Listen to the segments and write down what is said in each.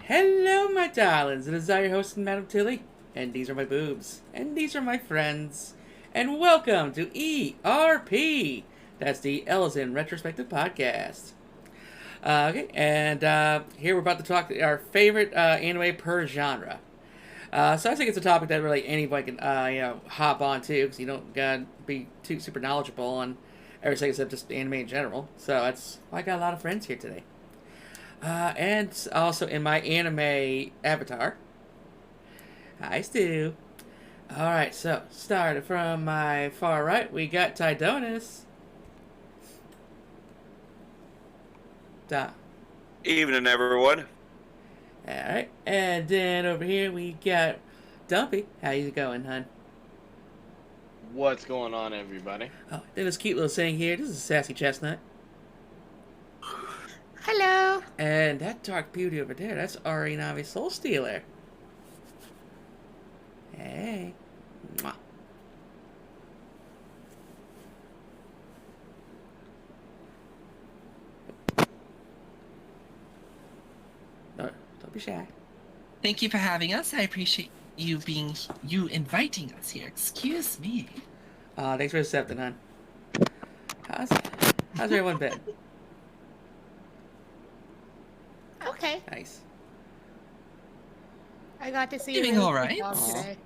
Hello, my darlings. It is I, your host, Madam Tilly, and these are my boobs, and these are my friends, and welcome to ERP. That's the Elezen Retrospective Podcast. Here we're about to talk our favorite anime per genre. So I think it's a topic that really anybody can hop on to, because you don't gotta be too super knowledgeable on everything except just anime in general. So that's why I got a lot of friends here today. And also in my anime avatar. Hi, Stu. Alright, so, starting from my far right, we got Tydonis. Da. Evening, everyone. Alright, and then over here we got Dumpy. How you going, hun? What's going on, everybody? Oh, then this cute little thing here. This is Sassy Chestnut. Hello. And that dark beauty over there, that's Ari Navi Soul Stealer. Hey. Mwah. No, don't be shy. Thank you for having us. I appreciate you inviting us here. Excuse me. Thanks for accepting, hon. How's everyone been? Okay. Nice. I got to see Doing a really all cute right. dog Aw. today.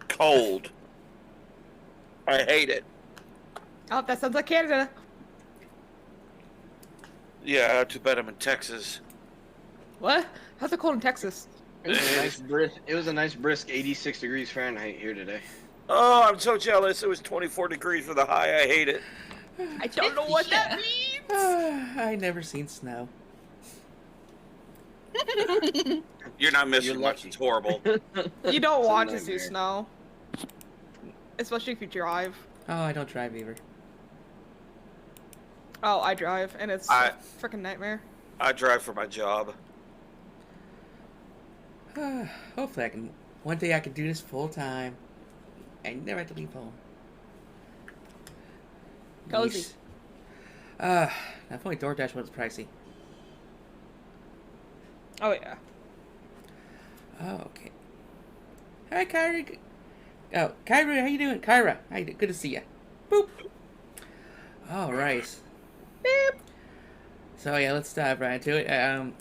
Cold. I hate it. Oh, that sounds like Canada. Yeah, too bad I'm in Texas. What? How's it cold in Texas? It was a nice brisk 86 degrees Fahrenheit here today. Oh, I'm so jealous. It was 24 degrees for the high. I hate it. I don't know what that Yeah. means. I never seen snow. You're not missing You're much. lucky. It's horrible. You don't It's a want to see nightmare. snow. Especially if you drive. Oh, I don't drive either. Oh, I drive, and it's I- a freaking nightmare. I drive for my job. Hopefully one day I can do this full time. And never have to leave home. Cozy. Nice. If only DoorDash wasn't pricey. Oh yeah. Oh, okay. Hi, Kyrie. Oh, Kyra, how you doing? Kyra, how you doing? Good to see you. Boop. All right. Beep. So yeah, let's dive right into it.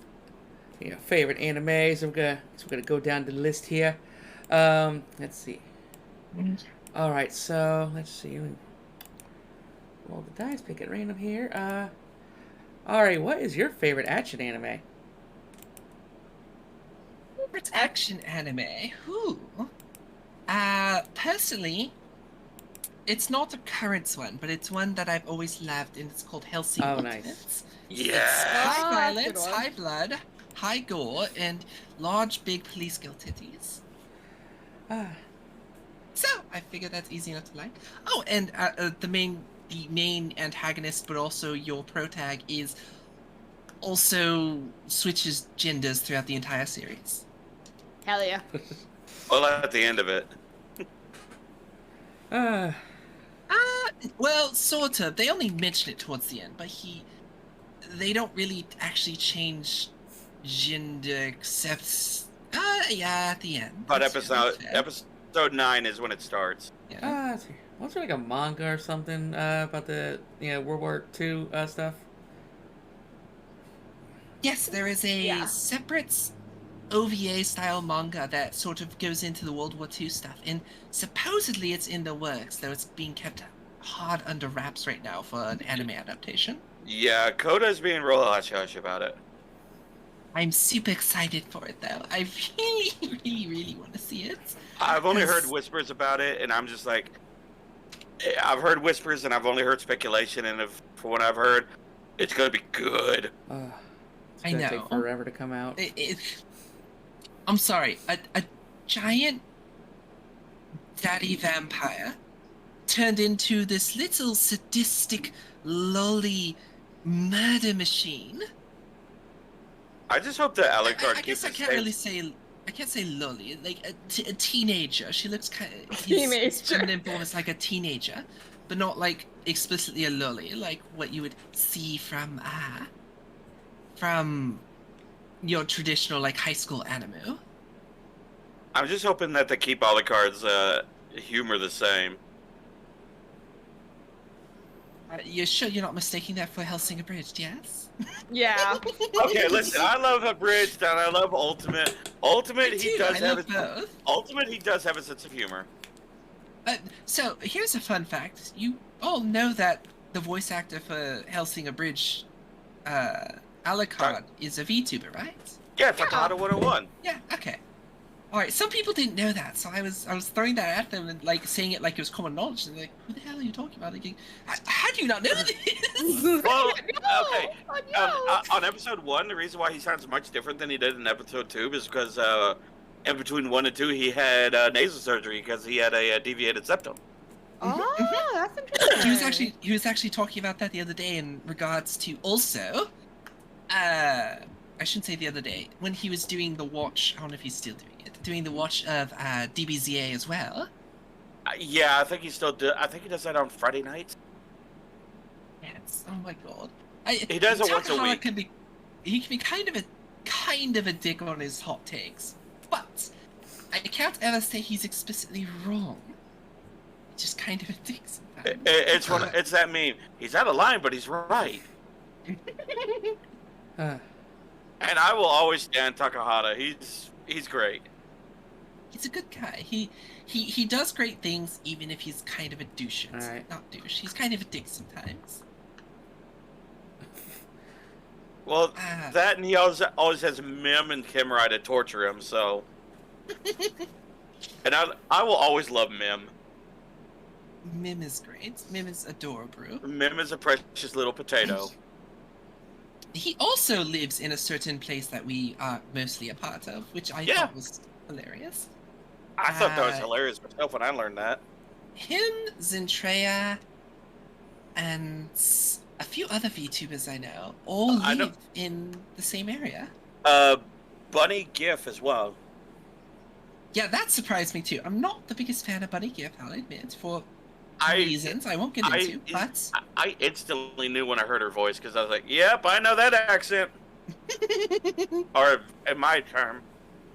Favorite animes. So we're gonna go down the list here. Let's see. All right, so let's see. Roll the dice, pick at random here. All right, what is your favorite action anime? Favorite action anime? Who? Personally, it's not a current one, but it's one that I've always loved, and it's called Hellsing Oh, Ultimates. nice. It's Yeah. high Ah, violence, good one. high blood, high gore, and large, big police girl titties. Ah, So I figured that's easy enough to like. Oh, and the main antagonist, but also your protag, is also switches genders throughout the entire series. Hell yeah. Well, at the end of it. Well, sort of. They only mention it towards the end, but they don't really actually change gender except, yeah, at the end. But That's fair. episode 9 is when it starts. Yeah. let's see. What's like a manga or something about the World War II stuff? Yes, there is a Yeah. separate OVA style manga that sort of goes into the World War II stuff, and supposedly it's in the works, though it's being kept hard under wraps right now for an anime adaptation. Yeah, Coda's being real hush-hush about it. I'm super excited for it, though. I really, really, really want to see it. I've only Yes. heard whispers about it, and I'm just like... I've heard whispers, and I've only heard speculation, and for what I've heard, it's going to be good. It's I gonna know. take forever to come out. I'm sorry, a giant daddy vampire turned into this little sadistic, lolly murder machine. I just hope that Alucard I keeps guess I it can't safe. really say. I can't say lolly, like a teenager. She looks kind of Teenager. feminine form is like a teenager, but not like explicitly a lolly, like what you would see from your traditional like high school anime. I'm just hoping that they keep all the cards' humor the same. You're sure you're not mistaking that for Hellsinger Bridge? Yes. Yeah. Okay, listen. I love Abridged and I love Ultimate. Ultimate, he does have a sense of humor. So here's a fun fact: you all know that the voice actor for Hellsinger Bridge, Alucard, is a VTuber, right? Yeah, Takahata 101. Yeah. Okay. All right. Some people didn't know that, so I was throwing that at them and like saying it like it was common knowledge. And they're like, "Who the hell are you talking about?" Like, how do you not know this? Well, No, okay. no. On episode 1, the reason why he sounds much different than he did in episode 2 is because in between 1 and 2 he had nasal surgery because he had a deviated septum. Oh, that's interesting. He was actually talking about that the other day in regards to also. I shouldn't say the other day when he was doing the watch. I don't know if he's still doing it. Doing the watch of DBZA as well. Yeah, I think he still do. I think he does that on Friday nights. Yes. Oh my god. He does it once a week. He can be kind of a dick on his hot takes, but I can't ever say he's explicitly wrong. He's just kind of a dick sometimes. It's that meme. He's out of line, but he's right. And I will always stand Takahata. He's great. He's a good guy. He does great things, even if he's kind of a douche. Right. Not douche. He's kind of a dick sometimes. Well, that and he always has Mim and Kimrai to torture him. So, and I will always love Mim. Mim is great. Mim is adorable. Mim is a precious little potato. He also lives in a certain place that we are mostly a part of, which I thought was hilarious. I thought that was hilarious myself when I learned that. Him, Zentreya, and a few other VTubers I know all live in the same area. Bunny GIF as well. Yeah, that surprised me too. I'm not the biggest fan of Bunny GIF, I'll admit, for reasons I won't get into, but... I instantly knew when I heard her voice, because I was like, yep, I know that accent. Or, in my term,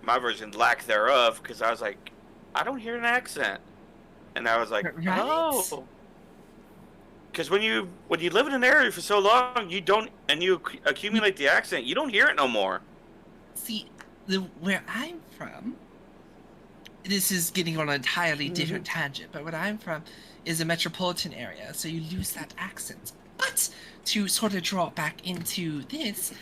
my version, lack thereof, because I was like, I don't hear an accent. And I was like, right? oh. Because when you live in an area for so long, you don't, and you accumulate the accent, you don't hear it no more. See, where I'm from, this is getting on an entirely different tangent, but where I'm from is a metropolitan area, so you lose that accent. But to sort of draw it back into this,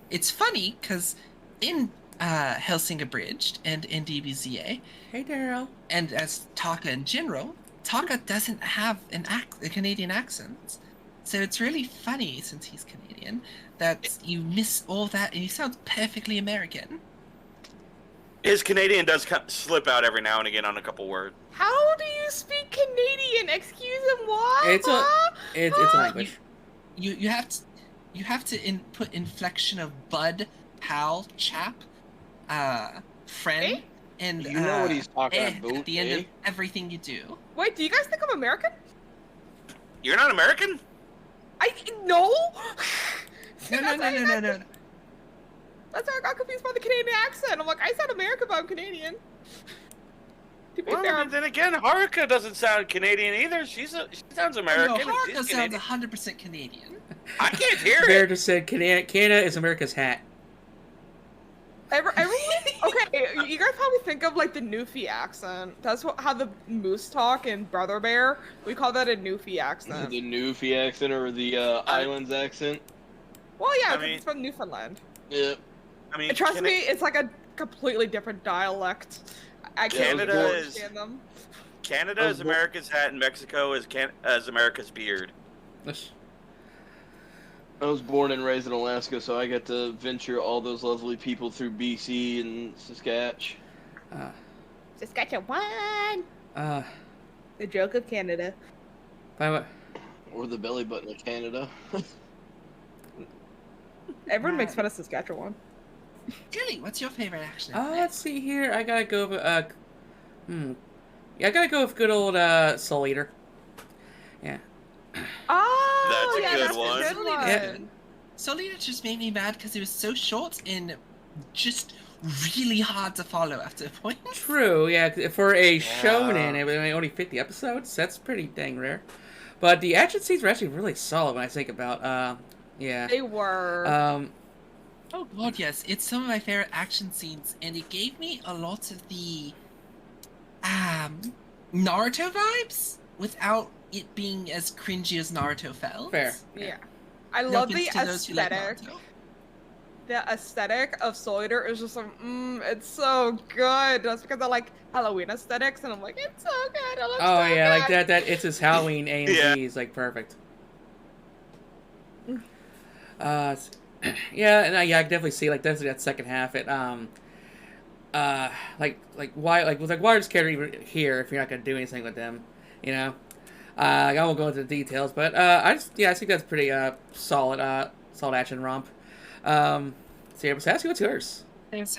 it's funny because in Hellsinger Bridged and in DBZA, Hey, Daryl. and as Taka in general, Taka doesn't have a Canadian accent. So it's really funny, since he's Canadian, that you miss all that and he sounds perfectly American. His Canadian does slip out every now and again on a couple words. How do you speak Canadian? Excuse me, what? It's a language. You have to put inflection of bud, pal, chap, friend, and You know what he's talking about, at the end of everything you do. Wait, do you guys think I'm American? You're not American? No. No. That's how I got confused by the Canadian accent. I'm like, I sound American, but I'm Canadian. To be Well, fair, then again, Haruka doesn't sound Canadian either. She sounds American. No, and Haruka she's sounds Canadian. 100% Canadian. I can't hear Bear it. just said Canada is America's hat. everyone, okay, you guys probably think of like the Newfie accent. That's how the moose talk in Brother Bear. We call that a Newfie accent. The Newfie accent or the Islands accent. Well, yeah, I 'cause mean- it's from Newfoundland. Yep. I mean, And trust me, it's like a completely different dialect. I can't Canada really is- understand them. Canada is America's hat, and Mexico is America's beard. I was born and raised in Alaska, so I got to venture all those lovely people through BC and Saskatchewan. Saskatchewan. Uh, The joke of Canada. by what? Or the belly button of Canada. Everyone makes fun of Saskatchewan. Really, what's your favorite action? Let's see here. I gotta go with I gotta go with good old Soul Eater. Yeah. Oh, That's a yeah, good that's one. a good one. Yeah. Soul Eater just made me mad because it was so short in just really hard to follow after a point. True, yeah. For a shonen, it was only 50 episodes. That's pretty dang rare. But the action scenes were actually really solid when I think about. Yeah. They were. Oh god, yes, it's some of my favorite action scenes, and it gave me a lot of the Naruto vibes without it being as cringy as Naruto felt. Fair. Yeah. I No love the offense to those who like aesthetic. Naruto. The aesthetic of Soul Eater is just like, it's so good. That's because I like Halloween aesthetics, and I'm like, it's so good. It looks Oh so yeah, good. like that. It's his Halloween A and Yeah. B is like perfect. Yeah, and yeah, I can definitely see like definitely that second half. It like why does character even here if you're not gonna do anything with them, you know? I won't go into the details, but I think that's pretty solid action romp. So yeah, Sassy, what's yours? There's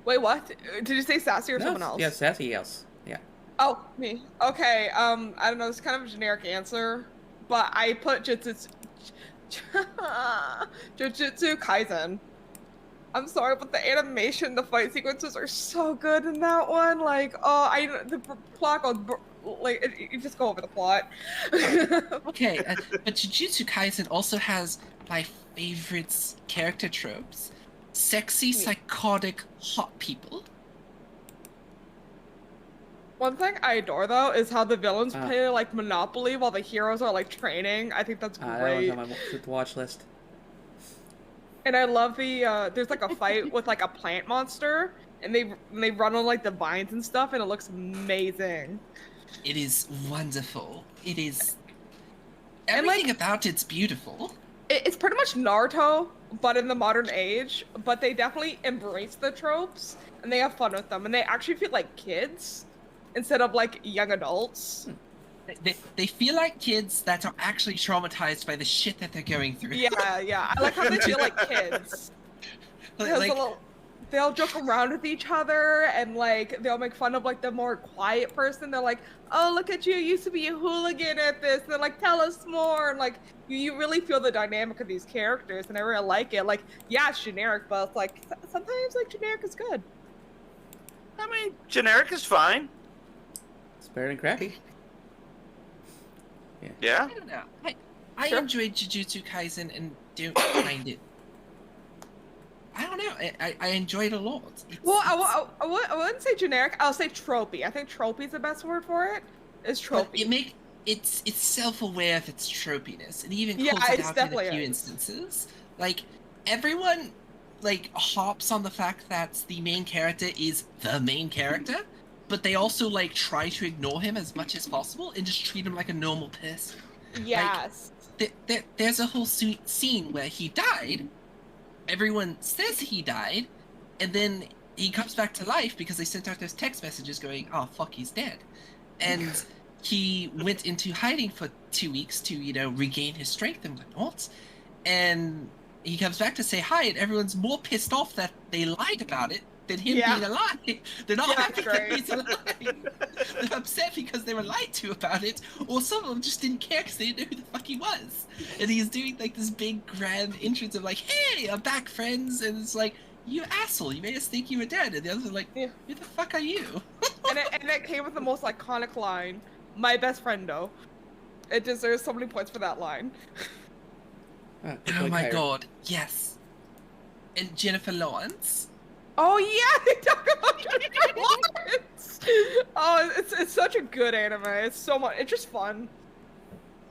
Wait, what? Did you say Sassy or someone else? Yeah, Sassy, yes. Yeah. Oh, me. Okay. I don't know. It's kind of a generic answer, but I put Jujutsu Kaisen. I'm sorry, but the animation, the fight sequences are so good in that one. Like, the plot goes, like, you just go over the plot. okay, but Jujutsu Kaisen also has my favorite character tropes: sexy, psychotic, hot people. One thing I adore though is how the villains play like Monopoly while the heroes are like training. I think that's That great. was on my watch list. And I love the there's like a fight with like a plant monster, and they run on like the vines and stuff, and it looks amazing. It is wonderful. It is. And, Everything about it's beautiful. It's pretty much Naruto, but in the modern age. But they definitely embrace the tropes, and they have fun with them, and they actually feel like kids instead of like young adults. They feel like kids that are actually traumatized by the shit that they're going through. Yeah. I like how they feel like kids. They'll joke around with each other, and like they'll make fun of like the more quiet person. They're like, "Oh, look at you! You used to be a hooligan at this." And they're like, "Tell us more." And like you really feel the dynamic of these characters, and I really like it. Like, yeah, it's generic, but it's like sometimes like generic is good. I mean, generic is fine. It's better than crappy. Yeah. I don't know. I Sure. enjoyed Jujutsu Kaisen and don't find it. I don't know. I enjoyed it a lot. Well, I wouldn't say generic. I'll say tropey. I think tropey is the best word for it. Is tropey. It's self-aware of its tropiness, and even Yeah, calls it it's out in a definitely few is. instances. Like everyone, like hops on the fact that the main character is the main character, but they also like try to ignore him as much as possible and just treat him like a normal person. Yes. There's a whole scene where he died. Everyone says he died, and then he comes back to life because they sent out those text messages going, "Oh fuck, he's dead," and he went into hiding for 2 weeks to regain his strength and whatnot, and he comes back to say hi, and everyone's more pissed off that they lied about it than him being alive. They're not happy that he's alive. They're upset because they were lied to about it, or some of them just didn't care because they didn't know who the fuck he was. And he's doing like this big grand entrance of like, "Hey, I'm back, friends," and it's like, "You asshole! You made us think you were dead." And the others are like, "Who the fuck are you?" and it came with the most iconic line. My best friendo. It deserves so many points for that line. Oh my god, yes. And Jennifer Lawrence. Oh yeah, they talk about Jennifer Lawrence. Oh, it's such a good anime. It's so much. It's just fun.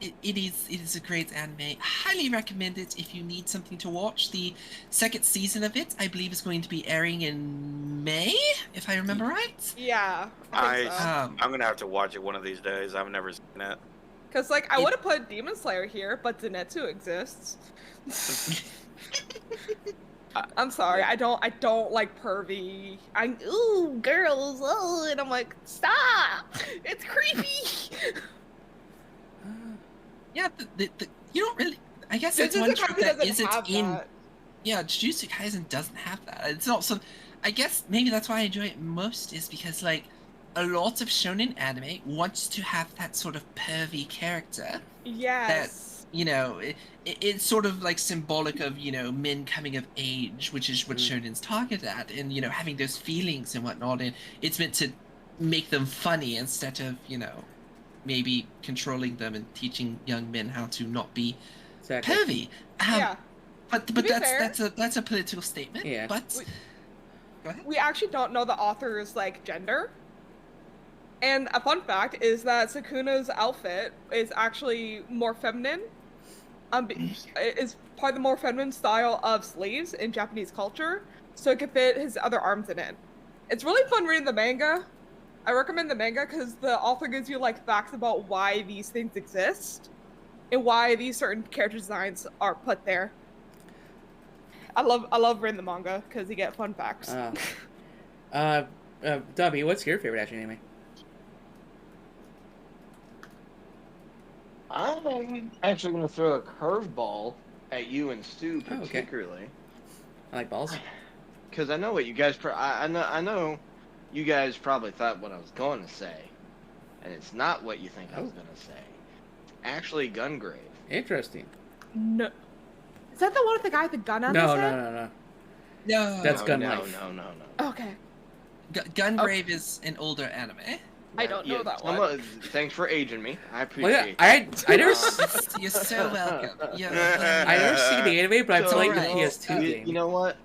It is a great anime. Highly recommend it if you need something to watch. The second season of it, I believe, is going to be airing in May, if I remember right. Yeah, I think so. I'm gonna have to watch it one of these days. I've never seen it. Cause like I would have put Demon Slayer here, but Zenitsu exists. I'm sorry, I don't like pervy. Ooh, girls, and I'm like, stop! It's creepy. Yeah, the you don't really. I guess Jujutsu that's one trope Kaisen that doesn't isn't have in. that. Yeah, Jujutsu Kaisen doesn't have that. It's not some. I guess maybe that's why I enjoy it most, is because like a lot of shonen anime wants to have that sort of pervy character. Yes. it's sort of like symbolic of men coming of age, which is what shonen's targeted at, and having those feelings and whatnot, and it's meant to make them funny instead of maybe controlling them and teaching young men how to not be pervy. Yeah. But that's a political statement. Yeah. But go ahead. We actually don't know the author's gender. And a fun fact is that Sukuna's outfit is actually more feminine. Is part of the more feminine style of sleeves in Japanese culture, so it could fit his other arms in it. It's really fun reading the manga. I recommend the manga because the author gives you facts about why these things exist and why these certain character designs are put there. I love reading the manga because you get fun facts. W, what's your favorite action anime? I'm actually going to throw a curveball at you and Stu particularly. I like balls. Because I know what you guys... I know you guys probably thought what I was going to say. And it's not what you think I was going to say. Actually, Gungrave. Interesting. No. Is that the one with the guy with the gun on his head? No. That's Gun no, Life. No. Okay. Gungrave is an older anime. I don't know that one. Thanks for aging me. I appreciate it. I never... You're so welcome. I never seen the anime, but I've played the PS2 game. You know what?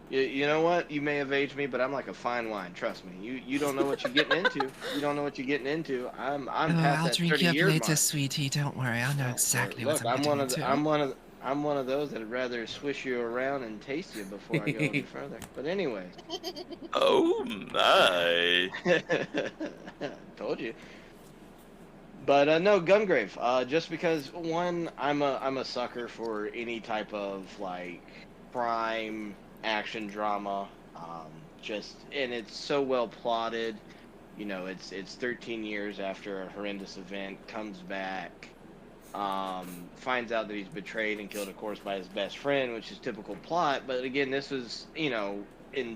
You know what? You may have aged me, but I'm like a fine wine. Trust me. You don't know what you're getting into. You don't know what you're getting into. I'm past that 30 years mark. I'll drink you up later, sweetie. Don't worry. I know exactly what I'm getting into. I'm one of those that'd rather swish you around and taste you before I go any further. But anyway. Oh my! Told you. But no, Gungrave. Just because one, I'm a sucker for any type of crime action drama. And it's so well plotted. It's 13 years after a horrendous event, comes back. Finds out that he's betrayed and killed, of course, by his best friend, which is typical plot. But again, this was, in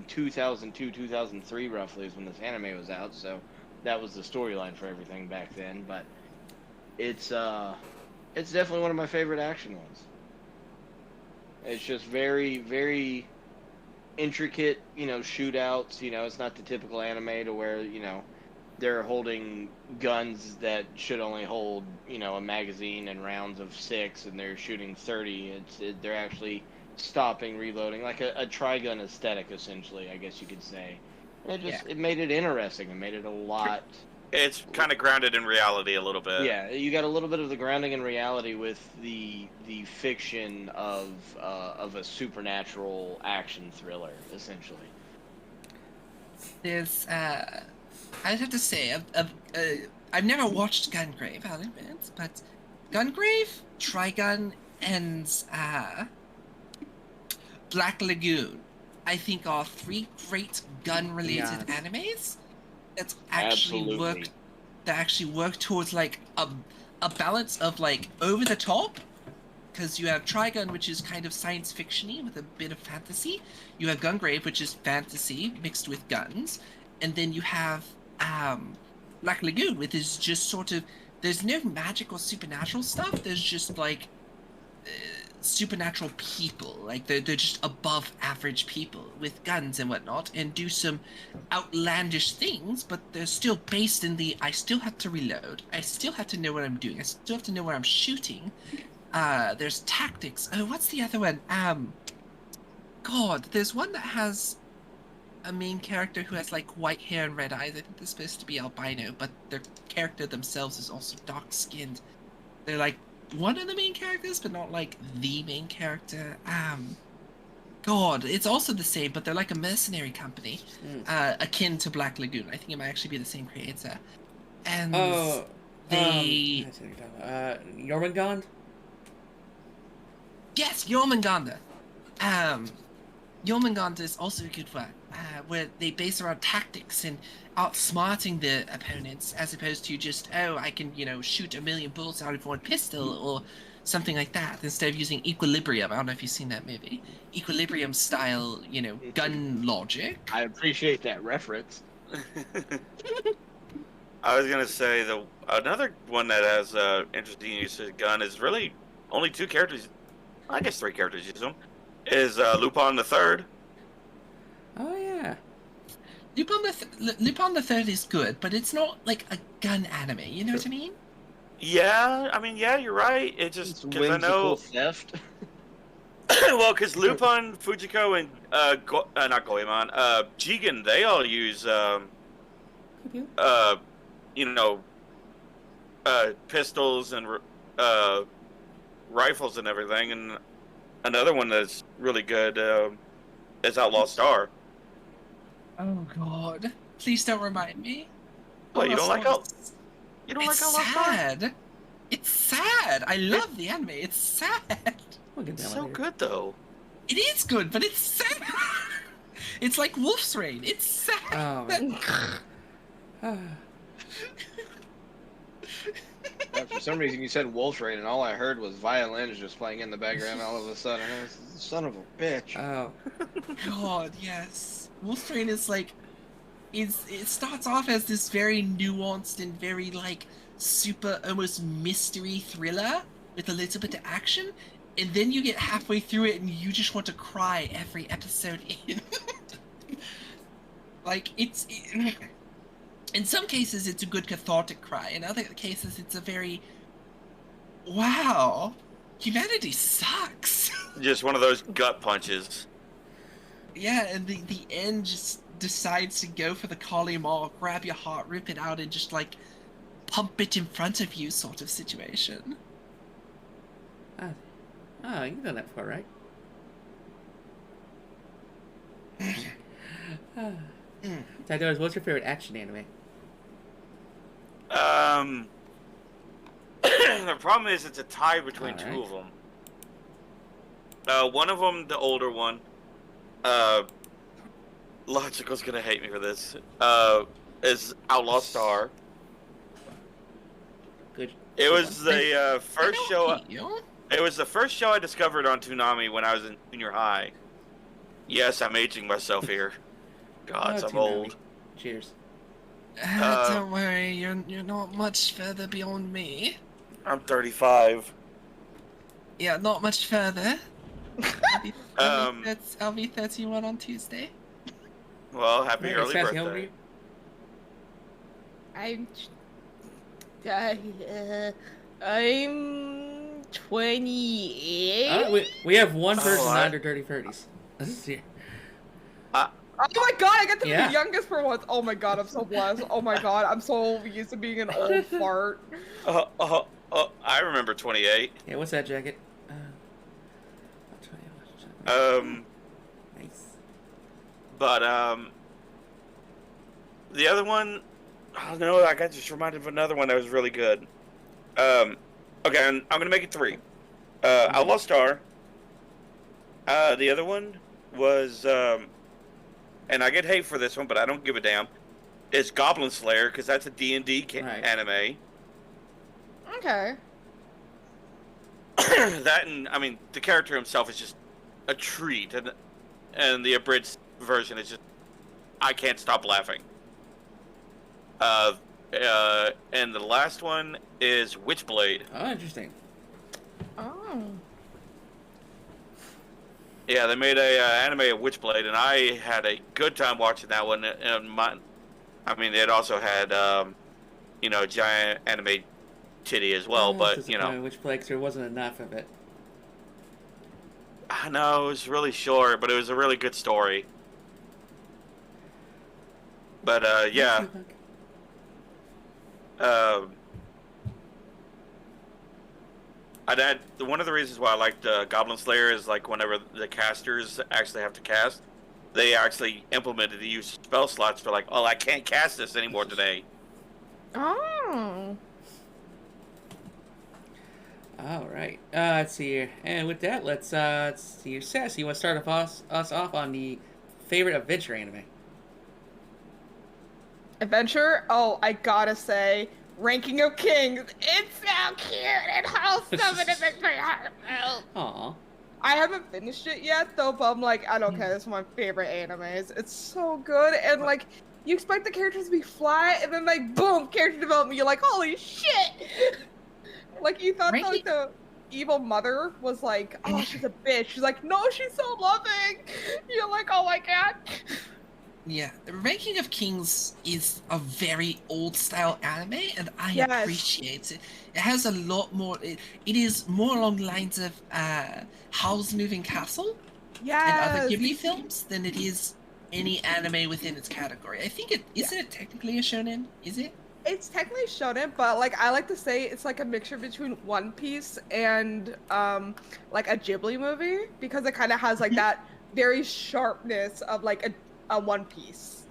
2002, 2003, roughly, is when this anime was out. So that was the storyline for everything back then. But it's definitely one of my favorite action ones. It's just very, very intricate, shootouts. It's not the typical anime to where, they're holding guns that should only hold, a magazine and rounds of 6, and they're shooting 30. They're actually stopping, reloading, like a Trigun aesthetic, essentially, I guess you could say. And it made it interesting. It made it a lot. It's kind of grounded in reality a little bit. Yeah, you got a little bit of the grounding in reality with the fiction of a supernatural action thriller, essentially. There's I'd have to say, I've never watched Gungrave, I'll admit, but Gungrave, Trigun, and Black Lagoon, I think, are 3 great gun-related animes that actually work towards a balance of over the top. Because you have Trigun, which is kind of science fiction-y with a bit of fantasy. You have Gungrave, which is fantasy mixed with guns, and then you have Black Lagoon, which is just sort of, there's no magic or supernatural stuff. There's just supernatural people, they're just above average people with guns and whatnot, and do some outlandish things, but they're still based in I still have to reload, I still have to know what I'm doing, I still have to know where I'm shooting. There's tactics. Oh, what's the other one? God, there's one that has a main character who has white hair and red eyes. I think they're supposed to be albino, but their character themselves is also dark-skinned. They're one of the main characters, but not the main character. God, it's also the same, but they're a mercenary company, akin to Black Lagoon. I think it might actually be the same creator. And they... Jormungand? Yes, Jormungand. Jormungand is also a good one, where they base around tactics and outsmarting the opponents, as opposed to just, I can, shoot 1,000,000 bullets out of one pistol, or something like that, instead of using Equilibrium. I don't know if you've seen that movie. Equilibrium style, gun logic. I appreciate that reference. I was gonna say another one that has interesting use of gun is really only two characters. I guess three characters use them. Is Lupin the Third. Oh yeah. Lupin the Third is good, but it's not like a gun anime. You know what I mean? Yeah, I mean, yeah, you're right. It just It's because I whimsical know. theft. Well, because Lupin, Fujiko, and not Goemon, Jigen, they all use you know, pistols and rifles and everything. And another one that's really good is Outlaw Star. Oh God! Please don't remind me. What, you don't like Outlaw Outlaw? Star- You don't It's like Outlaw Star? sad. It's sad. I love the anime. It's sad. We'll get It's that so later. good though. It is good, but it's sad. It's like Wolf's Rain. It's sad. Oh man. Yeah, for some reason, you said Wolf's Rain, and all I heard was violins just playing in the background all of a sudden. I was, son of a bitch. Oh. God, yes. Wolf's Rain is like, it starts off as this very nuanced and very like super almost mystery thriller with a little bit of action, and then you get halfway through it and you just want to cry every episode in. Like in some cases it's a good cathartic cry. In other cases it's a very, wow, humanity sucks. Just one of those gut punches. Yeah, and the end just decides to go for the Kali Maul, grab your heart, rip it out, and just like pump it in front of you sort of situation. Oh, you've done that before, right? Taidoras, what's your favorite action anime? The problem is it's a tie between All two right. of them. One of them, the older one, Logical's gonna hate me for this, is Outlaw Star. Good. It was the first show. You? It was the first show I discovered on Toonami when I was in junior high. Yes, I'm aging myself here. God, Oh, I'm Toonami. old. Cheers. Don't worry, you're not much further beyond me. I'm 35. Yeah, not much further. I'll be 31 on Tuesday. Well, happy Hey, early Sassy, how old are birthday. you? I'm 28. We have one person I- under 30s. This is here. Oh my god, I get to be Yeah. the youngest for once. Oh my god, I'm so blessed. Oh my god, I'm so used to being an old fart. I remember 28. Yeah, what's that jacket? I'll try it. Nice. But the other one, I don't know. I got just reminded of another one that was really good. Okay, I'm gonna make it 3. Outlaw Star. The other one was, and I get hate for this one, but I don't give a damn. Is Goblin Slayer, because that's a D&D Right. anime. Okay. That and I mean the character himself is just a treat, and the abridged version is just I can't stop laughing. And the last one is Witchblade. Oh, interesting. Oh. Yeah, they made a anime of Witchblade, and I had a good time watching that one. And I mean, it also had giant anime titty as well, but Which plagues there wasn't enough of it. I know it was really short, but it was a really good story. But yeah. One of the reasons why I liked Goblin Slayer is like whenever the casters actually have to cast, they actually implemented the use of spell slots for like, oh, I can't cast this anymore today. Oh. All right. Let's see here. And with that, let's see here. Sassy, you want to start us off on the favorite adventure anime? Adventure? Oh, I gotta say, Ranking of Kings. It's so cute and wholesome and it makes my heart melt. Aw. I haven't finished it yet though, but I'm like, I don't care. This is my favorite animes. It's so good and like you expect the characters to be flat, and then like boom, character development. You're like, holy shit! Like you thought like the evil mother was like, oh, she's a bitch. She's like, no, she's so loving. You're like, oh my god. Yeah, Ranking of Kings is a very old style anime, and I appreciate it. It has a lot more. It is more along the lines of Howl's Moving Castle and other Ghibli films than it is any anime within its category. I think isn't it technically a shonen? Is it? It's technically shonen, but like I like to say, it's like a mixture between One Piece and like a Ghibli movie, because it kind of has like that very sharpness of like a One Piece,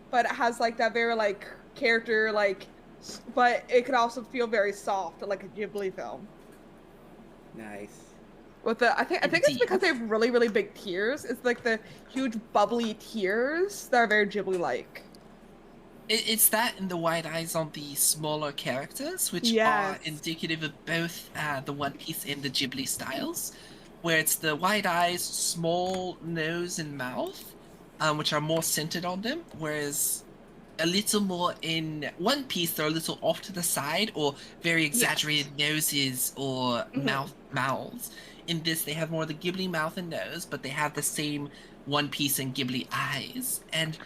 but it has like that very like character like, but it can also feel very soft like a Ghibli film. Nice. With the I think it's because they have really really big tears. It's like the huge bubbly tears that are very Ghibli like. It's that and the wide eyes on the smaller characters, which are indicative of both the One Piece and the Ghibli styles, where it's the wide eyes, small nose and mouth, which are more centered on them, whereas a little more in One Piece, they're a little off to the side, or very exaggerated noses or mouths. In this, they have more of the Ghibli mouth and nose, but they have the same One Piece and Ghibli eyes. And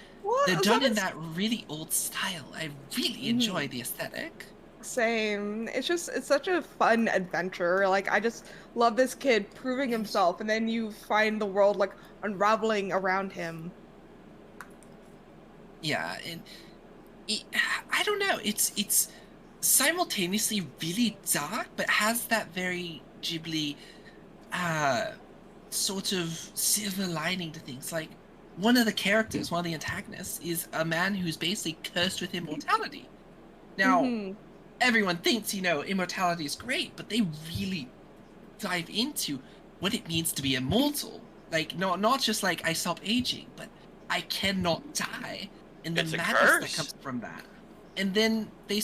they're done in that really old style. I really enjoy the aesthetic. Same. It's such a fun adventure. Like, I just love this kid proving himself, and then you find the world, like, unraveling around him. Yeah, and I don't know. It's simultaneously really dark, but has that very Ghibli sort of silver lining to things. Like, one of the characters, one of the antagonists, is a man who's basically cursed with immortality. Now, everyone thinks, immortality is great, but they really dive into what it means to be immortal. Like, not just like, I stop aging, but I cannot die. And the madness that comes from that. And then they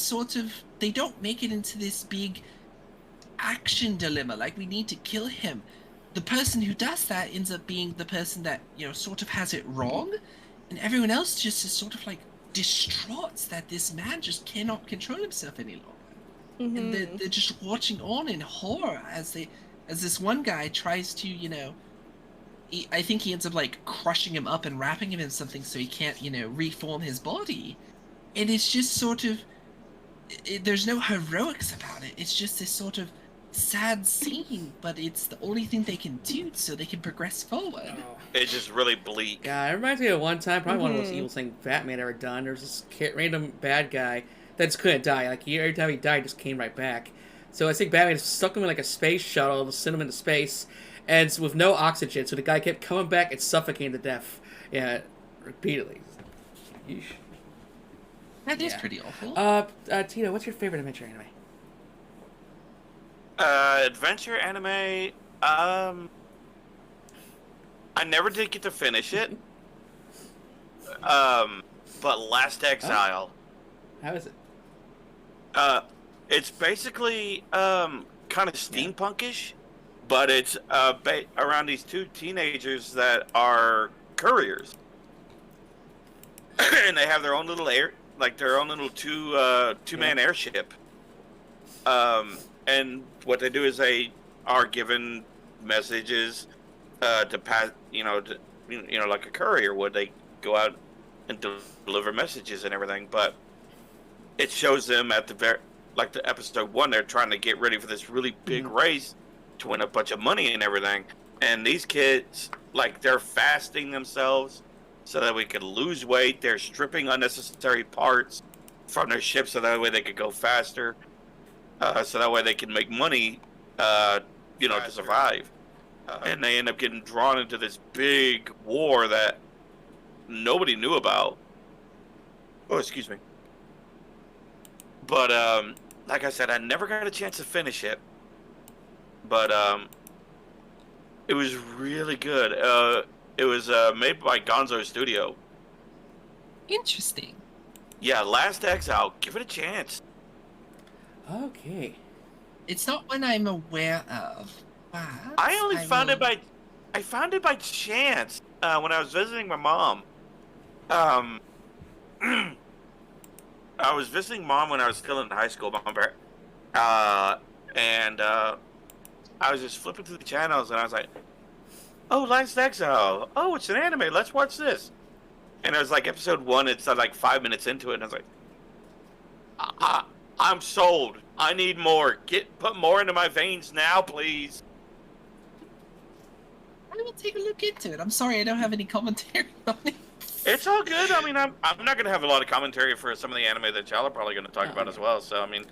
don't make it into this big action dilemma, like we need to kill him. The person who does that ends up being the person that, sort of has it wrong, and everyone else just is sort of like distraught that this man just cannot control himself any longer. And they're just watching on in horror as this one guy tries to, I think he ends up like crushing him up and wrapping him in something so he can't, reform his body. And it's just sort of, there's no heroics about it. It's just this sort of sad scene, but it's the only thing they can do so they can progress forward. It's just really bleak. Yeah, it reminds me of one time, probably one of the most evil things Batman ever done. There was this random bad guy that just couldn't die. Like, every time he died, he just came right back. So I think Batman stuck him in like a space shuttle to send him into space, and it's with no oxygen, so the guy kept coming back and suffocating to death. Yeah, repeatedly. Yeesh. That is pretty awful. Tito, what's your favorite adventure anime? Adventure anime, I never did get to finish it. But Last Exile. How is it? It's basically, kind of steampunkish, but it's, around these two teenagers that are couriers. And they have their own little two-man airship. And what they do is they are given messages to pass, like a courier would. They go out and deliver messages and everything. But it shows them at the episode 1, they're trying to get ready for this really big race to win a bunch of money and everything. And these kids, like, they're fasting themselves so that we could lose weight. They're stripping unnecessary parts from their ship so that way they could go faster. So that way they can make money, to survive. And they end up getting drawn into this big war that nobody knew about. Oh, excuse me. But, like I said, I never got a chance to finish it. But, it was really good. It was made by Gonzo Studio. Interesting. Yeah, Last Exile. Give it a chance. Okay. It's not one I'm aware of. I found it by chance when I was visiting my mom. I was visiting mom when I was still in high school, and I was just flipping through the channels, and I was like, "Oh, Last Exile! Oh, it's an anime. Let's watch this." And it was like episode 1. It's like 5 minutes into it, and I was like, "I'm sold. I need more. Put more into my veins now, please." I will take a look into it. I'm sorry I don't have any commentary on it. It's all good. I mean, I'm not going to have a lot of commentary for some of the anime that y'all are probably going to talk about as well. So, I mean,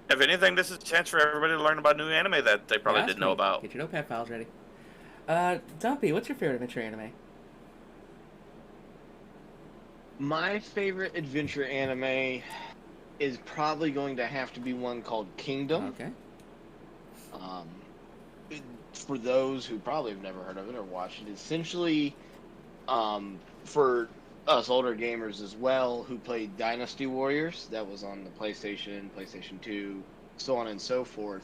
if anything, this is a chance for everybody to learn about new anime that they probably didn't know about. Get your notepad files ready. Dumpy, what's your favorite adventure anime? My favorite adventure anime is probably going to have to be one called Kingdom. Okay. For those who probably have never heard of it or watched it, essentially, for us older gamers as well who played Dynasty Warriors, that was on the PlayStation, PlayStation 2, so on and so forth.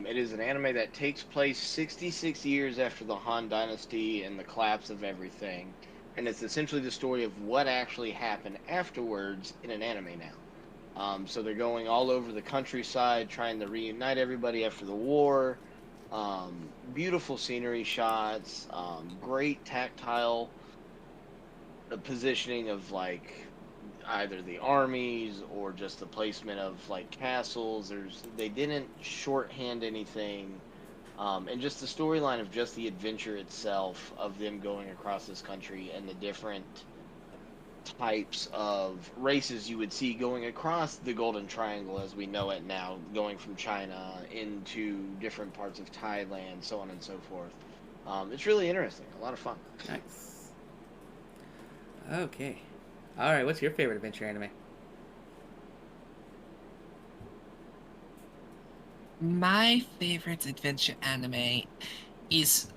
It is an anime that takes place 66 years after the Han Dynasty and the collapse of everything, and it's essentially the story of what actually happened afterwards in an anime now. So they're going all over the countryside trying to reunite everybody after the war. Beautiful scenery shots, great tactile positioning of like either the armies or just the placement of like castles. They didn't shorthand anything, and just the storyline of just the adventure itself of them going across this country and the different types of races you would see going across the Golden Triangle as we know it now, going from China into different parts of Thailand, so on and so forth. It's really interesting, a lot of fun. Nice. Okay. Alright, what's your favorite adventure anime? My favorite adventure anime is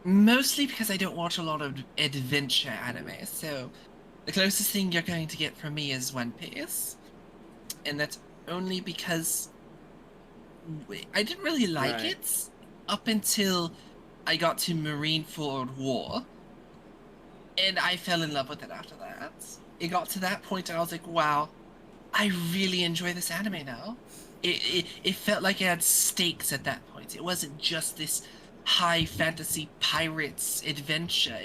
mostly because I don't watch a lot of adventure anime, so the closest thing you're going to get from me is One Piece, and that's only because I didn't really like it up until I got to Marineford War, and I fell in love with it after that. It got to that point and I was like, wow, I really enjoy this anime now. It felt like it had stakes at that point. It wasn't just this high fantasy pirates adventure.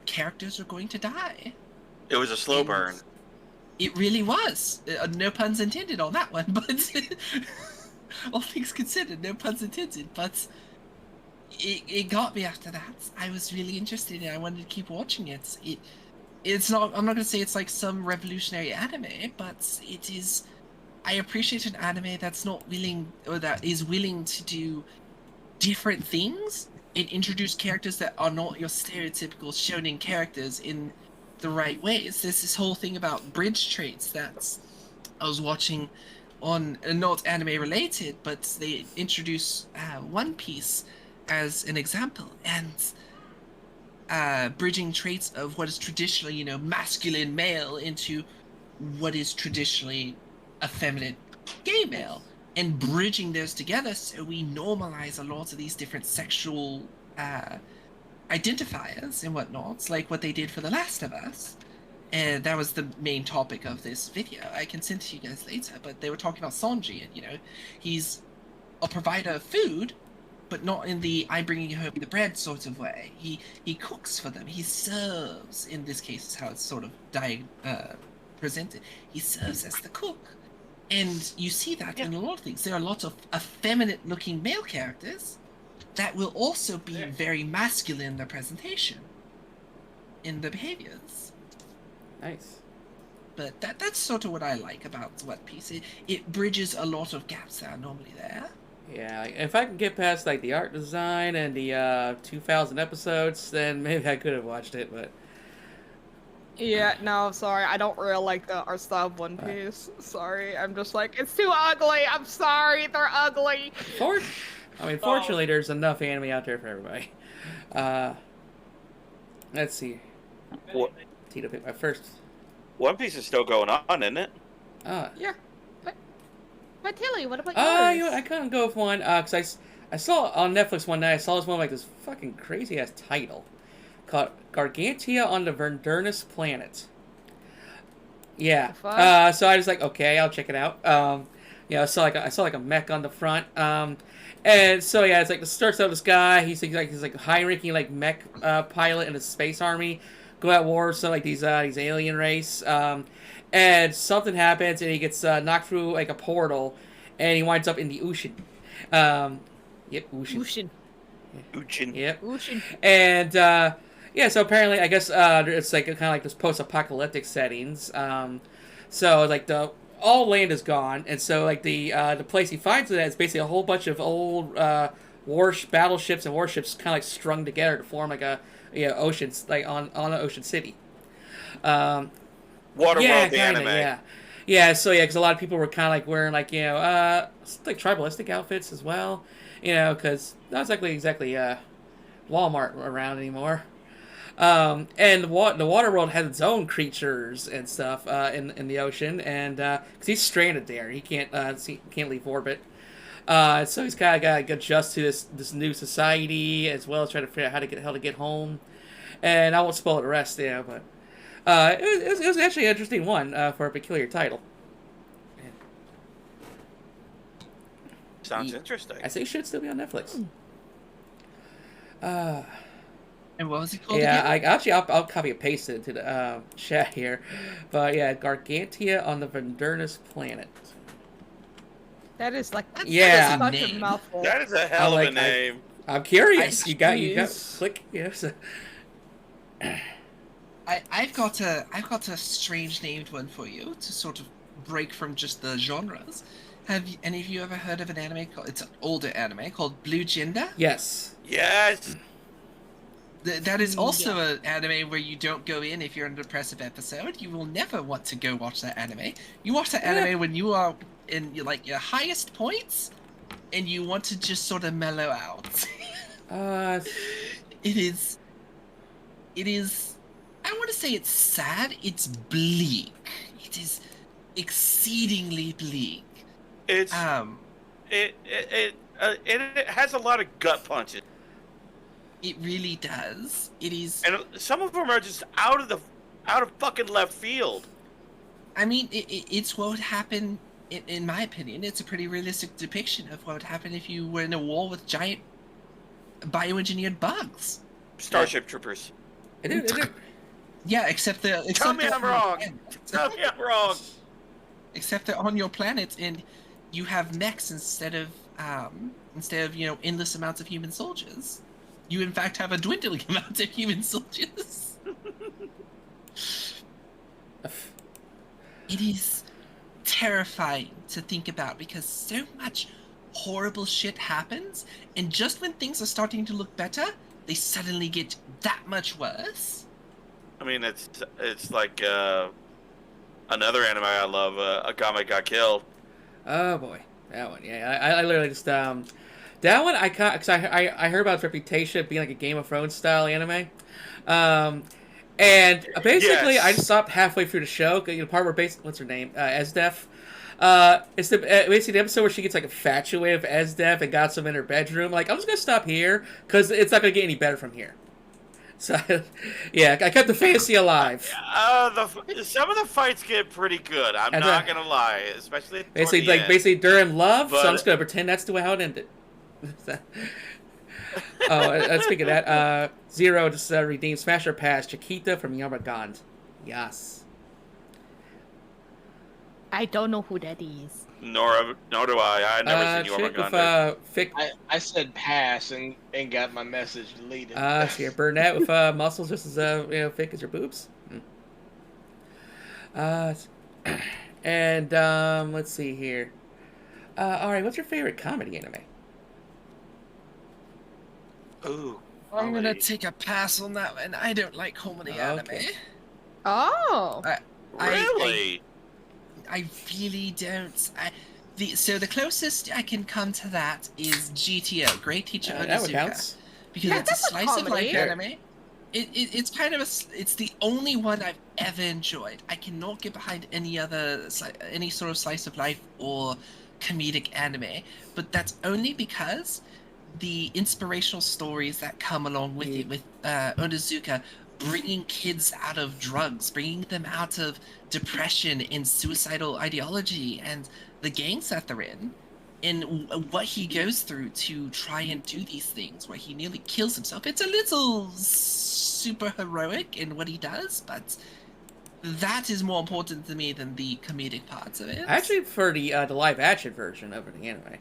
Characters are going to die. It was a slow burn. It really was. No puns intended on that one, but all things considered, no puns intended. But it got me after that. I was really interested and I wanted to keep watching it. It's not. I'm not going to say it's like some revolutionary anime, but it is. I appreciate an anime that's not willing, or that is willing to do different things and introduce characters that are not your stereotypical shonen characters in the right ways. There's this whole thing about bridge traits that I was watching on, not anime related, but they introduce One Piece as an example, and bridging traits of what is traditionally, masculine male into what is traditionally effeminate gay male, and bridging those together so we normalize a lot of these different sexual identifiers and whatnot, like what they did for The Last of Us. And that was the main topic of this video. I can send it to you guys later, but they were talking about Sanji, and he's a provider of food, but not in the I'm bringing you home the bread sort of way. He cooks for them. He serves. In this case, is how it's sort of presented. He serves as the cook. And you see that in a lot of things. There are lots of effeminate-looking male characters that will also be very masculine in their presentation, in their behaviors. Nice. But that's sort of what I like about One Piece. It bridges a lot of gaps that are normally there. Yeah, if I can get past like the art design and the 2,000 episodes, then maybe I could have watched it. But yeah, no, sorry, I don't really like the art style of One Piece. Sorry, I'm just like, it's too ugly. I'm sorry, they're ugly. Fortunately, there's enough anime out there for everybody. Let's see. What? Tito picked my first. One Piece is still going on, isn't it? Yeah. But Tilly, what about yours? I couldn't go with one because I saw on Netflix one night. I saw this one like this fucking crazy ass title called Gargantia on the Verdurnus planet. Yeah. The fuck? So I was like, okay, I'll check it out. I saw like a mech on the front. And so yeah, it's like it starts out this guy. He's like high ranking like mech pilot in the space army, go at war with some like these alien race. And something happens and he gets knocked through like a portal, and he winds up in the ocean. Yep, ocean. Ocean. Uchin. Yep. Ocean. And yeah, so apparently, I guess it's like kind of like this post-apocalyptic settings. So like all land is gone, and so like the place he finds it at is basically a whole bunch of old battleships and warships kind of like strung together to form like a oceans like on an ocean city. Waterworld, Yeah, the kinda, anime. yeah. Yeah, so yeah, because a lot of people were kind of like wearing like like tribalistic outfits as well, because not exactly Walmart around anymore. And the Waterworld has its own creatures and stuff in the ocean, and because he's stranded there, he can't leave orbit. So he's kind of got to adjust to this new society as well as try to figure out how to get home. And I won't spoil the rest, but it was actually an interesting one for a peculiar title. Sounds interesting. I think it should still be on Netflix. And what was it called Yeah, again? I'll copy and paste it into the chat here, but yeah, Gargantia on the Verdurnus planet. That is like Yeah. such a Name. mouthful. That is a hell of a like- name. I'm curious. You got Jeez. click. Yes. I've got a strange named one for you to sort of break from just the genres. Have any of you ever heard of an anime called? It's an older anime called Blue Gender. Yes. Yes. That is also an anime where you don't go in if you're in a depressive episode. You will never want to go watch that anime. You watch that anime when you are in your highest points, and you want to just sort of mellow out. It is. I want to say it's sad. It's bleak. It is exceedingly bleak. It's it has a lot of gut punches, It really does. It is. and some of them are just out of fucking left field. I mean, it's what would happen. In my opinion, it's a pretty realistic depiction of what would happen if you were in a war with giant bioengineered bugs. Starship Troopers. It is. Yeah, except Tell me they're I'm on your wrong. planet. Tell me I'm wrong. Except they're on your planet, and you have mechs instead of endless amounts of human soldiers. You in fact have a dwindling amount of human soldiers. It is terrifying to think about because so much horrible shit happens, and just when things are starting to look better, they suddenly get that much worse. I mean, it's like another anime I love, Agame Got Killed. Oh boy, that one. Yeah, I literally just that one because I heard about its reputation of being like a Game of Thrones style anime. And basically, Yes. I just stopped halfway through the show. The part where what's her name? Esdef. It's basically the episode where she gets like infatuated with Esdef and got some in her bedroom. Like, I'm just gonna stop here because it's not gonna get any better from here. So, yeah, I kept the fantasy alive. Some of the fights get pretty good. I'm And, not gonna lie, especially toward Basically, the like end. basically during love. So But- I'm just gonna pretend that's the way how it ended. Oh, speaking of that, Zero just redeemed Smasher Pass Chiquita from Yamagand. Yes. I don't know who that is. Nor do I. I've never seen chick with Yormaganda. thick, I said pass and got my message deleted. she a brunette with muscles just as thick as your boobs. And let's see here. All right, what's your favorite comedy anime? Ooh, I'm gonna comedy. take a pass on that one. I don't like comedy anime. Okay. Oh. Really? I really don't. So the closest I can come to that is GTO, Great Teacher That one Onizuka, counts. because Yeah, it's a that's a slice of life comedy. anime. It's kind of it's the only one I've ever enjoyed. I cannot get behind any sort of slice of life or comedic anime, but that's only because the inspirational stories that come along with it, with Onizuka bringing kids out of drugs, bringing them out of depression and suicidal ideology and the gangs that they're in, and what he goes through to try and do these things where he nearly kills himself. It's a little super heroic in what he does, but that is more important to me than the comedic parts of it. I actually prefer the live action version of the anime.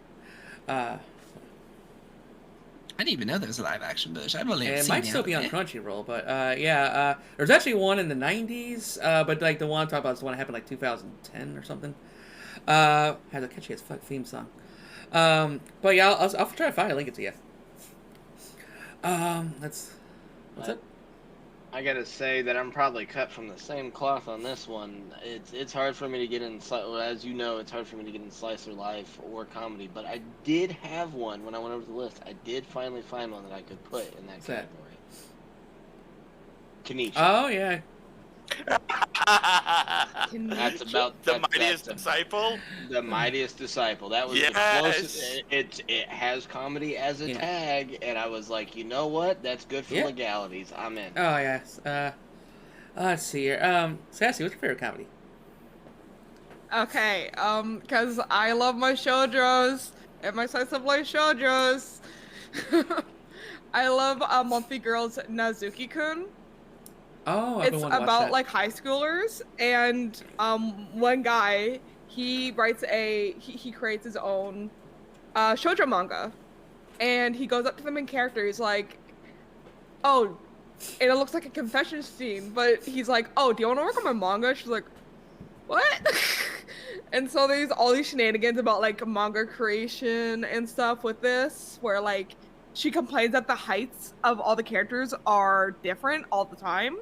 I didn't even know there was a live action version. I've only It seen might the still be on anime. Crunchyroll, but there's actually one in the 90s, but like the one I'm talking about is the one that happened like 2010 or something. Has a catchy as fuck theme song. But yeah, I'll try to find it, link it to you. What's it? I gotta say that I'm probably cut from the same cloth on this one. It's hard for me to get in, as you know, it's hard for me to get in slice of life or comedy. But I did have one when I went over the list. I did finally find one that I could put in that category. Kenichi. Oh yeah. That's about The that's Mightiest the- Disciple. The Mightiest Disciple. That was Yes. the closest. It has comedy as a Yeah. tag, and I was like, you know what? That's good for Yeah. legalities. I'm in. Oh yes. Let's see here. Sassy, what's your favorite comedy? Okay, because I love my shoujos and my slice of life shoujos. I love Monthly Girls Nazuki-kun. Oh, I've It's been wanting to watch about that. like high schoolers, and one guy he creates his own shoujo manga, and he goes up to the main character. He's like, "Oh," and it looks like a confession scene, but he's like, "Oh, do you want to work on my manga?" She's like, "What?" And so there's all these shenanigans about like manga creation and stuff with this, where like she complains that the heights of all the characters are different all the time.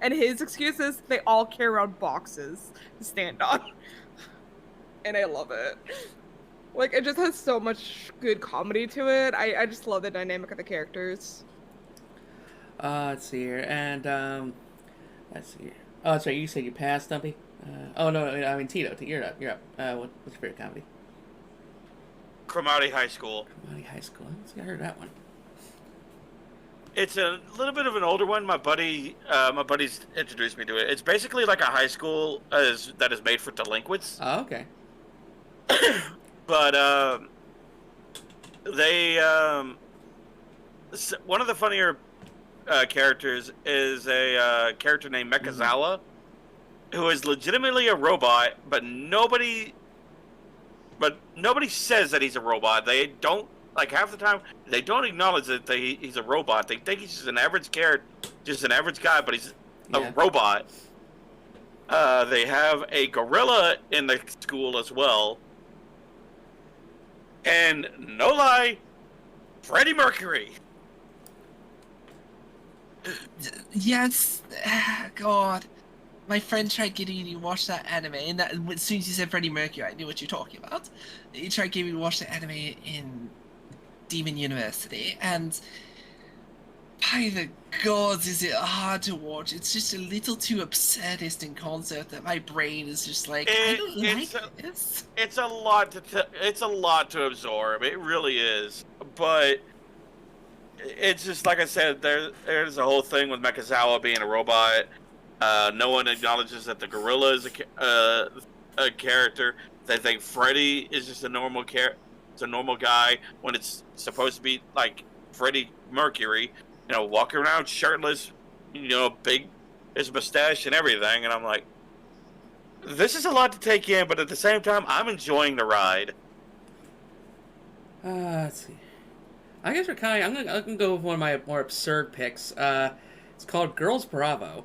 And his excuse is they all carry around boxes to stand on. And I love it. Like, it just has so much good comedy to it. I just love the dynamic of the characters. Let's see here, and let's see here. Oh, that's right. You said you passed, Stumpy. Oh no, I mean Tito. You're up. You're up. What's your favorite comedy? Cromartie High School. Comedy High School. Let's see, I heard that one. It's a little bit of an older one. My buddy's introduced me to it. It's basically like a high school that is made for delinquents. Oh, okay. But one of the funnier characters is a character named Mekazawa, who is legitimately a robot, but nobody says that he's a robot. They don't. Like, half the time, they don't acknowledge that he's a robot. They think he's just an average character, just an average guy, but he's a robot. They have a gorilla in the school as well. And, no lie, Freddie Mercury. Yes, God. My friend tried getting me to watch that anime, and that, as soon as you said Freddie Mercury, I knew what you're talking about. He tried getting me to watch the anime in Demon University, and by the gods, is it hard to watch. It's just a little too absurdist in concept that my brain is just like, I don't like this. It's a lot to absorb. It really is. But it's just like I said. There's a whole thing with Mekazawa being a robot. No one acknowledges that the gorilla is a character. They think Freddy is just a normal It's a normal guy when it's supposed to be like Freddie Mercury, walking around shirtless, big, his mustache and everything. And I'm like, this is a lot to take in, but at the same time, I'm enjoying the ride. Let's see. I guess I'm gonna go with one of my more absurd picks. It's called Girls Bravo.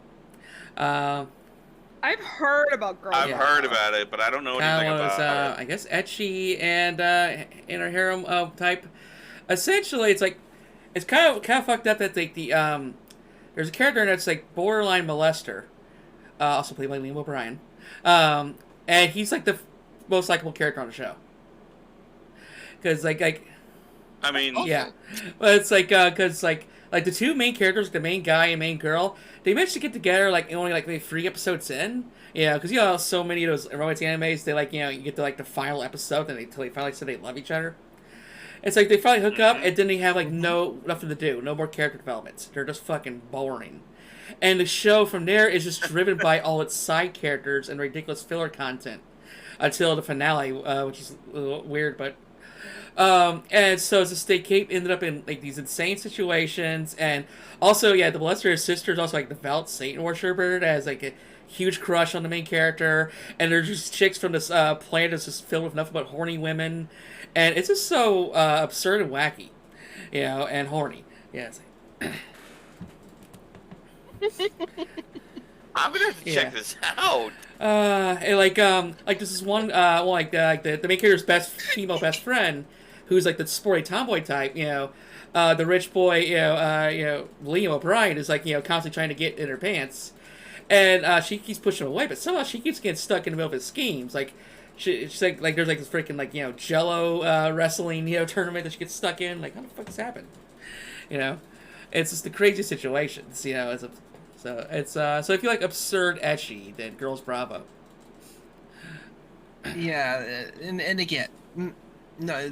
I've heard about Girls. I've heard about it, but I don't know anything about it. I guess ecchi and inner harem type. Essentially, it's kind of fucked up that there's a character in that's like borderline molester, also played by Liam O'Brien, and he's like the most likable character on the show. Because I mean, yeah, but it's because the two main characters, the main guy and main girl, they managed to get together only maybe 3 episodes in. Yeah, because so many of those romance animes, they you get to the final episode and they finally say they love each other. It's like they finally hook up, and then they have like nothing to do, no more character developments. They're just fucking boring. And the show from there is just driven by all its side characters and ridiculous filler content until the finale, which is a little weird, but and so it's just they ended up in like these insane situations, and also the Illustrator's sister is also like the devout Satan worshiper that has like a huge crush on the main character, and there's just chicks from this planet that's just filled with nothing but horny women, and it's just so absurd and wacky, and horny. Yeah, it's like I'm gonna have to check this out. And like this is one, the main character's female best friend, who's like the sporty tomboy type, the rich boy, Liam O'Brien is like, constantly trying to get in her pants, and she keeps pushing him away, but somehow she keeps getting stuck in the middle of his schemes, like. She's like there's like this freaking like Jello wrestling tournament that she gets stuck in. Like, how the fuck this happened? It's just the crazy situations. So if you like absurd ecchi, then Girls Bravo. Yeah, and again, no,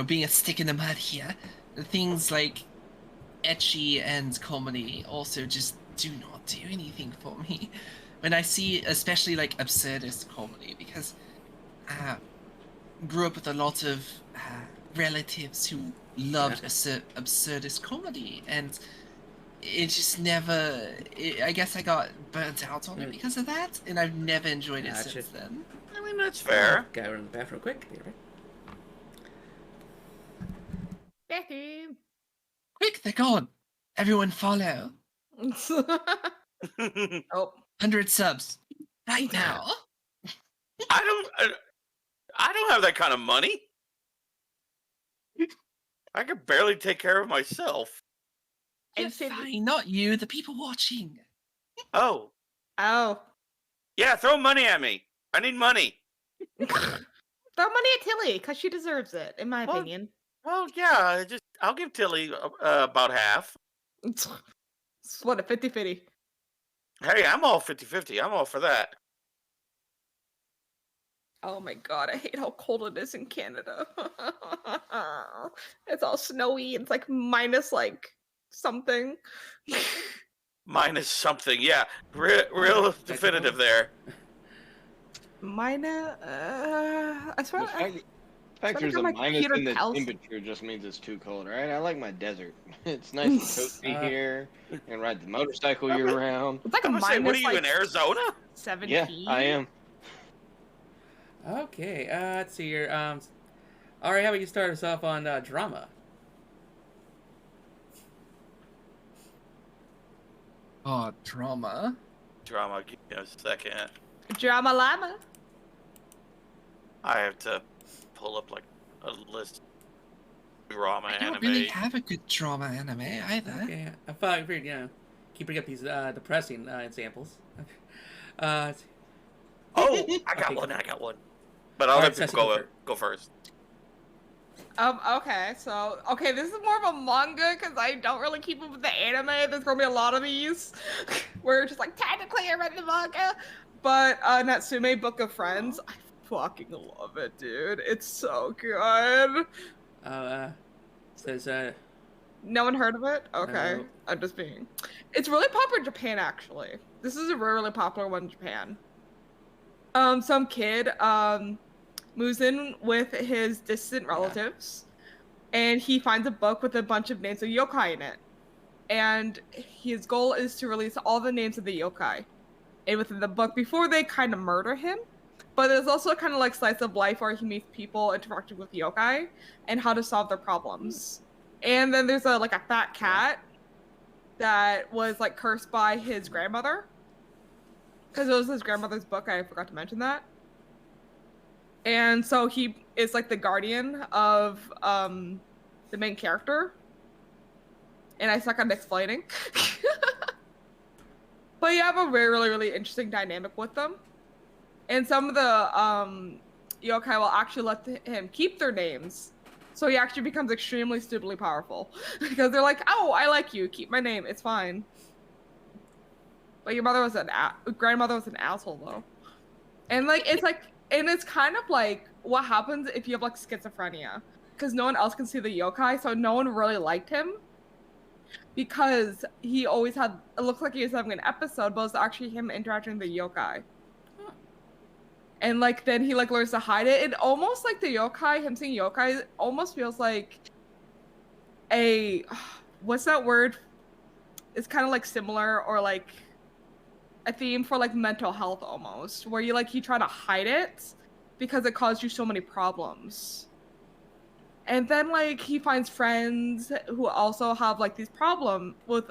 being a stick in the mud here, things like ecchi and comedy also just do not do anything for me. When I see, especially like absurdist comedy, because grew up with a lot of relatives who loved absurdist comedy, and it just never. I guess I got burnt out on it because of that, and I've never enjoyed it since then. I mean, that's fair. Gotta run to the bathroom quick. Bathroom. Quick, they're gone. Everyone follow. Oh. 100 subs right now. I don't have that kind of money. I can barely take care of myself. Yeah, fine, not you, the people watching. Oh. Yeah, throw money at me. I need money. Throw money at Tilly, because she deserves it, in my opinion. Well, yeah, I'll give Tilly about half. It's what, a 50-50? Hey, I'm all 50-50. I'm all for that. Oh my god, I hate how cold it is in Canada. It's all snowy. It's like minus like something. Minus something, yeah. Real definitive there. Minus, I swear. The fact there's a minus in the temperature just means it's too cold, right? I like my desert. It's nice and cozy here. You can ride the motorcycle year round. It's like a minus, what are you, in Arizona? 17? Yeah, I am. Okay, let's see here. Alright, how about you start us off on drama? Oh, drama. Drama, give me a second. Drama llama. I have to pull up like a list of drama I anime. don't really have a good drama anime either. Okay, I thought keep bringing up these depressing examples. Oh, I got one. But I'll let people go first. Okay, so this is more of a manga because I don't really keep up with the anime. There's gonna be a lot of these where it's just like technically I read the manga, but Natsume Book of Friends, I fucking love it, dude. It's so good. Says No one heard of it? Okay, no. I'm just being. It's really popular in Japan, actually. This is a really popular one in Japan. Some kid moves in with his distant relatives, and he finds a book with a bunch of names of yokai in it. And his goal is to release all the names of the yokai and within the book before they kind of murder him. But there's also kind of like slice of life where he meets people interacting with yokai and how to solve their problems. And then there's a fat cat that was like cursed by his grandmother. Because it was his grandmother's book, I forgot to mention that. And so he is like the guardian of the main character. And I suck at explaining. But you have a really, really interesting dynamic with them. And some of the yokai will actually let him keep their names. So he actually becomes extremely stupidly powerful. Because they're like, oh, I like you, keep my name, it's fine. But your grandmother was an asshole though. And it's kind of like what happens if you have like schizophrenia. because no one else can see the yokai, so no one really liked him. Because he always had, it looks like he was having an episode, but it was actually him interacting with the yokai. Huh. And like then he like learns to hide it. It almost like the yokai, him seeing yokai, almost feels like a, what's that word? It's kind of like similar, or like a theme for like mental health almost, where you try to hide it because it caused you so many problems. And then like he finds friends who also have like these problems with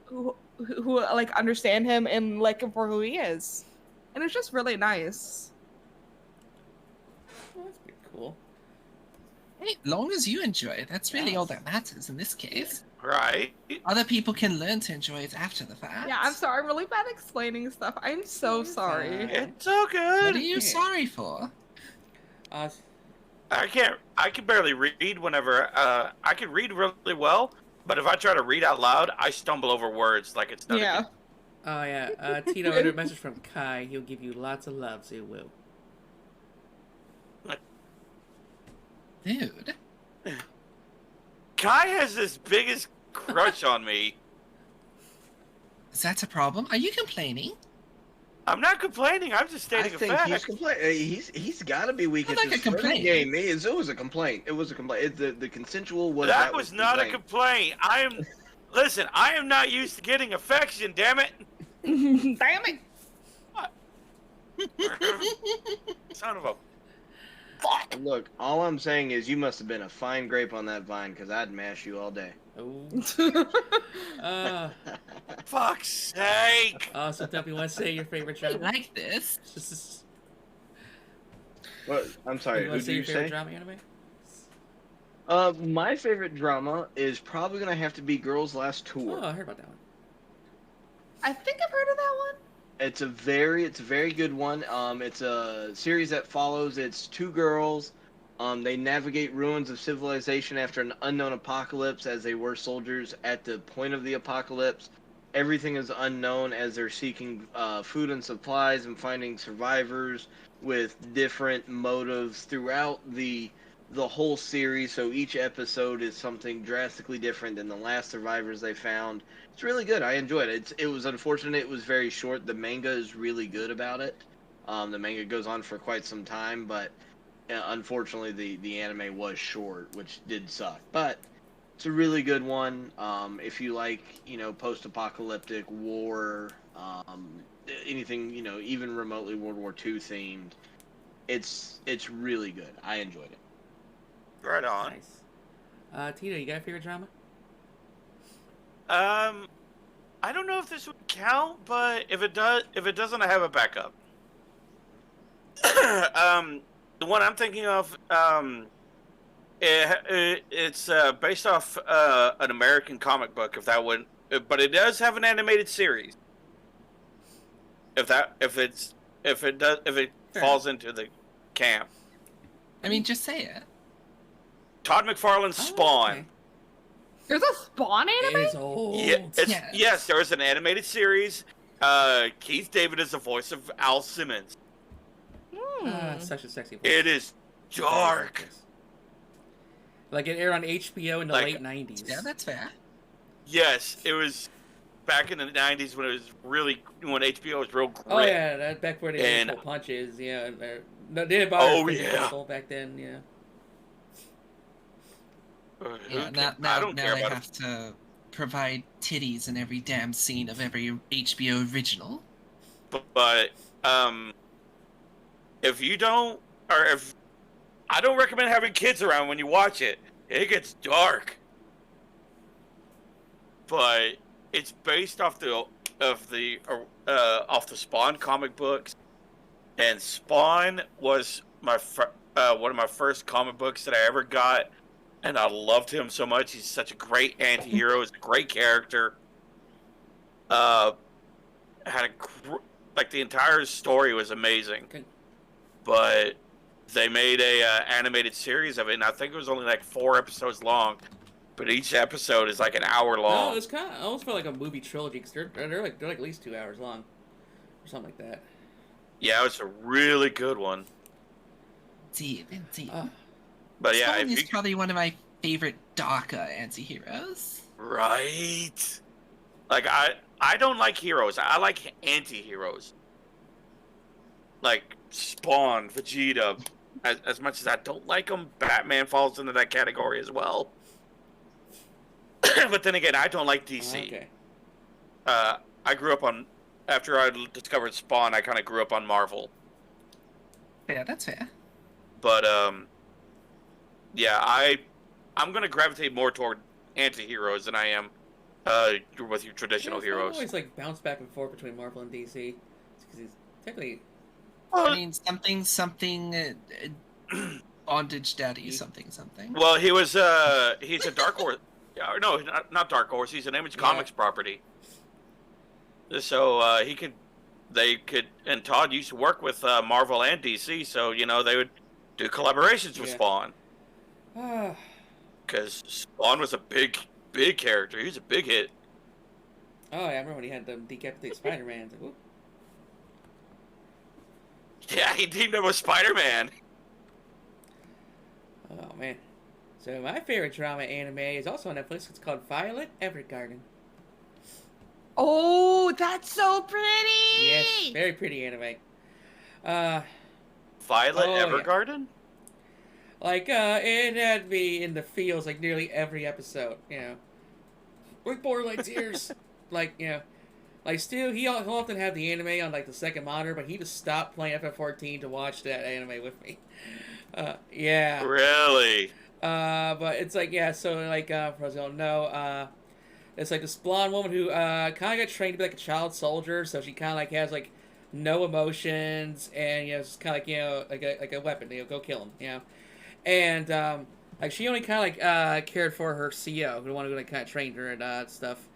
who like understand him and like him for who he is. And it's just really nice. Well, that's pretty cool. Hey, long as you enjoy it, that's really all Yes. that matters in this case. Right? Other people can learn to enjoy it after the fact. Yeah, I'm sorry. I'm really bad at explaining stuff. I'm so You're sorry. fine. It's all What good. are you Yeah. sorry for? I can barely read whenever, I can read really well, but if I try to read out loud, I stumble over words like it's not Yeah. Oh yeah, Tito, under a message from Kai. He'll give you lots of love, so he will. Dude. Kai has this biggest crush on me. Is that a problem? Are you complaining? I'm not complaining, I'm just I stating a think fact. he's complaining. He's got to be weak Not at like this a complaint. game. It was a complaint. It was a complaint. The consensual was That was not a complaint. complaint. Listen, I am not used to getting affection, damn it. Damn it. Son of a... Look, all I'm saying is you must have been a fine grape on that vine, because I'd mash you all day. Oh. Fuck's sake. So Dumpy, want to say your favorite I drama? like this. What? I'm sorry. You Who want to say did your you favorite say? drama anime? My favorite drama is probably gonna have to be Girls Last Oh, Tour. I heard about that one. I think I've heard of that one. It's a very good one. It's a series that follows. It's two girls. They navigate ruins of civilization after an unknown apocalypse, as they were soldiers at the point of the apocalypse. Everything is unknown as they're seeking food and supplies and finding survivors with different motives throughout the whole series. So each episode is something drastically different than the last survivors they found. It's really good. I enjoyed it. It was unfortunate it was very short. The manga is really good about it. The manga goes on for quite some time, but unfortunately the anime was short, which did suck. But it's a really good one. If you like, post-apocalyptic war, anything, even remotely World War II themed, it's really good. I enjoyed it. Right on. Nice. Tito, you got a favorite drama? I don't know if this would count, but if it doesn't, I have a backup. The one I'm thinking of, it's based off an American comic book. But it does have an animated series. If it falls into the camp. I mean, just say it. Todd McFarlane's Spawn. Okay. There's a Spawn anime? It's old. Yes, there is an animated series. Keith David is the voice of Al Simmons. Such a sexy voice. It is dark. Like it aired on HBO in the late 90s. Yeah, that's fair. Yes, it was back in the 90s when HBO was real grit. Oh yeah, that back where they did And- pull punches. Yeah, no, they didn't bother Oh, with yeah. people back then. Yeah. Yeah, I now don't care they about have to provide titties in every damn scene of every HBO original. it. But if I don't recommend having kids around when you watch it. It gets dark. But it's based off the Spawn comic books, and Spawn was one of my first comic books that I ever got, and I loved him so much. He's such a great anti-hero. He's a great character. The entire story was amazing, Okay. but they made a animated series of it, and I think it was only like 4 episodes long. But each episode is like an hour long. No, it's kind of almost felt like a movie trilogy because they're like at least 2 hours long, or something like that. Yeah, it's a really good one. Indeed. But yeah, Spawn if is you, probably one of my favorite darker anti-heroes. right. Like I don't like heroes. I like anti-heroes. Like Spawn, Vegeta. As much as I don't like them, Batman falls into that category as well. But then again, I don't like DC. Okay. I grew up on, after I discovered Spawn, I kind of grew up on Marvel. Yeah, that's fair. But yeah, I'm gonna gravitate more toward anti-heroes than I am with your traditional I heroes. always like bounce back and forth between Marvel and DC because he's technically. I mean, something, bondage daddy, something. Well, he's a Dark Horse. No, not Dark Horse. He's an Image Comics property. So they could, and Todd used to work with Marvel and DC, so they would do collaborations with Spawn. Because Spawn was a big character. He was a big hit. Oh, yeah, I remember when he had them decapitate Spider-Man. Like, yeah, he teamed up with Spider-Man. oh, man. So my favorite drama anime is also on Netflix. It's called Violet Evergarden. Oh, that's so pretty. Yes, very pretty anime. Violet Oh, yeah. Evergarden? Like, it had me in the feels like nearly every episode, Like Borderline Tears. Like, like still, he'll often have the anime on like the second monitor, but he just stopped playing FF14 to watch that anime with me. Yeah. Really? But it's like, so like, for those who don't know, it's like this blonde woman who, kind of got trained to be like a child soldier, so she kind of like has like no emotions, and, it's kind of like, like a weapon, go kill him, And, like, she only kind of, like, cared for her CO, the one who, like, kind of trained her and, stuff.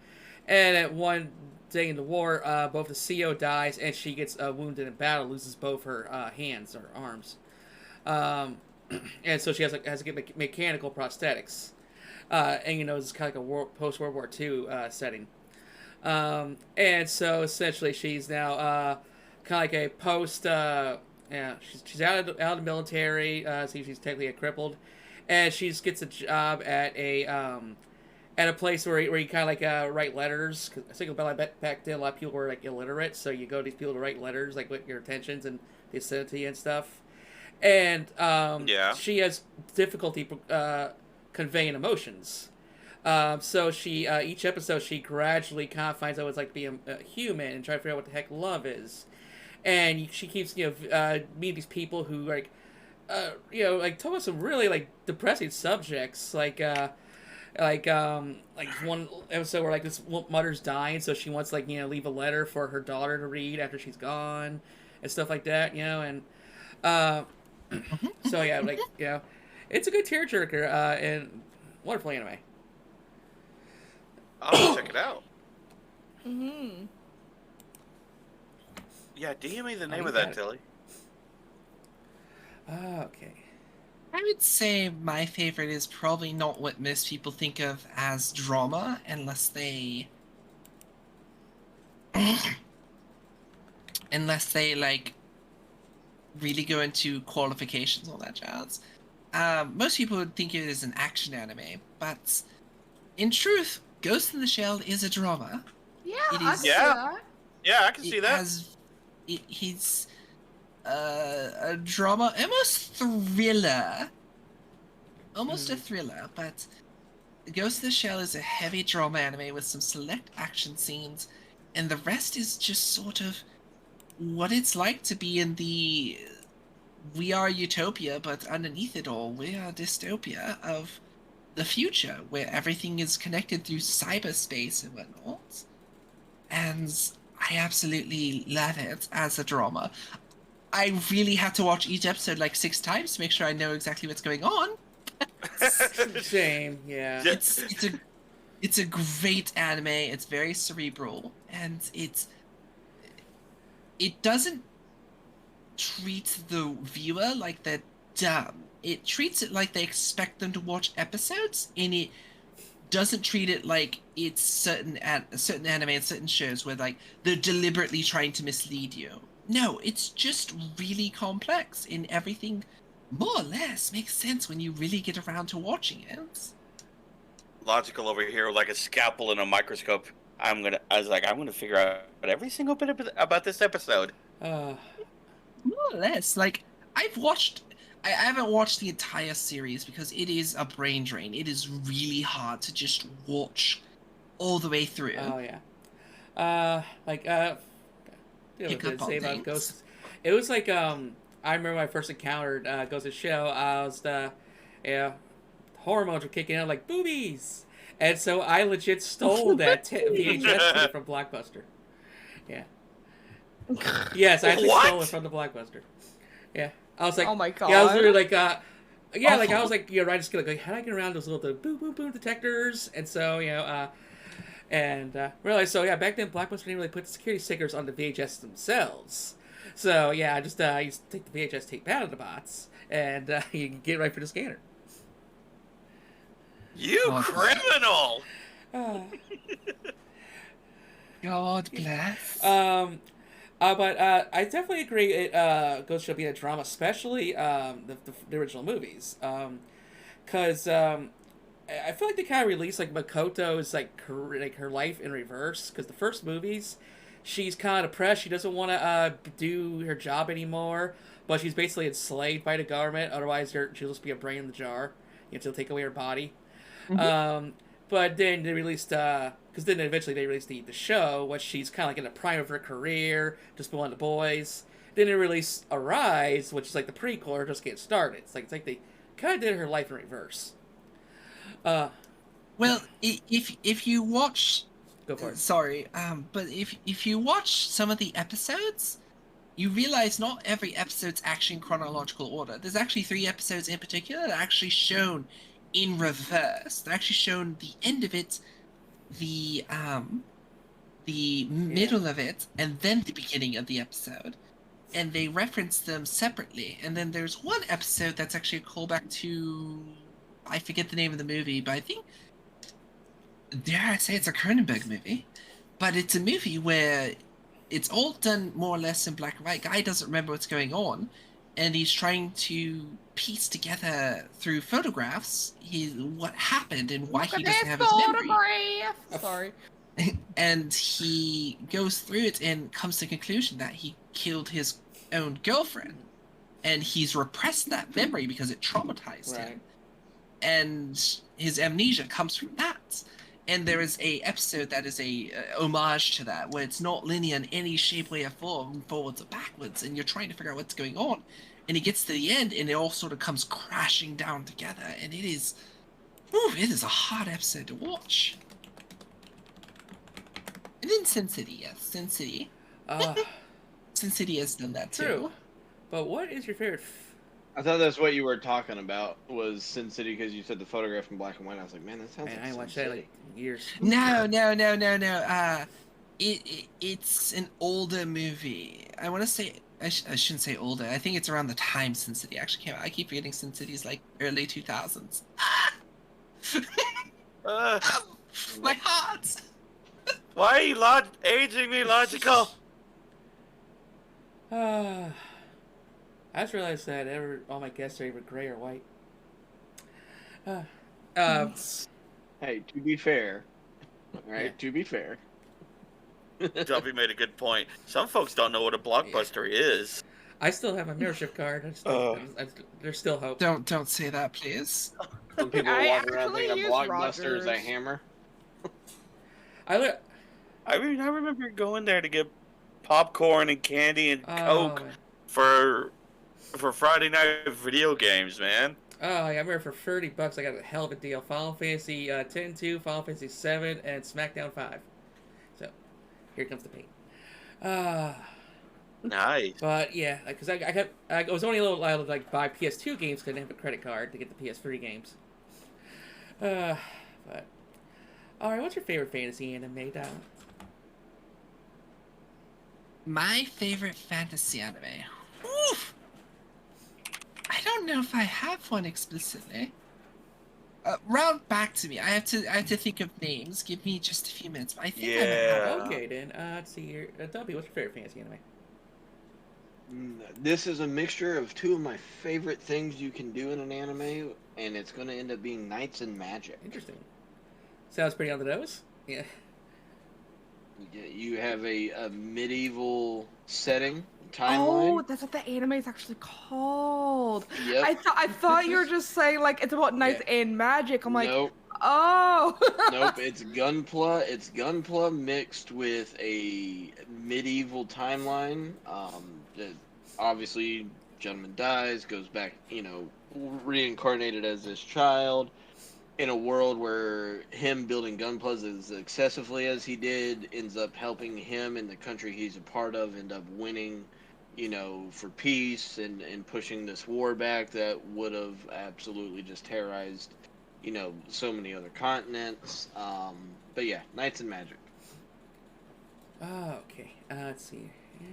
And at one day in the war, both the CO dies, and she gets wounded in battle, loses both her hands or arms. And so she has to get mechanical prosthetics. And, it's kind of like a post-World War II setting. And so, essentially, she's now kind of like a post... she's out of the military, so she's technically crippled, and she gets a job at a place where you kind of like write letters. Cause I think about back then a lot of people were like illiterate, so you go to these people to write letters like with your intentions, and they send it to you and stuff. And she has difficulty conveying emotions. So she each episode she gradually kind of finds out what it's like to be a human and try to figure out what the heck love is. And she keeps, meeting these people who, like, like, talk about some really, like, depressing subjects. Like one episode where, like, this mother's dying, so she wants, like, leave a letter for her daughter to read after she's gone, and stuff like that, and, so, yeah, like, it's a good tearjerker, and wonderful anime. I'll check it out. Mm-hmm. Yeah, DM me the name of that, Tilly. Okay. I would say my favorite is probably not what most people think of as drama, unless they like really go into qualifications, all that jazz. Most people would think of it as an action anime, but in truth, Ghost in the Shell is a drama. Yeah, It I is- see Yeah. that. Yeah, I can see that. He's a drama, almost thriller. Almost a thriller, but Ghost in the Shell is a heavy drama anime with some select action scenes, and the rest is just sort of what it's like to be in the we are utopia, but underneath it all, we are dystopia of the future, where everything is connected through cyberspace and whatnot. And I absolutely love it as a drama. I really had to watch each episode like 6 times to make sure I know exactly what's going on. Same, yeah. It's a great anime. It's very cerebral, and it doesn't treat the viewer like they're dumb. It treats it like they expect them to watch episodes, and it doesn't treat it like it's certain anime and certain shows where like they're deliberately trying to mislead you. No, it's just really complex in everything more or less makes sense when you really get around to watching it. Logical over here, like a scalpel and a microscope. I was like, I'm gonna figure out every single bit about this episode. Uh, More or less. Like, I haven't watched the entire series because it is a brain drain. It is really hard to just watch all the way through. oh yeah. Pick up on say about things. Ghosts. It was like I remember when I first encountered Ghost of the Shell. I was hormones were kicking in like boobies, and so I legit stole that VHS tape from Blockbuster. Yeah. Yes, I actually What? stole it from the Blockbuster. Yeah, I was like, Oh my god. yeah, I was literally like, yeah, like I Awful. was like, right, just like, how do I get around those little boom, boom, boom detectors? And so, realized, so yeah, back then Blockbuster didn't really put security stickers on the VHS themselves. So yeah, I just used to take the VHS tape out of the box, and you can get right for the scanner. You Oh, criminal! God bless. But I definitely agree. Ghost should be a drama, especially the original movies. Because I feel like they kind of released like Makoto's like her life in reverse. Because the first movies, she's kind of depressed. She doesn't want to do her job anymore. But she's basically enslaved by the government. Otherwise, she'll just be a brain in the jar. You know, to take away her body. But then they released, because then eventually they released the show, which she's kind of like in the prime of her career, just one of the boys. Then they released Arise, which is like the prequel, or just getting started. It's like they kind of did her life in reverse. Well, if you watch, Go for it. sorry, but if you watch some of the episodes, you realize not every episode's actually in chronological order. There's actually 3 episodes in particular that are actually shown in reverse. They're actually shown the end of it, the middle of it, and then the beginning of the episode. And they reference them separately. And then there's one episode that's actually a callback to, I forget the name of the movie, but I think, dare I say it's a Cronenberg movie. But it's a movie where it's all done more or less in black and white. Guy doesn't remember what's going on, and he's trying to piece together through photographs what happened and why he doesn't have his memory. photograph. Sorry. And he goes through it and comes to the conclusion that he killed his own girlfriend, and he's repressed that memory because it traumatized him, and his amnesia comes from that. And there is a episode that is a homage to that, where it's not linear in any shape, way, or form, forwards or backwards, and you're trying to figure out what's going on. And it gets to the end, and it all sort of comes crashing down together, and it is a hard episode to watch. And then Sin City, yes, Sin City. Sin City has done that too. True. But what is your favorite? I thought that's what you were talking about was Sin City because you said the photograph in black and white. I was like, man, that sounds Man, like I ain't Sin watched that in City. like years. No. It's an older movie. I want to say I shouldn't say older. I think it's around the time Sin City actually came out. I keep forgetting Sin City's like early 2000s. My heart. Why are you aging me logical? I just realized that all my guests are either gray or white. Hey, to be fair, all right, Yeah. to be fair. Dumpy made a good point. Some folks don't know what a blockbuster is. I still have my membership card. There's still hope. Don't say that, please. Some people I walk around actually thinking use Blockbuster is a Rogers. hammer. I remember going there to get popcorn and candy and Coke man. for Friday night video games, man. Oh, yeah, I remember for $30 I got a hell of a deal. Final Fantasy 10-2, Final Fantasy 7, and SmackDown 5. So, here comes the pain. Nice. But yeah, because I was only allowed to like buy PS2 games because I didn't have a credit card to get the PS3 games. But all right, what's your favorite fantasy anime, Dom? My favorite fantasy anime. Oof. I don't know if I have one explicitly. Round back to me. I have to think of names. Give me just a few minutes. I think I Yeah. know. Okay, then let's see here. Dumpy, what's your favorite fantasy anime? This is a mixture of two of my favorite things you can do in an anime, and it's going to end up being Knights and Magic. Interesting. Sounds pretty on the nose. Yeah. You have a medieval setting, Oh, timeline. that's what the anime is actually called. Yep. I thought you were just saying like it's about knights and magic. I'm like, Nope. oh. Nope, it's Gunpla. It's Gunpla mixed with a medieval timeline. Obviously, gentleman dies, goes back, reincarnated as this child in a world where him building Gunplas as excessively as he did ends up helping him and the country he's a part of end up winning, for peace and pushing this war back that would have absolutely just terrorized so many other continents. But yeah, Knights and Magic. Oh, okay. Let's see. Yeah.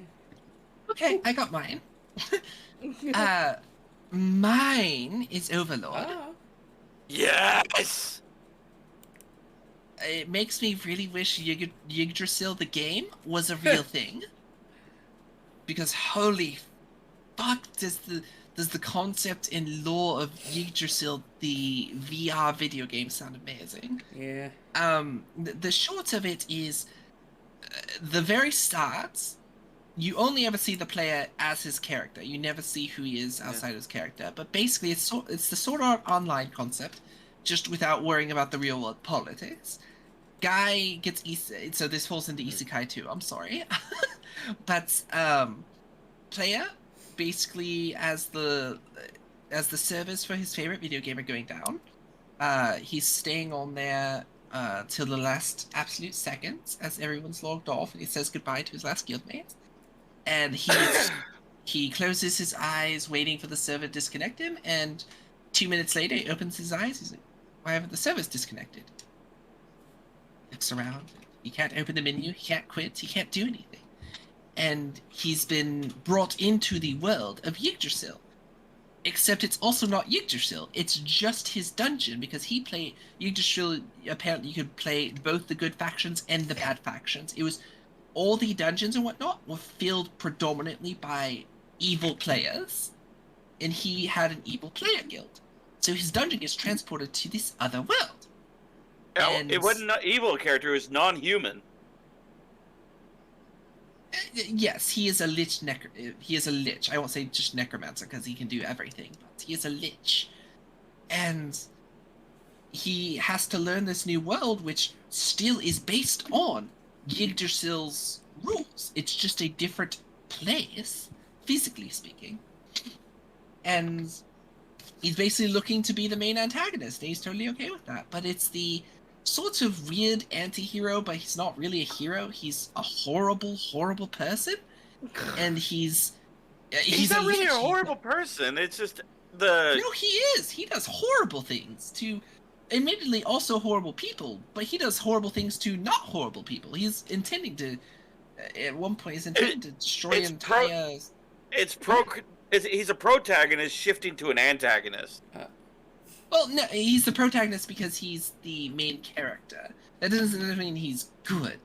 Okay, I got mine. Mine is Overlord. Oh. Yes! It makes me really wish Yggdrasil the game was a real thing. Because holy fuck does the concept and lore of Yggdrasil, the VR video game, sound amazing. Yeah. The short of it is, the very start, you only ever see the player as his character. You never see who he is outside of his character. But basically, it's the Sword Art Online concept, just without worrying about the real world politics. Guy gets so this falls into Isekai too. I'm sorry, but player basically as the servers for his favorite video game are going down. He's staying on there till the last absolute seconds as everyone's logged off, and he says goodbye to his last guildmate. And he closes his eyes, waiting for the server to disconnect him, and 2 minutes later, he opens his eyes. He's like, why haven't the servers disconnected? Looks around. He can't open the menu. He can't quit. He can't do anything. And he's been brought into the world of Yggdrasil. Except it's also not Yggdrasil. It's just his dungeon, because Yggdrasil, apparently you could play both the good factions and the bad factions. It was all the dungeons and whatnot were filled predominantly by evil players, and he had an evil player guild. So his dungeon gets transported to this other world. It wasn't an evil character, it was non-human. Yes, he is a lich. He is a lich. I won't say just necromancer because he can do everything, but he is a lich, and he has to learn this new world, which still is based on Yggdrasil's rules. It's just a different place, physically speaking, and he's basically looking to be the main antagonist, and he's totally okay with that. But it's the sort of weird anti-hero, but he's not really a hero. He's a horrible, horrible person, and he's not really a horrible person. It's just the... No, he is. He does horrible things to, admittedly, also horrible people, but he does horrible things to not horrible people. He's intending to, at one point, he's intending to destroy entire... He's a protagonist shifting to an antagonist. Well, no, he's the protagonist because he's the main character. That doesn't mean he's good.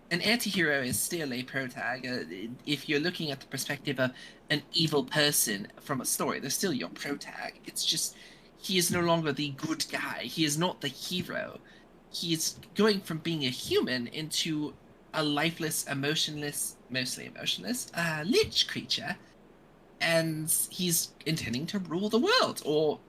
An anti-hero is still a protag. If you're looking at the perspective of an evil person from a story, they're still your protag. It's just, he is no longer the good guy. He is not the hero. He is going from being a human into a lifeless, mostly emotionless, lich creature. And he's intending to rule the world, or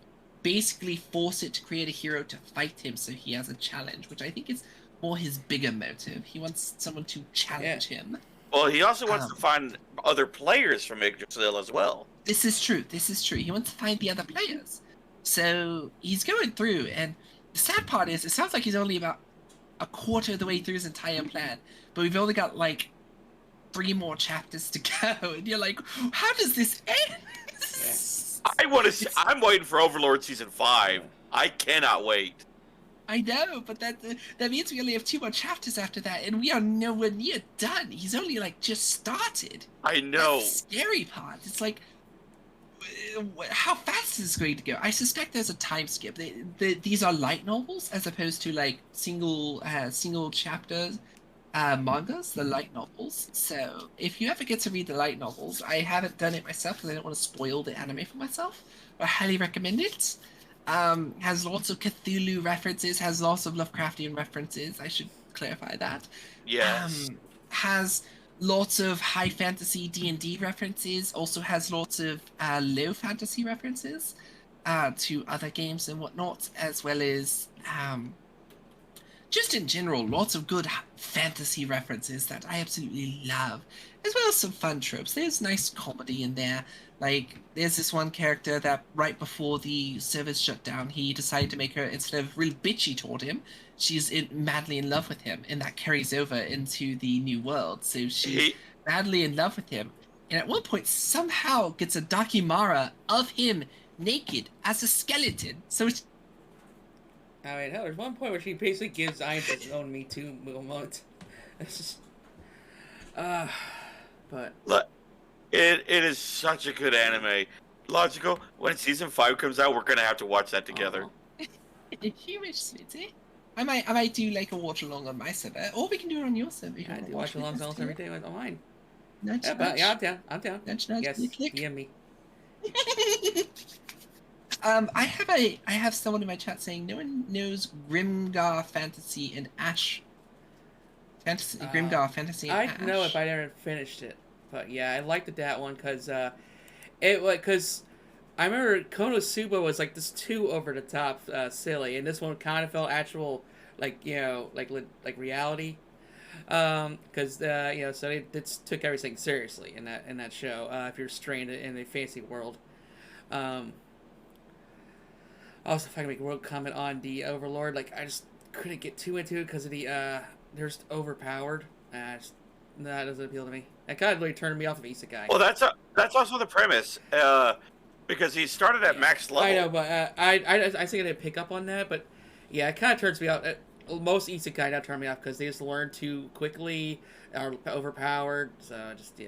basically force it to create a hero to fight him so he has a challenge, which I think is more his bigger motive. He wants someone to challenge him. Well, he also wants to find other players from Yggdrasil as well. This is true. He wants to find the other players. So he's going through, and the sad part is, it sounds like he's only about a quarter of the way through his entire plan, but we've only got like 3 more chapters to go, and you're like, how does this end? I'm waiting for Overlord Season 5. I cannot wait. I know, but that means we only have 2 more chapters after that, and we are nowhere near done. He's only, like, just started. I know. That's the scary part. It's like, how fast is this going to go? I suspect there's a time skip. These are light novels, as opposed to, like, single chapters mangas, the light novels. So if you ever get to read the light novels, I haven't done it myself because I don't want to spoil the anime for myself. I highly recommend it. Has lots of Cthulhu references, has lots of Lovecraftian references. I should clarify that. Yes. Has lots of high fantasy D&D references. Also has lots of low fantasy references to other games and whatnot, as well as just in general, lots of good fantasy references that I absolutely love, as well as some fun tropes. There's nice comedy in there. Like, there's this one character that right before the servers shut down, he decided to make her, instead of really bitchy toward him, she's madly in love with him, and that carries over into the new world. So she's madly in love with him, and at one point somehow gets a Dakimara of him naked as a skeleton. So it's... I mean, hell, there's one point where she basically gives Ainz his own Me Too moment. It's just... but... Look, it is such a good anime. Logical, when season 5 comes out, we're gonna have to watch that together. If you wish, sweetie. I might do like a watch along on my server, or we can do it on your server. I do watch alongs almost every day on mine. Nudge, Yeah, nudge. yeah, I'm down. I'm down. Nudge, nudge, Yes, click, click. DM me. I have someone in my chat saying no one knows Grimgar Fantasy and Ash. Grimgar Fantasy and Ash. I know if I never finished it, but yeah, I liked that one because I remember Konosuba was like this too over the top silly, and this one kind of felt actual like reality. Because so they took everything seriously in that show. If you're stranded in a fantasy world. Also, if I can make a world comment on the Overlord, like I just couldn't get too into it because of the they're just overpowered. That doesn't appeal to me. That kind of really turned me off of Isekai. Well, that's also the premise, because he started at max level. I know, but I think I didn't pick up on that. But yeah, it kind of turns me off. Most Isekai now turn me off because they just learn too quickly, are overpowered. So just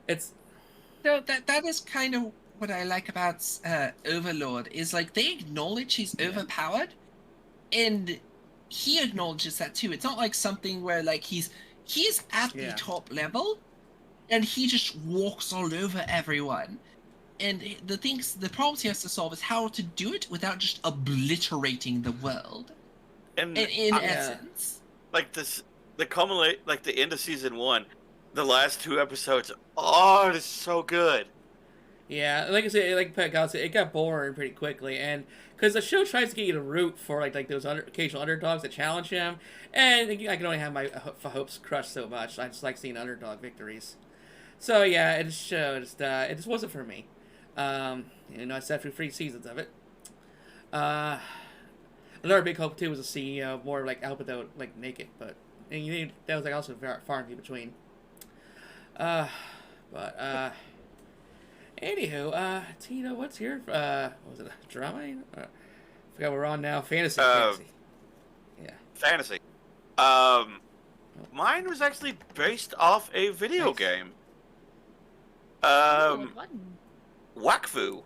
it's. So that is kind of what I like about Overlord is like they acknowledge he's overpowered, and he acknowledges that too. It's not like something where like he's at the top level, and he just walks all over everyone. And the problems he has to solve is how to do it without just obliterating the world. And in essence, like this, like the end of season 1, the last 2 episodes. Oh, it's so good. Yeah, like I said, like Pat Gal said, it got boring pretty quickly, and because the show tries to get you to root for like those occasional underdogs that challenge him, and I can only have my hopes crushed so much. I just like seeing underdog victories. So yeah, it just wasn't for me. I sat through 3 seasons of it. Another big hope too was to see more like Albedo like naked, but that was like also far and between. Anywho, Tino, what's your was it a drama? I forgot we're on now. Fantasy. Yeah. Fantasy. Mine was actually based off a video game. Wakfu.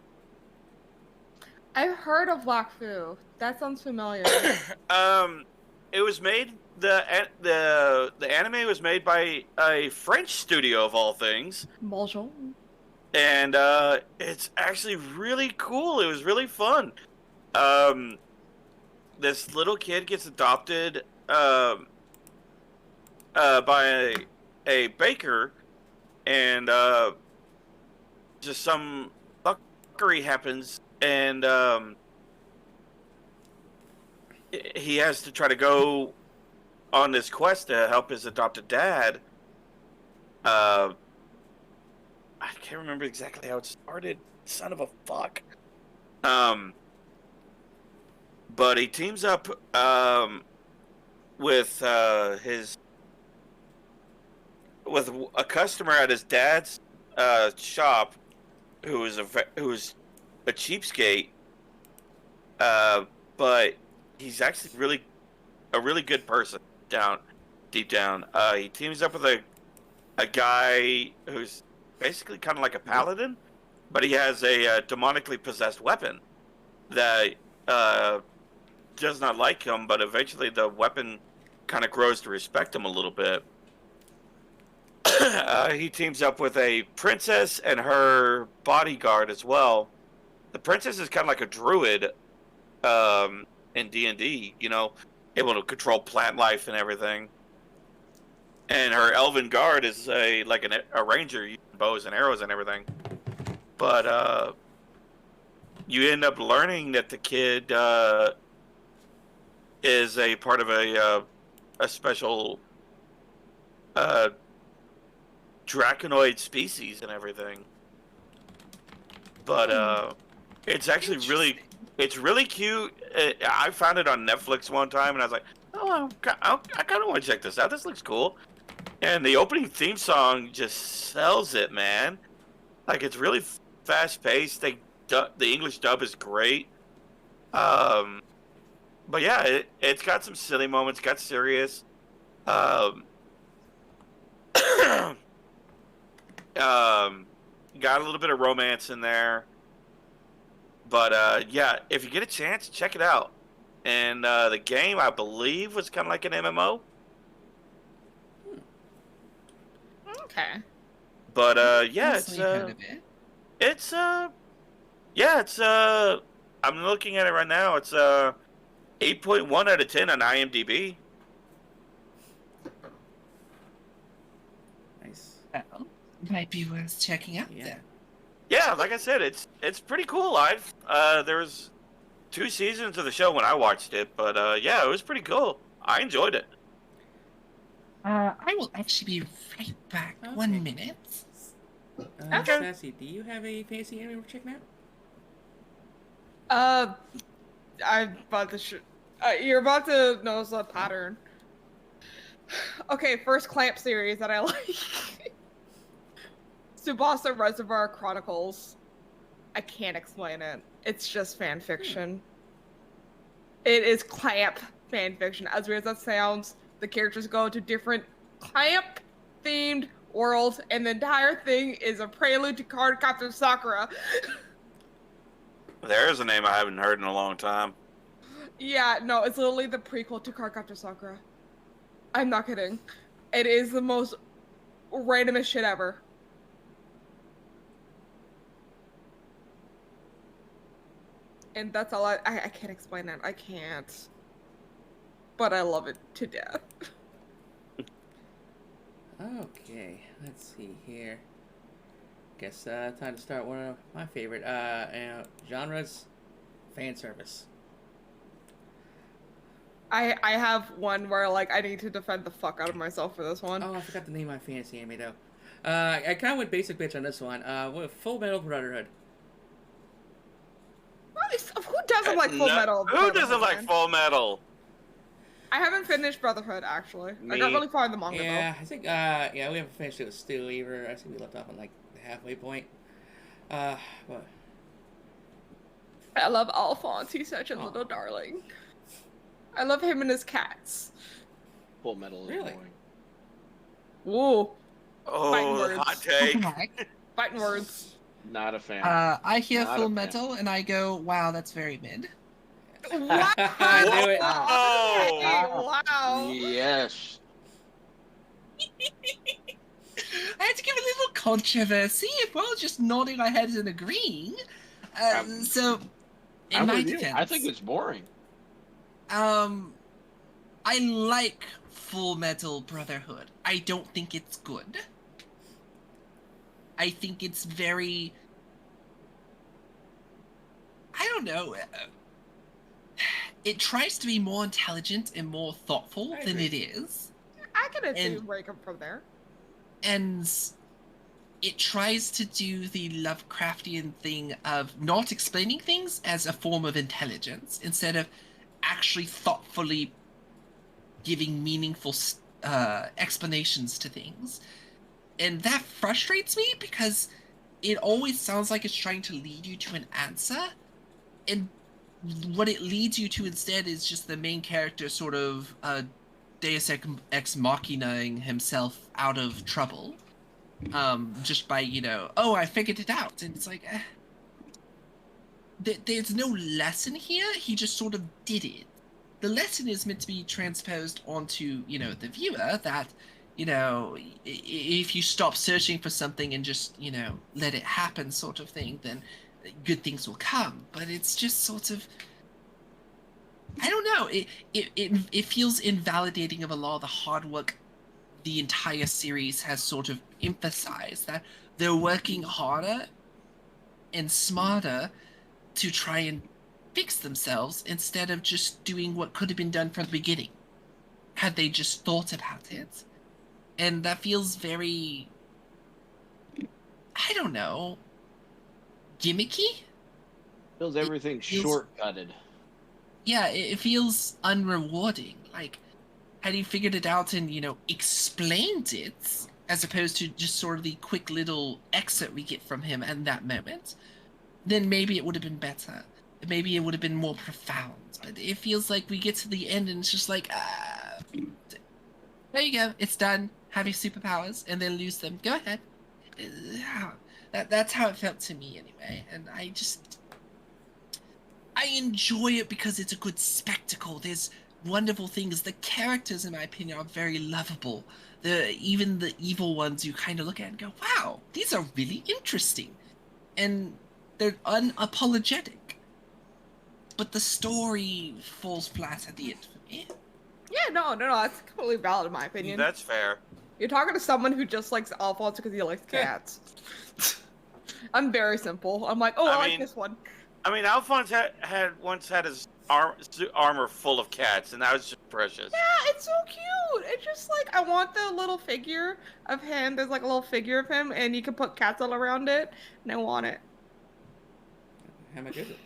I've heard of Wakfu. That sounds familiar. It was made the anime was made by a French studio of all things. Bonjour. And it's actually really cool. It was really fun. This little kid gets adopted by a baker, and just some fuckery happens, and he has to try to go on this quest to help his adopted dad. I can't remember exactly how it started. Son of a fuck. But he teams up with a customer at his dad's shop who is a cheapskate. But he's actually a really good person deep down. He teams up with a guy who's basically kind of like a paladin, but he has a demonically possessed weapon that does not like him, but eventually the weapon kind of grows to respect him a little bit. He teams up with a princess and her bodyguard as well. The princess is kind of like a druid in D&D, you know, able to control plant life and everything. And her elven guard is a ranger, using bows and arrows and everything. But you end up learning that the kid is a part of a special draconoid species and everything. But it's actually really cute. I found it on Netflix one time, and I was like, oh, I kind of want to check this out. This looks cool. And the opening theme song just sells it, man. Like, it's really fast-paced. The English dub is great. But yeah, it's got some silly moments, got serious. Got a little bit of romance in there. But yeah, if you get a chance, check it out. And the game, I believe, was kind of like an MMO. Okay. But yeah, I'm looking at it right now. It's 8.1 out of 10 on IMDb. Nice. Well, might be worth checking out Yeah. then. Yeah, like I said, it's pretty cool. There was 2 seasons of the show when I watched it, but yeah, it was pretty cool. I enjoyed it. I will actually be right back. Okay. 1 minute. Okay. Sassy, do you have a fantasy anime we're checking out? I'm about to you're about to notice a pattern. Okay, first Clamp series that I like. Tsubasa Reservoir Chronicles. I can't explain it. It's just fan fiction. It is Clamp fan fiction. As weird as that sounds, the characters go to different Clamp-themed worlds, and the entire thing is a prelude to Cardcaptor Sakura. There's a name I haven't heard in a long time. Yeah, no, it's literally the prequel to Cardcaptor Sakura. I'm not kidding. It is the most randomest shit ever. And that's all I can't explain it. I can't. But I love it to death. Okay, let's see here. Guess time to start one of my favorite genres, fan service. I have one where like I need to defend the fuck out of myself for this one. Oh, I forgot the name of my fantasy anime though. I kind of went basic bitch on this one. Full Metal Brotherhood. Who doesn't like Full Metal? Who doesn't like Full Metal? I haven't finished Brotherhood actually. I got really far in the manga Yeah, I think we haven't finished it with Stu either. I think we left off on like the halfway point. What? I love Alphonse. He's such a little darling. I love him and his cats. Full Metal is Really? boring. Woo. Fighting Oh, words. hot take. Fighting words. Not a fan. I hear Not a Full fan. Metal and I go, wow, that's very mid. What? I knew it. Wow. Yes. I had to give a little controversy if we're all just nodding our heads and agreeing. So, in I'm my with you. defense, I think it's boring. I like Full Metal Brotherhood. I don't think it's good. I think it's very... I don't know. It tries to be more intelligent and more thoughtful than it is. I can And- assume break up from there. And it tries to do the Lovecraftian thing of not explaining things as a form of intelligence, instead of actually thoughtfully giving meaningful explanations to things. And that frustrates me because it always sounds like it's trying to lead you to an answer, and what it leads you to instead is just the main character sort of Deus Ex Machinaing himself out of trouble, just by, oh, I figured it out. And it's like, there's no lesson here. He just sort of did it. the lesson is meant to be transposed onto, the viewer that, if you stop searching for something and just, let it happen sort of thing, then good things will come. But it's just sort of, I don't know. It feels invalidating of a lot of the hard work the entire series has sort of emphasized, that they're working harder and smarter to try and fix themselves instead of just doing what could have been done from the beginning had they just thought about it. And that feels very, I don't know, gimmicky? Feels everything shortcutted. Yeah, it feels unrewarding. Like, had he figured it out and, explained it, as opposed to just sort of the quick little excerpt we get from him in that moment, then maybe it would have been better. Maybe it would have been more profound. But it feels like we get to the end and it's just like, there you go, it's done. Have your superpowers and then lose them. Go ahead. That's how it felt to me anyway. And I enjoy it because it's a good spectacle. There's wonderful things. The characters, in my opinion, are very lovable. Even the evil ones you kind of look at and go, wow, these are really interesting. And they're unapologetic. But the story falls flat at the end for me. Yeah, no, that's completely valid in my opinion. That's fair. You're talking to someone who just likes Alphonse because he likes cats. I'm very simple. I'm like, I like this one. I mean, Alphonse had once had his armor full of cats, and that was just precious. Yeah, it's so cute. It's just like, I want the little figure of him. There's like a little figure of him, and you can put cats all around it, and I want it. How much is it?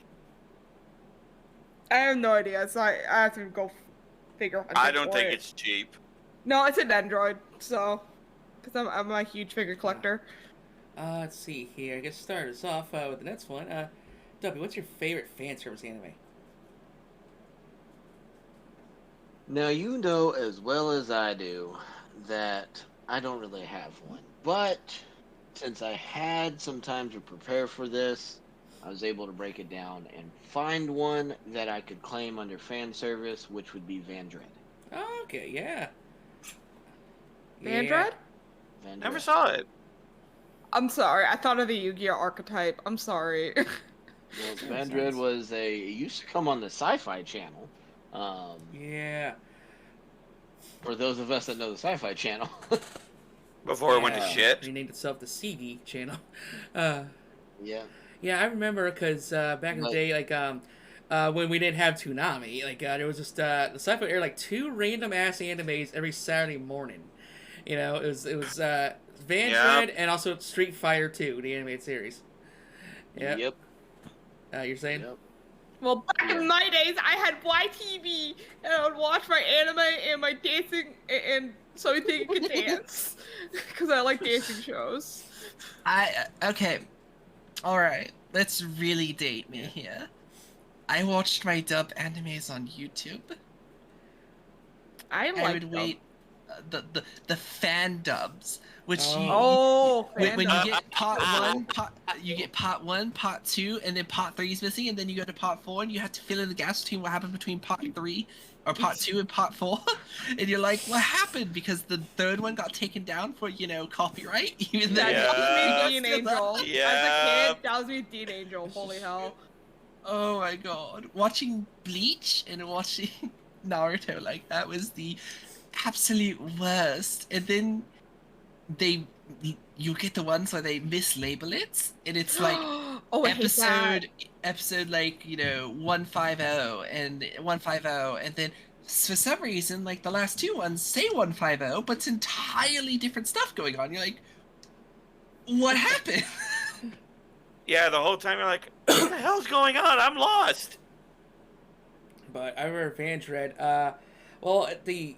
I have no idea, so I have to go figure out. I don't think it's cheap. No, it's an Android, so, because I'm a huge figure collector. Let's see here. I guess start us off with the next one. W, what's your favorite fan service anime? Now, you know as well as I do that I don't really have one. But since I had some time to prepare for this, I was able to break it down and find one that I could claim under fan service, which would be Vandred. Oh, okay, yeah. Vandred? Vandred. Never saw it. I'm sorry, I thought of the Yu-Gi-Oh archetype. I'm sorry. Well, Vandred was it used to come on the Sci-Fi Channel. Yeah. For those of us that know the Sci-Fi Channel. Before it went to shit. Renamed itself the CD channel. Yeah. Yeah, I remember because back in the day, like when we didn't have Toonami, like there was just the Sci-Fi aired like 2 random ass animes every Saturday morning. You know, it was Vandred and also Street Fighter 2, the animated series. Yep. You're saying? Yep. Well, back in my days, I had YTV, and I would watch my anime and my dancing, and so I think I could dance, because I like dancing shows. Okay. Alright, let's really date me here. I watched my dub animes on YouTube. I would wait the fan dubs, which when you get part 1, you get part 1, part 2, and then part 3 is missing, and then you go to part 4, and you have to fill in the gaps between what happened between part 3 or part 2 and part 4, and you're like, what happened? Because the third one got taken down for copyright. Even that was me, Dean Angel. Yeah. As a kid, that was me, Dean Angel. Holy hell! Oh my god, watching Bleach and watching Naruto, like that was the absolute worst. And then you get the ones where they mislabel it, and it's like episode like 150 and 150, and then for some reason like the last 2 ones say 150, but it's entirely different stuff going on. You're like, what happened? Yeah, the whole time you're like, what the hell's going on? I'm lost. But I remember Vandred. Well, the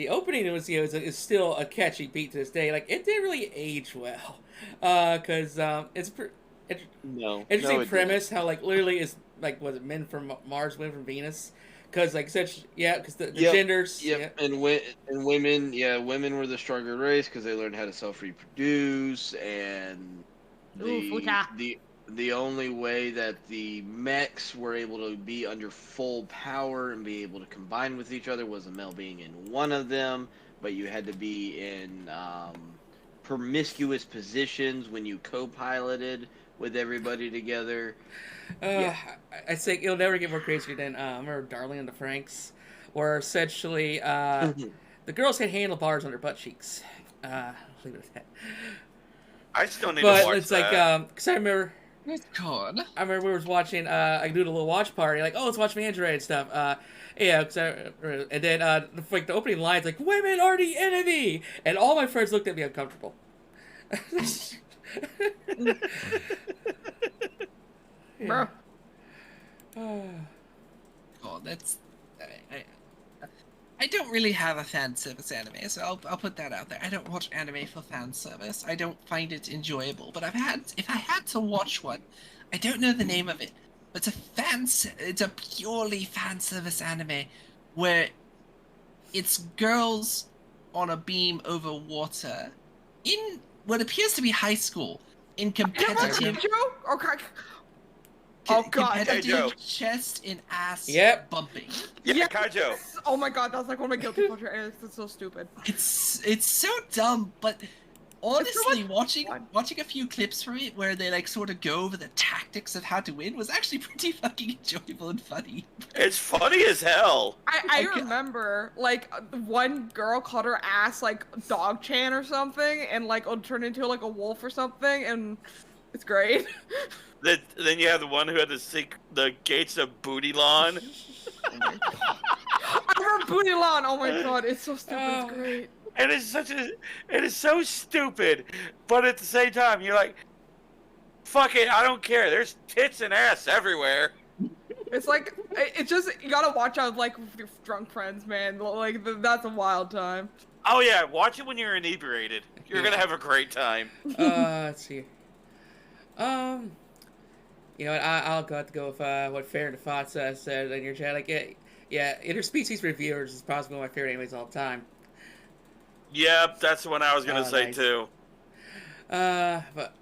opening is still a catchy beat to this day. Like, it didn't really age well, because interesting premise. How like literally is like, was it men from Mars, women from Venus? Because like because the genders. Yep. And women were the stronger race because they learned how to self-reproduce, and the the only way that the mechs were able to be under full power and be able to combine with each other was a male being in one of them, but you had to be in promiscuous positions when you co-piloted with everybody together. Yeah, I think it'll never get more crazy than remember Darling and the Franks, where essentially the girls had handlebars on their butt cheeks. I'll leave it at that. I still need to But watch it's that. like, because I remember we were watching, I do a little watch party, like, oh, let's watch Mandray and stuff. Yeah, and then like the opening lines, like, women are the enemy, and all my friends looked at me uncomfortable. Bro. Oh, that's. I don't really have a fan service anime, so I'll put that out there. I don't watch anime for fan service. I don't find it enjoyable. But if I had to watch one, I don't know the name of it, but it's a purely fan service anime where it's girls on a beam over water in what appears to be high school in competitive. Oh god! Competitive chest and ass bumping. Yeah, Kaijo. Oh my god, that's like one of my guilty pleasure. It's so stupid. It's so dumb, but honestly, watching a few clips from it where they like sort of go over the tactics of how to win was actually pretty fucking enjoyable and funny. It's funny as hell. I remember like one girl called her ass like Dog Chan or something, and like it'll turn into like a wolf or something, and it's great. Then you have the one who had to seek the gates of Booty Lawn. I remember Booty Lawn. Oh my god, it's so stupid. It's great. And it is so stupid, but at the same time, you're like, fuck it, I don't care. There's tits and ass everywhere. It's like, it's just, you gotta watch out like with your drunk friends, man. Like, that's a wild time. Oh yeah, watch it when you're inebriated. You're gonna have a great time. Let's see. You know what, I'll have to go with what Fair and Defatsa said in your chat. Like, yeah, Interspecies Reviewers is probably one of my favorite animes all the time. Yep, that's the one I was gonna say nice. too. But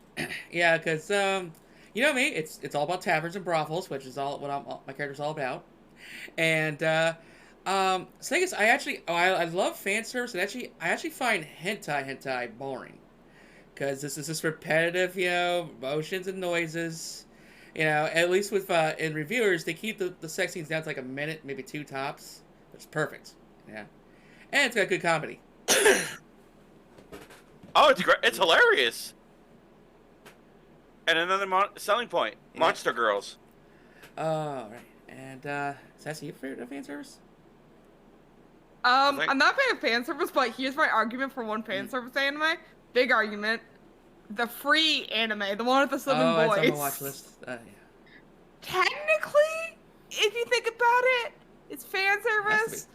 yeah, because you know me, it's all about taverns and brothels, which is all what my character's all about. And so I guess I love fan service, and I actually find hentai boring, because this is just repetitive, you know, motions and noises. You know, at least with in reviewers, they keep the sex scenes down to like a minute, maybe two tops, which is perfect. Yeah, and it's got good comedy. Oh, it's great! It's hilarious. And another selling point: Monster Girls. All right, and Sassy, your favorite fan service? I'm not a fan of fan service, but here's my argument for one fan service anime. Big argument. The free anime, the one with the 7 boys. Oh, it's on my watch list. Yeah. Technically, if you think about it, it's fan service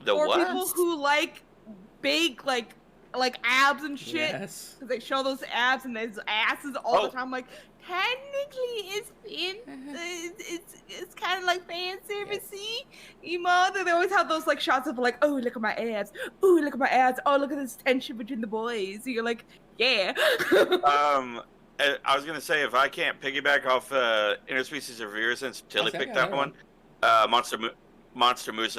for people who like big, like abs and shit. Yes. Because they show those abs and those asses all the time. Like, technically, it's kind of like fan service-y. You know, they always have those like shots of like, oh, look at my abs. Oh, look at my abs. Oh, look at this tension between the boys. So you're like, yeah. I was gonna say, if I can't piggyback off Interspecies Reviewers, since Tilly picked that one, Monster Muse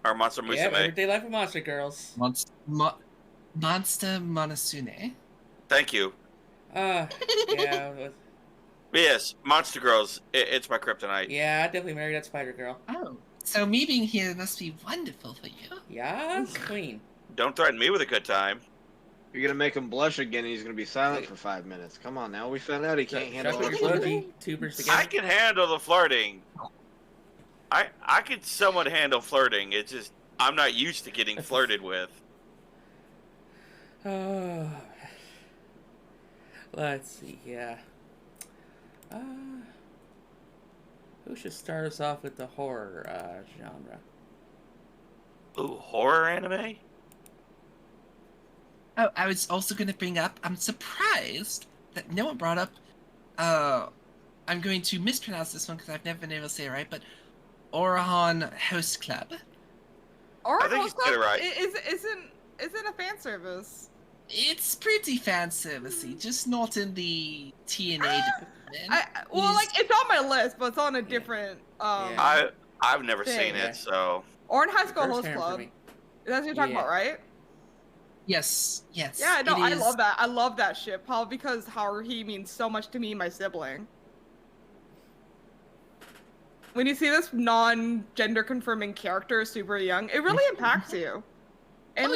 or Monster Musume. Yeah, Everyday Life of Monster Girls. Monster Monasune. Thank you. Yeah. Yes, Monster Girls. It's my kryptonite. Yeah, I definitely married that Spider Girl. Oh, so me being here must be wonderful for you. Yes, queen. Don't threaten me with a good time. You're gonna make him blush again, and he's gonna be silent for 5 minutes. Come on, now we found out he can't handle all the flirting. I can handle the flirting. I can somewhat handle flirting. It's just I'm not used to getting flirted with. Oh, let's see. Yeah. Who should start us off with the horror genre? Ooh, horror anime? Oh, I was also going to bring up, I'm surprised that no one brought up, I'm going to mispronounce this one because I've never been able to say it right, but Orahan House Club. Orahan I think House you said it Club right. isn't a fan service. It's pretty fan servicey, just not in the TNA department. It's on my list, but it's on a different. Yeah. I've never Thing. seen it, so Or in High School First Host harem for Club. me. That's what you're talking about, right? Yes. Yeah, no, it I is- love that. I love that shit, probably because Haruhi means so much to me and my sibling. When you see this non-gender confirming character super young, it really impacts you. And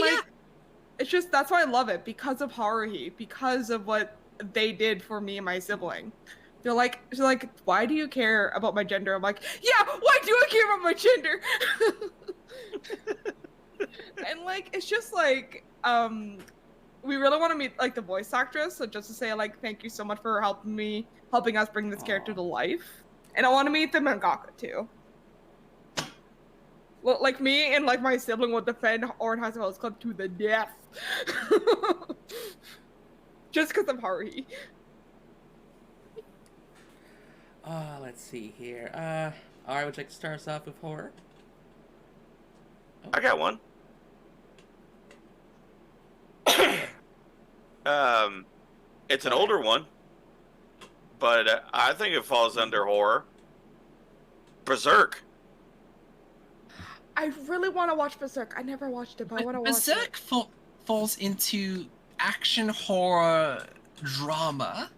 it's just, that's why I love it, because of Haruhi, because of what they did for me and my sibling. She's like, why do you care about my gender? I'm like, yeah, why do I care about my gender? And like, it's just like, we really want to meet like the voice actress, so just to say like, thank you so much for helping us bring this character to life. And I want to meet the mangaka too. Well, like me and like my sibling will defend Orange High School Host Club to the death. Just because of Haruhi. Let's see here. Alright, would you like to start us off with horror? I got one. It's an older one, but I think it falls under horror. Berserk. I really want to watch Berserk. I never watched it, but I want to watch it. Berserk falls into action horror drama,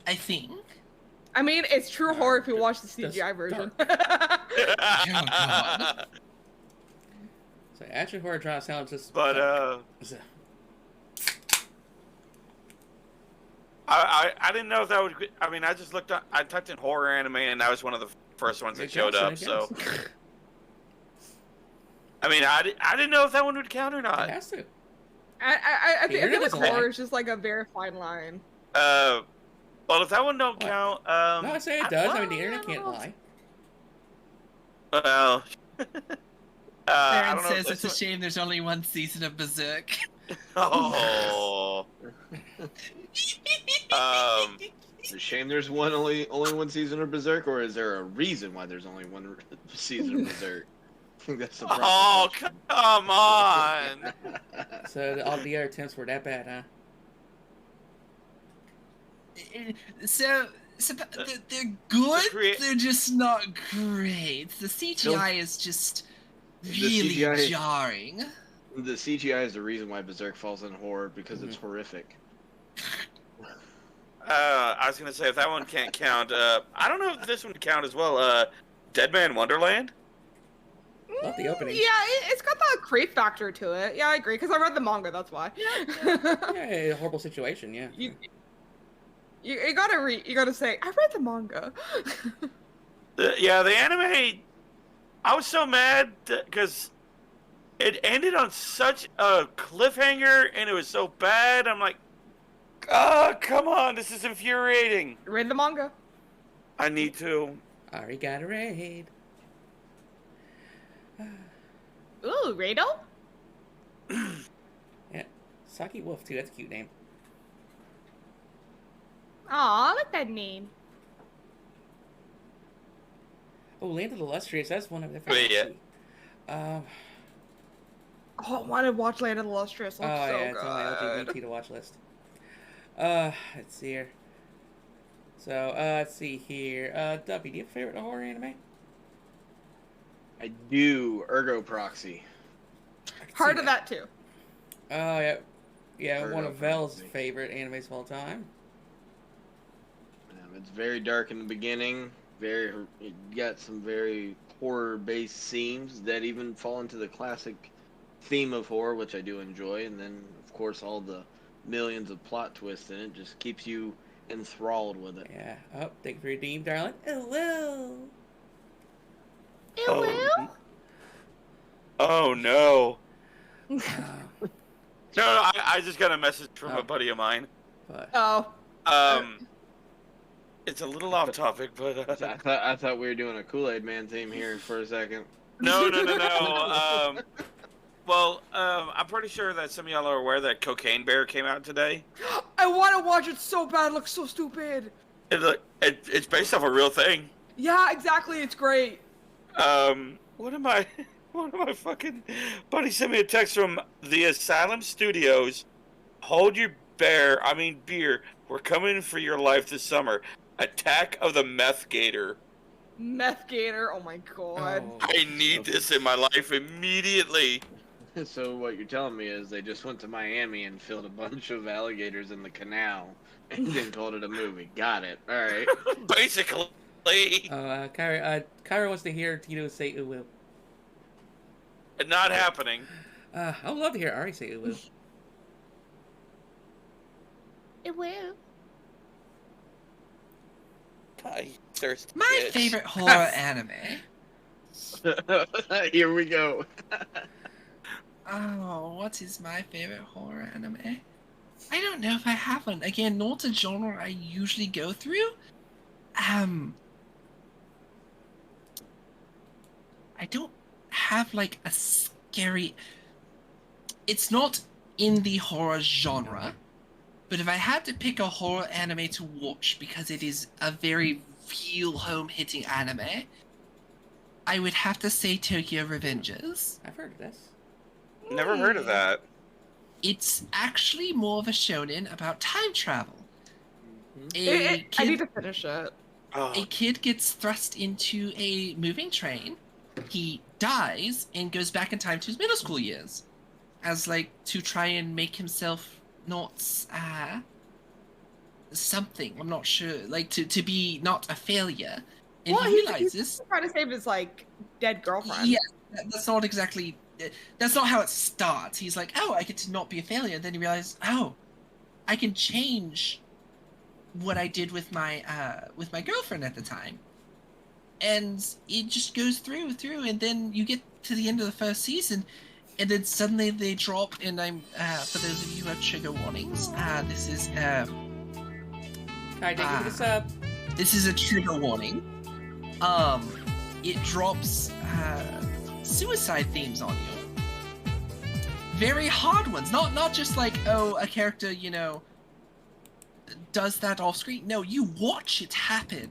I think. I mean, it's true horror if you watch the CGI That's version. Oh, God. So action horror drama sounds just. But I didn't know if that would. I mean, I just looked up. I typed in horror anime, and that was one of the first ones that showed up. So, I mean, I didn't know if that one would count or not. It has to. I feel like doesn't horror lie. is just like a very fine line. Well, if that one don't What? count, No, I say it does. I mean, the internet can't lie. well, I Aaron don't know if says it's this a shame there's only one season of Berserk. Oh. It's a shame there's only one season of Berserk, or is there a reason why there's only one season of Berserk? I think that's the proper Oh, question. come on. So all the other attempts were that bad, huh? So they're good. crea- They're just not great. The CGI is just really CGI jarring. The CGI is the reason why Berserk falls in horror, because it's horrific. I was gonna say if that one can't count, I don't know if this one can count as well. Dead Man Wonderland. Love the opening. Yeah, it's got that creep factor to it. Yeah, I agree, because I read the manga, that's why. Yeah, horrible situation. Yeah. You gotta say, I read the manga. Yeah, the anime. I was so mad because it ended on such a cliffhanger, and it was so bad. I'm like, oh, come on, this is infuriating. Read the manga. I need to. Ari got a raid. Ooh, Rado? Yeah. Saki Wolf, too. That's a cute name. Aw, I like that name. Oh, Land of the Illustrious. That's one of the Wait, yeah. Oh, I want to watch Land of the Illustrious. Oh, Looks so yeah, it's on my good. LGBT to watch list. Let's see here. So, let's see here. Duffy, do you have a favorite horror anime? I do. Ergo Proxy. I can Heard see of that too. Oh, yeah. Yeah, Heard one of of Vel's Proxy. favorite animes of all time. It's very dark in the beginning. It got some very horror-based scenes that even fall into the classic theme of horror, which I do enjoy. And then, of course, all the millions of plot twists in it just keeps you enthralled with it. Yeah. Oh, thank you for your redeem, darling. Oh, well. Oh no. Uh, No, I just got a message from Oh. a buddy of mine. but, Oh. It's a little off topic, but I thought we were doing a Kool-Aid Man theme here for a second. no. Well, I'm pretty sure that some of y'all are aware that Cocaine Bear came out today. I want to watch it so bad. It looks so stupid. It's based off a real thing. Yeah, exactly. It's great. One of my fucking buddies sent me a text from the Asylum Studios Hold your beer. We're coming for your life this summer. Attack of the Meth Gator. Meth Gator. Oh my god. Oh. I need this in my life immediately. So what you're telling me is they just went to Miami and filled a bunch of alligators in the canal and then called it a movie. Got it. All right. Basically. Kyra wants to hear Tito say ooh woo. Not happening. I would love to hear Ari say ooh woo. It will. Thirsty My bitch. favorite horror anime. Here we go. Oh, what is my favorite horror anime? I don't know if I have one. Again, not a genre I usually go through. I don't have like a scary. It's not in the horror genre, but if I had to pick a horror anime to watch because it is a very real home-hitting anime, I would have to say Tokyo Revengers. I've heard of this. Never heard of that. It's actually more of a shonen about time travel. I need to finish it. Oh, A kid gets thrust into a moving train. He dies and goes back in time to his middle school years, as like to try and make himself not something. I'm not sure. Like to be not a failure. And Well, he he's realizes, trying to save his like dead girlfriend. yeah, that's not exactly. That's not how it starts. He's like, oh, I get to not be a failure. And then he realizes, oh, I can change what I did with my girlfriend at the time. And it just goes through, and then you get to the end of the first season, and then suddenly they drop. And I'm for those of you who have trigger warnings, this is Kai, thank you for the sub. this is a trigger warning. It drops suicide themes on you. Very hard ones. Not just like, oh, a character, you know, does that off screen. No, you watch it happen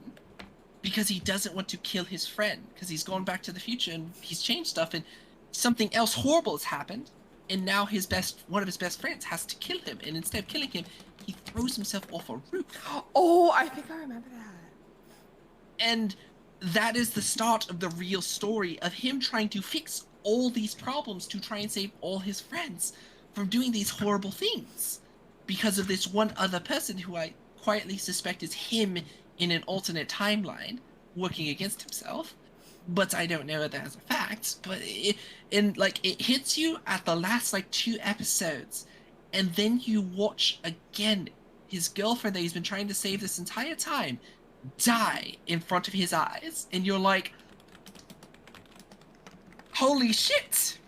because he doesn't want to kill his friend because he's gone back to the future and he's changed stuff and something else horrible has happened and now one of his best friends has to kill him, and instead of killing him, he throws himself off a roof. Oh, I think I remember that. And that is the start of the real story of him trying to fix all these problems to try and save all his friends from doing these horrible things because of this one other person who I quietly suspect is him in an alternate timeline working against himself. But I don't know that as a fact. But it hits you at the last like 2 episodes, and then you watch again his girlfriend that he's been trying to save this entire time die in front of his eyes, and you're like, holy shit,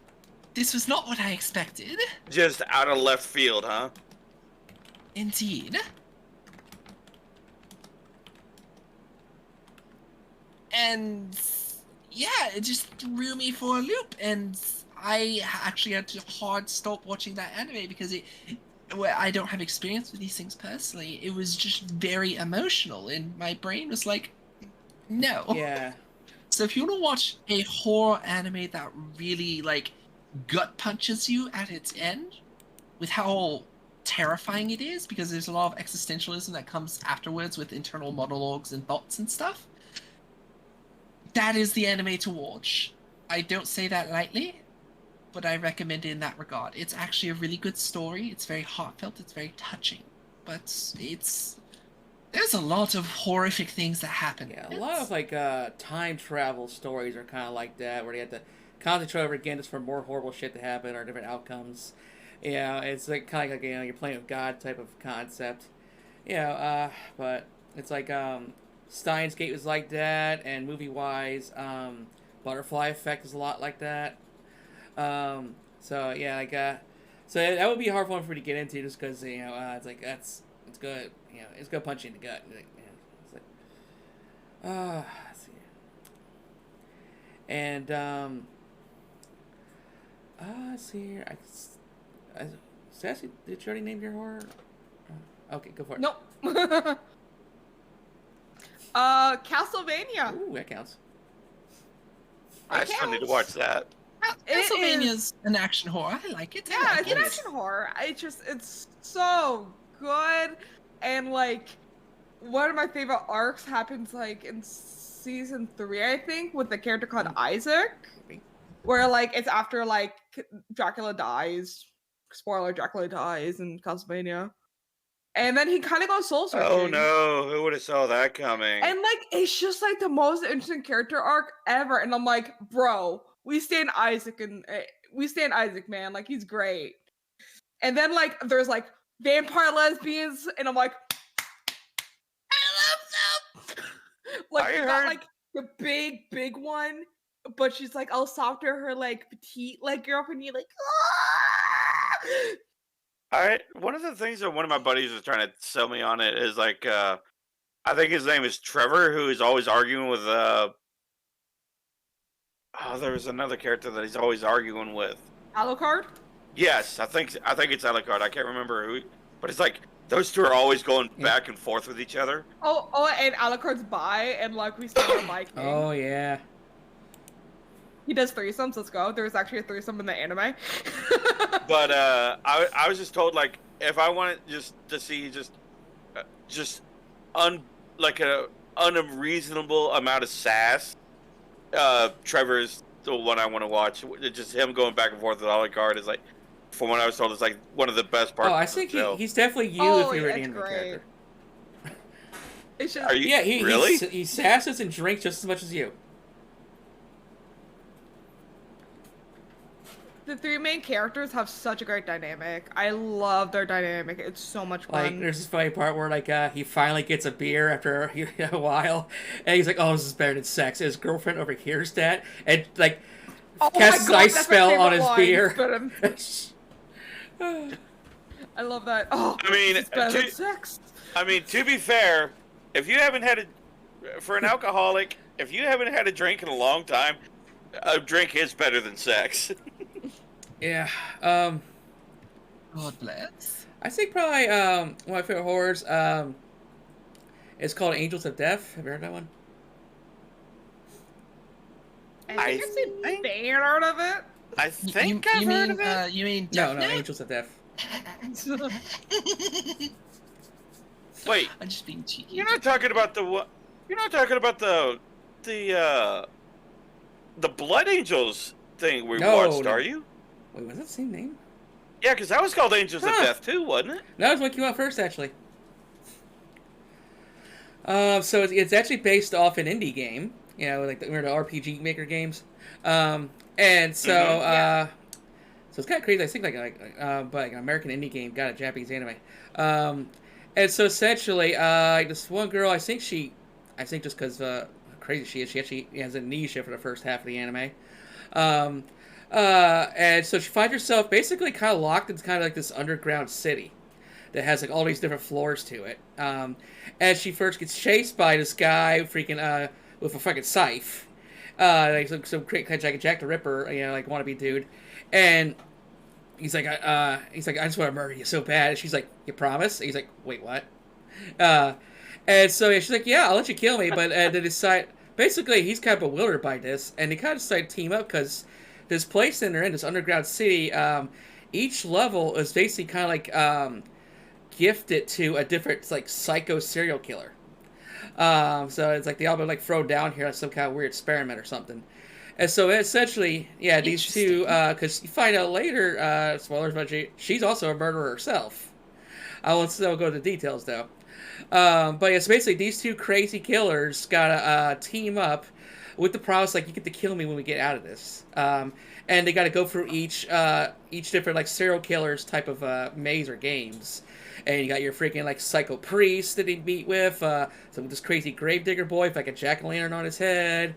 this was not what I expected. just out of left field, huh? Indeed. And yeah, it just threw me for a loop, and I actually had to hard stop watching that anime because I don't have experience with these things personally. It was just very emotional, and my brain was like, no. Yeah. So if you want to watch a horror anime that really like gut punches you at its end, with how terrifying it is, because there's a lot of existentialism that comes afterwards with internal monologues and thoughts and stuff, that is the anime to watch. I don't say that lightly, but I recommend it in that regard. It's actually a really good story. It's very heartfelt. It's very touching. But there's a lot of horrific things that happen. Yeah, a lot of like time travel stories are kind of like that, where you have to concentrate over again just for more horrible shit to happen or different outcomes. Yeah, it's like kind of like, you know, you're playing with God type of concept. But it's like Steins Gate was like that, and movie wise, Butterfly Effect is a lot like that. So that would be a hard one for me to get into just because it's like it's good, it's gonna punch you in the gut. It's like let's see. And let's see here. Sassy, did you already name your horror? Okay, go for it. Nope. Castlevania. Ooh, that counts. I still need to watch that. Castlevania's an action horror. I like it. Yeah, it's an action horror. It's so good. And like one of my favorite arcs happens like in season 3, I think, with the character called Isaac. Where like it's after like Dracula dies. Spoiler, Dracula dies in Castlevania. And then he kind of goes soul searching. Oh no, who would have saw that coming? And like it's just like the most interesting character arc ever. And I'm like, bro, we stand Isaac man. Like he's great. And then like there's like vampire lesbians, and I'm like, I love them. Like you got like the big one, but she's like all softer, her like petite like girlfriend. You like, One of the things that one of my buddies was trying to sell me on it is like, I think his name is Trevor, who is always arguing with, there was another character that he's always arguing with. Alucard? Yes, I think it's Alucard. I can't remember who, but it's like, those two are always going back and forth with each other. Oh, and Alucard's bi, and like we still on bi king. Oh yeah. He does threesomes. Let's go. There's actually a threesome in the anime. But I was just told, like, if I wanted just to see like a unreasonable amount of sass, Trevor's the one I want to watch. Just him going back and forth with Alucard is like, from what I was told, it's like one of the best parts. Oh, I think he's definitely you if you were the anime character. It's just, Are you Yeah, he really? he sasses and drinks just as much as you. the 3 main characters have such a great dynamic. I love their dynamic. It's so much fun. Like, there's this funny part where, like, he finally gets a beer after a while, and he's like, oh, this is better than sex. And his girlfriend overhears that, and, like, casts an ice spell on his beer. I love that. Oh, I mean, it's better than sex. I mean, to be fair, if you haven't had for an alcoholic, if you haven't had a drink in a long time, a drink is better than sex. Yeah. God bless. I think probably one of my favorite horrors is called Angels of Death. Have you heard that one? I think I've seen a banner of it. I think I've heard of it. You mean No, Death Note? Angels of Death. Wait, I'm just being cheeky. you're not talking about You're not talking about the Blood Angels thing we watched, are you? Wait, was that the same name? Yeah, because that was called Angels of Death too, wasn't it? No, it's what came out first, actually. So it's actually based off an indie game, you know, like the RPG Maker games, and so so it's kind of crazy. I think like an American indie game got a Japanese anime, and so essentially, this one girl, I think just because crazy she is, she actually has amnesia for the first half of the anime. And so she finds herself basically kind of locked into kind of like this underground city that has like all these different floors to it. And she first gets chased by this guy freaking with a fucking scythe, like some kind of like Jack the Ripper, you know, like wannabe dude, and he's like, I just want to murder you so bad. And she's like, you promise? And he's like, wait, what? And so yeah, she's like, yeah, I'll let you kill me, but they decide. Basically, he's kind of bewildered by this, and they kind of decide to team up because this place that they're in, this underground city, each level is basically kind of like gifted to a different like psycho serial killer. So it's like they all been like thrown down here like some kind of weird experiment or something. And so essentially, yeah, these two, because you find out later, spoilers, but she's also a murderer herself. I won't still go into details though. But yeah, so basically these two crazy killers gotta team up with the promise, like, you get to kill me when we get out of this. And they gotta go through each different, like, serial killers type of maze or games. And you got your freaking, like, psycho priest that they meet with, this crazy gravedigger boy with, like, a jack-o'-lantern on his head,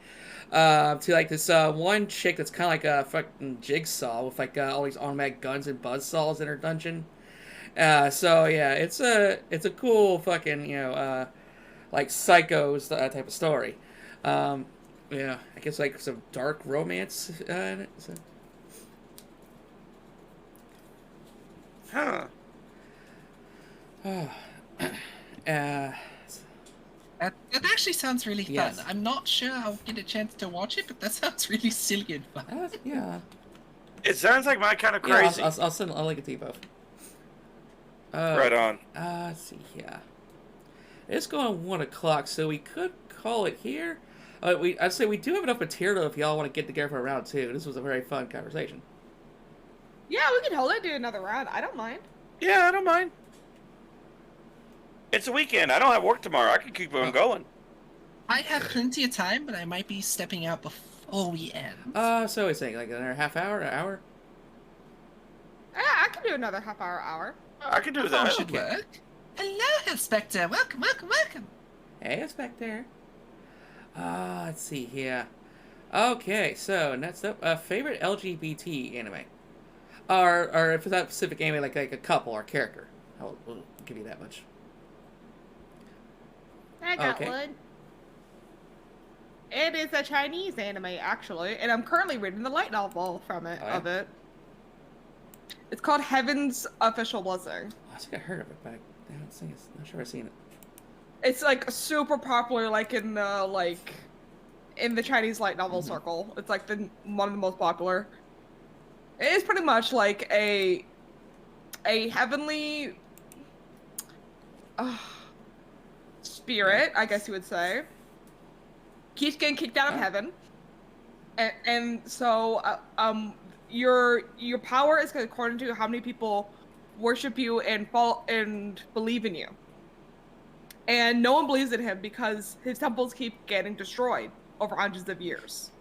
to, like, this one chick that's kind of like a fucking jigsaw with, like, all these automatic guns and buzzsaws in her dungeon. So, yeah, it's a cool fucking, you know, like, psychos type of story. Yeah, I guess like some dark romance in it. So. Huh. That actually sounds really fun. Yes. I'm not sure I'll get a chance to watch it, but that sounds really silly and fun. Yeah. It sounds like my kind of Yeah, crazy. I'll link it to you both. Right on. Let's see, yeah. It's going 1 o'clock, so we could call it here. I'd say we do have enough material if y'all want to get together for a round 2. This was a very fun conversation. Yeah, we can hold it, do another round. I don't mind. Yeah, I don't mind. It's a weekend. I don't have work tomorrow. I can keep on going. I have plenty of time, but I might be stepping out before we end. So I was saying, like another half hour, an hour? Yeah, I can do another half hour. I can do That that. should work. Hello, Inspector. Welcome, welcome, welcome. Hey, Inspector. Let's see here. Okay, so next up, favorite LGBT anime. Or if it's that specific anime, like a couple or character. We'll give you that much. I got Okay. one. It is a Chinese anime, actually, and I'm currently reading the light novel from it. Oh, yeah? Of it. It's called Heaven's Official Blessing. I think I heard of it, but I haven't seen it. Not sure I've seen it. It's like super popular, like in the Chinese light novel circle. It's like one of the most popular. It is pretty much like a heavenly spirit, I guess you would say. Keeps getting kicked out of heaven, and so your power is according to how many people worship you and believe in you. And no one believes in him because his temples keep getting destroyed over hundreds of years.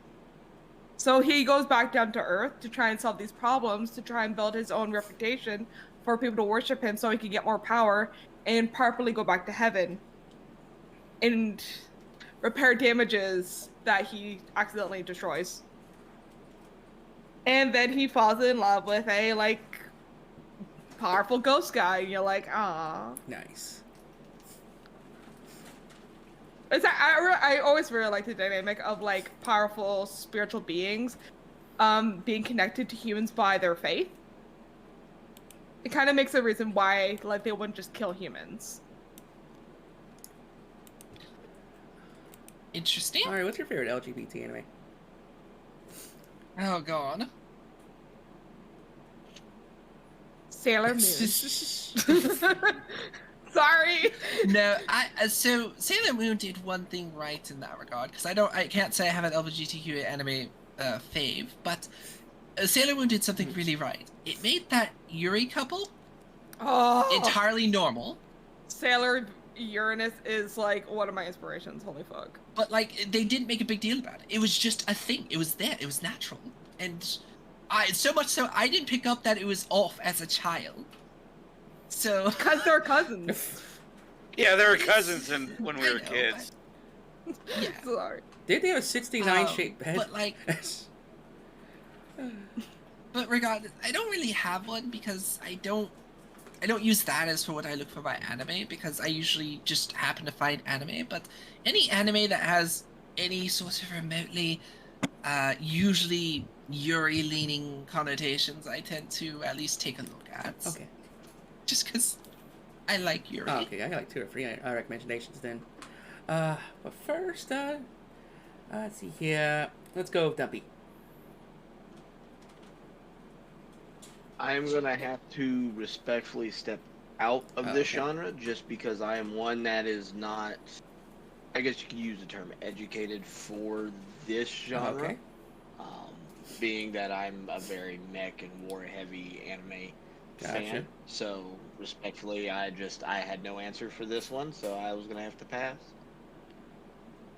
So he goes back down to Earth to try and solve these problems, to try and build his own reputation for people to worship him so he can get more power and properly go back to heaven and repair damages that he accidentally destroys. And then he falls in love with a, like, powerful ghost guy, and you're like, ah. Nice. I always really like the dynamic of, like, powerful spiritual beings being connected to humans by their faith. It kind of makes a reason why, like, they wouldn't just kill humans. Interesting. Alright, what's your favorite LGBT anime? Oh, God. Sailor Moon. Sorry. No, so Sailor Moon did one thing right in that regard, because I can't say I have an LGBTQ anime fave, but Sailor Moon did something really right. It made that Yuri couple entirely normal. Sailor Uranus is like one of my inspirations. Holy fuck. But like they didn't make a big deal about it. It was just a thing. It was there. It was natural. And so much so I didn't pick up that it was off as a child. So Because they're cousins. Yeah, they were cousins when we were kids. yeah. Sorry. Did they have a 69 shaped bed? But like but regardless, I don't really have one because I don't use that as for what I look for by anime, because I usually just happen to find anime, but any anime that has any sort of remotely usually Yuri-leaning connotations, I tend to at least take a look at. Okay. Just because I like Yuri. Oh, okay, I got like 2 or 3 recommendations then. But first, let's see here. Let's go with Dumpy. I'm gonna have to respectfully step out of this genre just because I am one that is not, I guess you could use the term educated for this genre. Okay. Being that I'm a very mech and war heavy anime fan. So respectfully, I had no answer for this one, so I was gonna have to pass.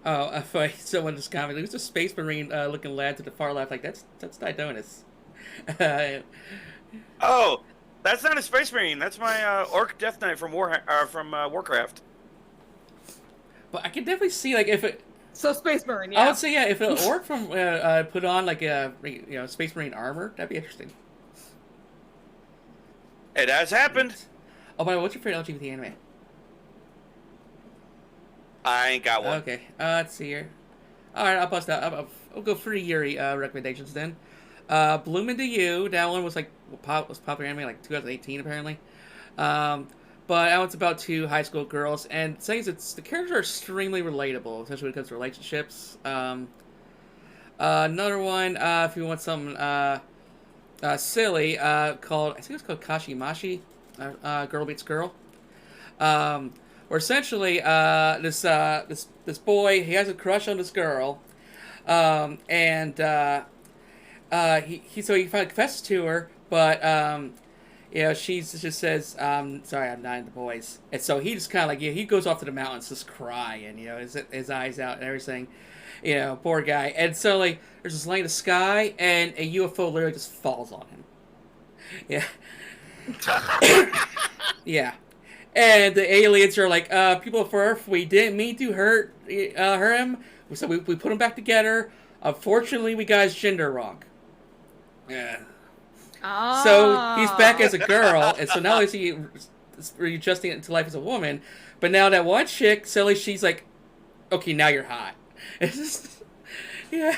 Oh, I thought someone just commented, "Who's a space marine looking lad to the far left?" Like that's Didonis. Oh, that's not a space marine. That's my orc death knight from Warcraft. But I can definitely see like if it. So Space Marine, yeah. I would say yeah, if an orc from put on like a space marine armor, that'd be interesting. It has happened. Oh, by the way, what's your favorite LGBT anime? I ain't got one. Okay, let's see here. All right, I'll bust out. I'll go 3 Yuri recommendations then. Bloom Into You. That one was like popular anime like 2018 apparently. But that one's about 2 high school girls, and saying the characters are extremely relatable, especially when it comes to relationships. Another one, if you want some silly called, I think it's called Kashimashi, Girl Meets Girl. Where essentially this boy, he has a crush on this girl, and he finally confesses to her, but she just says, sorry, I'm not into boys. And so he just kind of like, he goes off to the mountains just crying, his eyes out and everything. Poor guy. And so, like, there's this light in the sky, and a UFO literally just falls on him. Yeah. Yeah. And the aliens are like, people of Earth, we didn't mean to hurt him, so we put him back together. Unfortunately, we got his gender wrong. Yeah. Ah. So he's back as a girl, and so not only is he readjusting into life as a woman, but now that one chick, suddenly she's like, okay, now you're hot. It's just, yeah.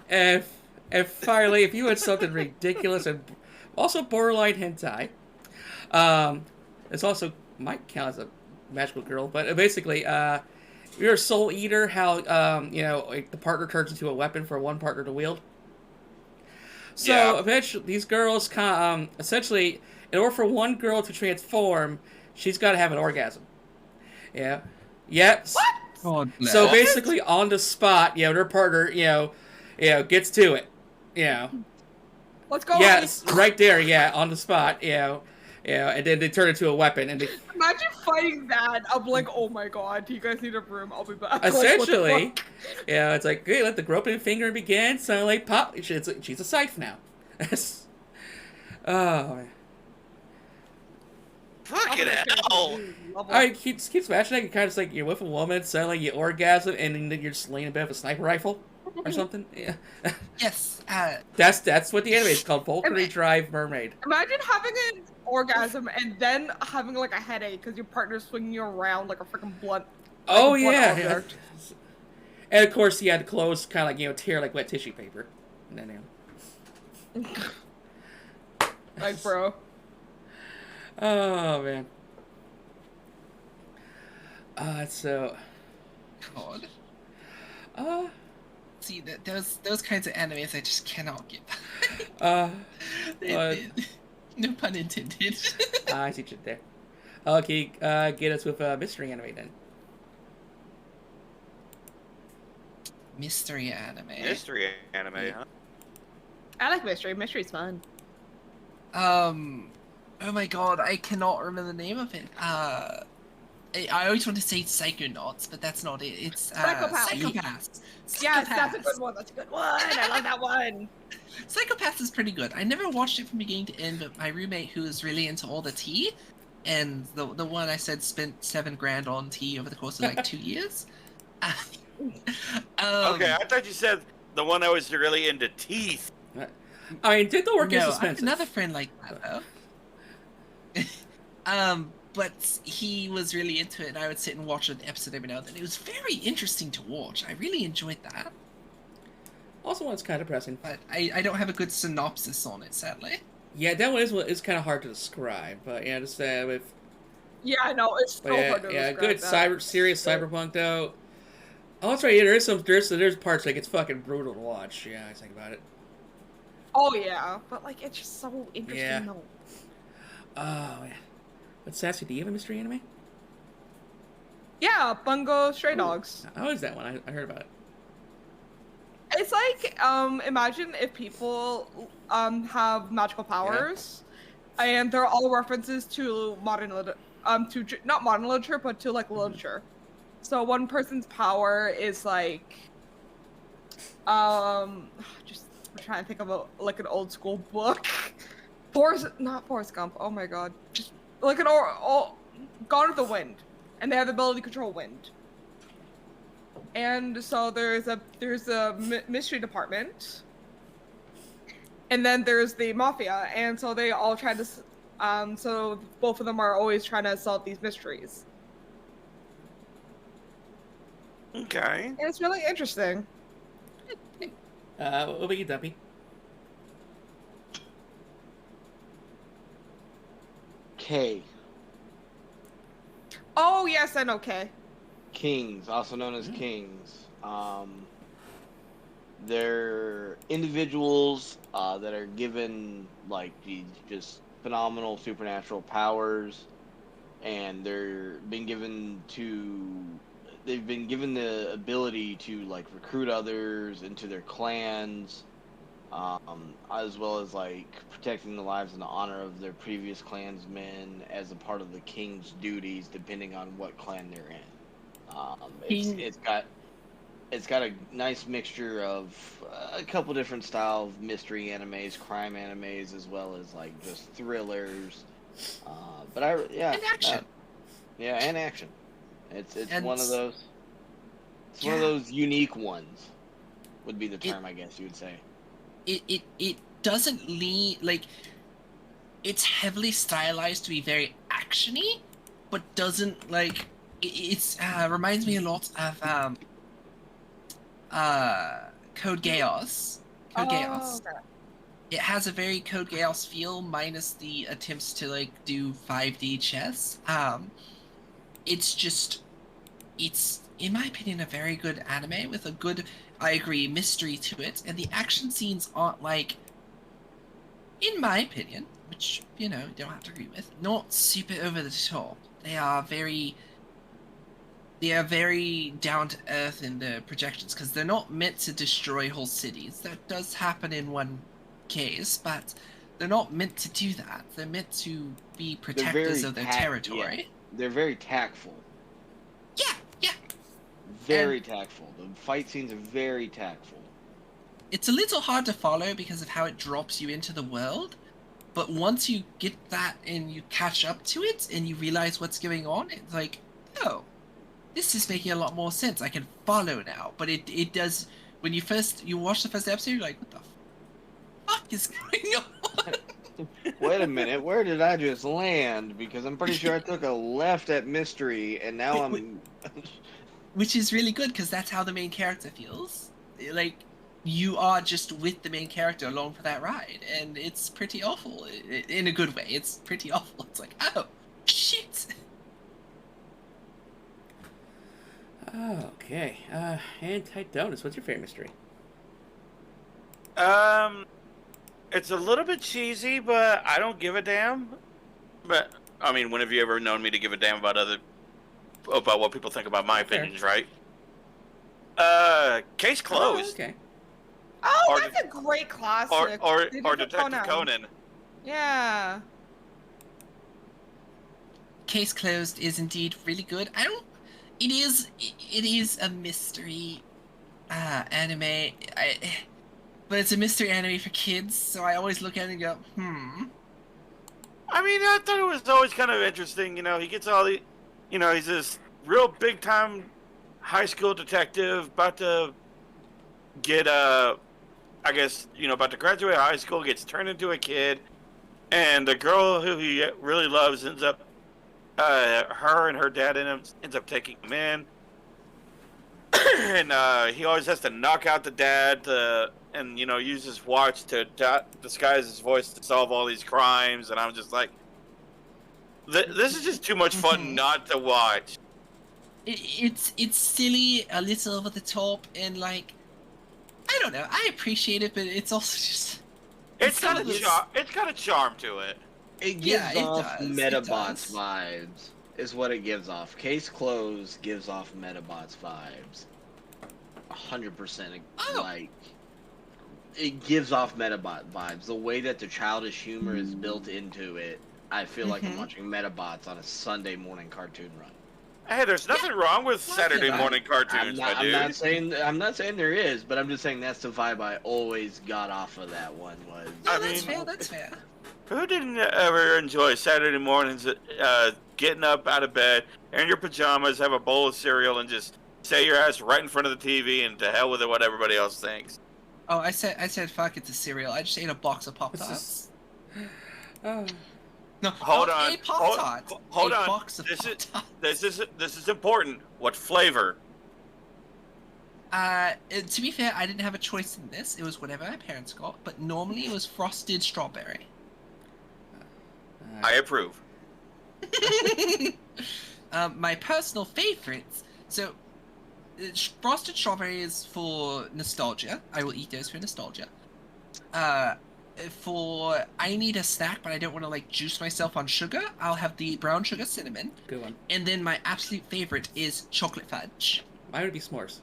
And finally, if you had something ridiculous and also borderline hentai, it's also might count as a magical girl, but basically, you're a soul eater. How like the partner turns into a weapon for one partner to wield. So eventually, these girls essentially, in order for one girl to transform, she's got to have an orgasm. Yeah. Yes. What? God, So basically, on the spot, their partner, gets to it. Let's go. Yes, right there. On the spot. And then they turn into a weapon, and they Imagine fighting that. I'm like, oh my god, do you guys need a broom? I'll be back. essentially, Like, what the fuck? it's like, hey, let the groping finger begin. Suddenly, pop, she's a scythe now. Oh man. Fucking hell! I keep smashing it. You kind of like you're with a woman, suddenly you orgasm, and then you're just laying in bed with a sniper rifle or something. Yeah. Yes. That's what the anime is called. Valkyrie Drive Mermaid. Imagine having an orgasm and then having like a headache because your partner's swinging you around like a freaking blunt. Oh a blunt yeah. object. And of course, he had clothes kind of like tear like wet tissue paper. And then Like, bro. Oh man. So. God. Uh. See those kinds of animes I just cannot get. No pun intended. I see shit there. Okay, get us with a mystery anime then. Mystery anime. Mystery anime, huh? I like mystery. Mystery's fun. Oh my god, I cannot remember the name of it. I always want to say Psychonauts, but that's not it. It's Psychopaths. Psychopaths. Yes, that's a good one. That's a good one. I love that one. Psychopaths is pretty good. I never watched it from beginning to end, but my roommate, who is really into all the tea, and the one I said spent $7,000 on tea over the course of like 2 years. Okay, I thought you said the one that was really into teeth. I mean, dental work is I have expensive. another friend like that though. But he was really into it, and I would sit and watch an episode every now and then. It was very interesting to watch. I really enjoyed that. Also, one's kind of depressing. But I don't have a good synopsis on it, sadly. Yeah, that one is kind of hard to describe, but just with. Yeah, I know. It's so hard to describe good that. serious cyberpunk though. Oh, that's right. Yeah, there's parts like it's fucking brutal to watch. Yeah, I think about it. Oh yeah, but like it's just so interesting. Yeah. Though. Oh yeah. But Sassy, do you have a mystery anime? Yeah, Bungo Stray Dogs. How is that one? I heard about it. It's like imagine if people have magical powers, and they're all references to not modern literature, but to like literature. So one person's power is like just I'm trying to think of like an old school book. Not Forrest Gump. Oh my god, just like an Gone with the Wind, and they have the ability to control wind. And so there's a mystery department, and then there's the mafia, and so they all try to so both of them are always trying to solve these mysteries. Okay. And it's really interesting. What about you, Dumpy? K. Oh yes, I know Kay. Kings, also known as Kings. they're individuals that are given like these just phenomenal supernatural powers, and they've been given the ability to like recruit others into their clans, as well as like protecting the lives and the honor of their previous clansmen as a part of the king's duties, depending on what clan they're in. It's got a nice mixture of a couple different style of mystery animes, crime animes, as well as like just thrillers. And action. And action. It's And one of those. It's one of those unique ones. Would be the term, I guess you would say. It doesn't lean like it's heavily stylized to be very actiony, but doesn't like it's reminds me a lot of Code Geass. Code Geass. Okay. It has a very Code Geass feel, minus the attempts to like do 5D chess. It's in my opinion a very good anime with a good, I agree, mystery to it, and the action scenes aren't like, in my opinion, which you don't have to agree with, not super over the top. They are very down to earth in their projections, because they're not meant to destroy whole cities. That does happen in one case, but they're not meant to do that. They're meant to be protectors of their territory. Yeah. They're very tactful. Yeah. Very tactful. The fight scenes are very tactful. It's a little hard to follow because of how it drops you into the world, but once you get that and you catch up to it and you realize what's going on, it's like, oh, this is making a lot more sense. I can follow now. But it does, when you watch the first episode, you're like, what the fuck is going on? Wait a minute, where did I just land? Because I'm pretty sure I took a left at mystery, and now I'm... Which is really good, because that's how the main character feels. Like, you are just with the main character along for that ride, and it's pretty awful. In a good way, it's pretty awful. It's like, oh, shit! Okay. And Donuts, what's your favorite mystery? It's a little bit cheesy, but I don't give a damn. But I mean, when have you ever known me to give a damn about what people think about my opinions, right? Case closed. Oh, okay. Oh, that's a great classic. Or Detective Conan. Yeah. Case Closed is indeed really good. It is a mystery anime. But it's a mystery anime for kids, so I always look at it and go, I mean, I thought it was always kind of interesting. He gets all the, he's this real big time high school detective about to get about to graduate high school, gets turned into a kid, and the girl who he really loves ends up, her and her dad ends up taking him in, and he always has to knock out the dad and use his watch to disguise his voice to solve all these crimes, and I'm just like, this is just too much fun not to watch. It's silly, a little over the top, and like, I don't know, I appreciate it, but it's also just... It's got a charm to it. It gives off Metabots vibes, is what it gives off. Case Closed gives off Metabots vibes. 100%. Like, it gives off Metabot vibes. The way that the childish humor is built into it, I feel like I'm watching Metabots on a Sunday morning cartoon run. Hey, there's nothing wrong with Saturday morning cartoons, my dude. I'm not saying there is, but I'm just saying that's the vibe I always got off of that one. That's fair. Who didn't ever enjoy Saturday mornings, getting up out of bed, in your pajamas, have a bowl of cereal, and just stay your ass right in front of the TV and to hell with it what everybody else thinks? Oh, I said fuck it to cereal. I just ate a box of Pop-Tarts. No, hold on. A Pop-Tart. Hold on. Box of Pop-Tarts. This is important. What flavor? To be fair, I didn't have a choice in this. It was whatever my parents got, but normally it was frosted strawberry. I approve. My personal favorites. So, frosted strawberries for nostalgia. I will eat those for nostalgia. For I need a snack, but I don't want to like juice myself on sugar, I'll have the brown sugar cinnamon. Good one. And then my absolute favorite is chocolate fudge. Mine would be s'mores.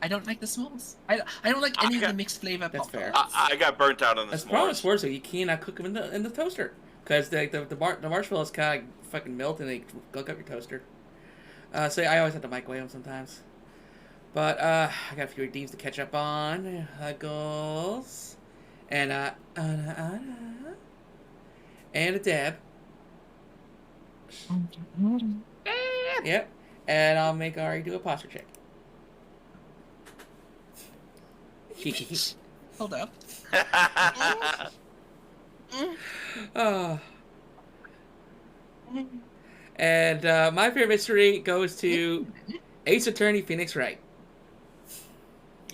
I don't like the s'mores. I don't like any of the mixed flavor That's pop fair. tarts. I got burnt out on the That's the problem with s'mores. s'mores, though. You cannot cook them in the toaster. Because the marshmallows kind of fucking melt and they cook up your toaster. So I always have to microwave them sometimes. But I got a few redeems to catch up on. Huggles. And Anna. And a Deb. Yep. And I'll make Ari do a posture check. Hold up. Oh. And my favorite mystery goes to Ace Attorney Phoenix Wright.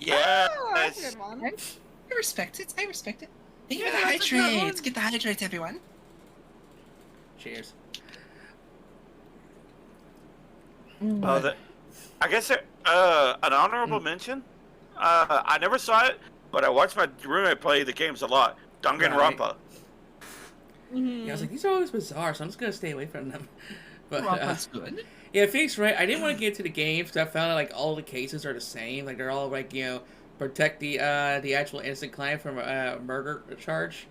Oh, that's a Yes. good one. I respect it. Thank you for the Yeah, that's a good one. hydrates. Get the hydrates, everyone. Cheers. I guess an honorable mention. I never saw it, but I watched my roommate play the games a lot. Danganronpa. Right. Yeah, I was like, these are always bizarre, so I'm just gonna stay away from them. But That's good. yeah, Phoenix Wright. I didn't want to get into the games because I found out like all the cases are the same. Like they're all like protect the actual innocent client from a murder charge.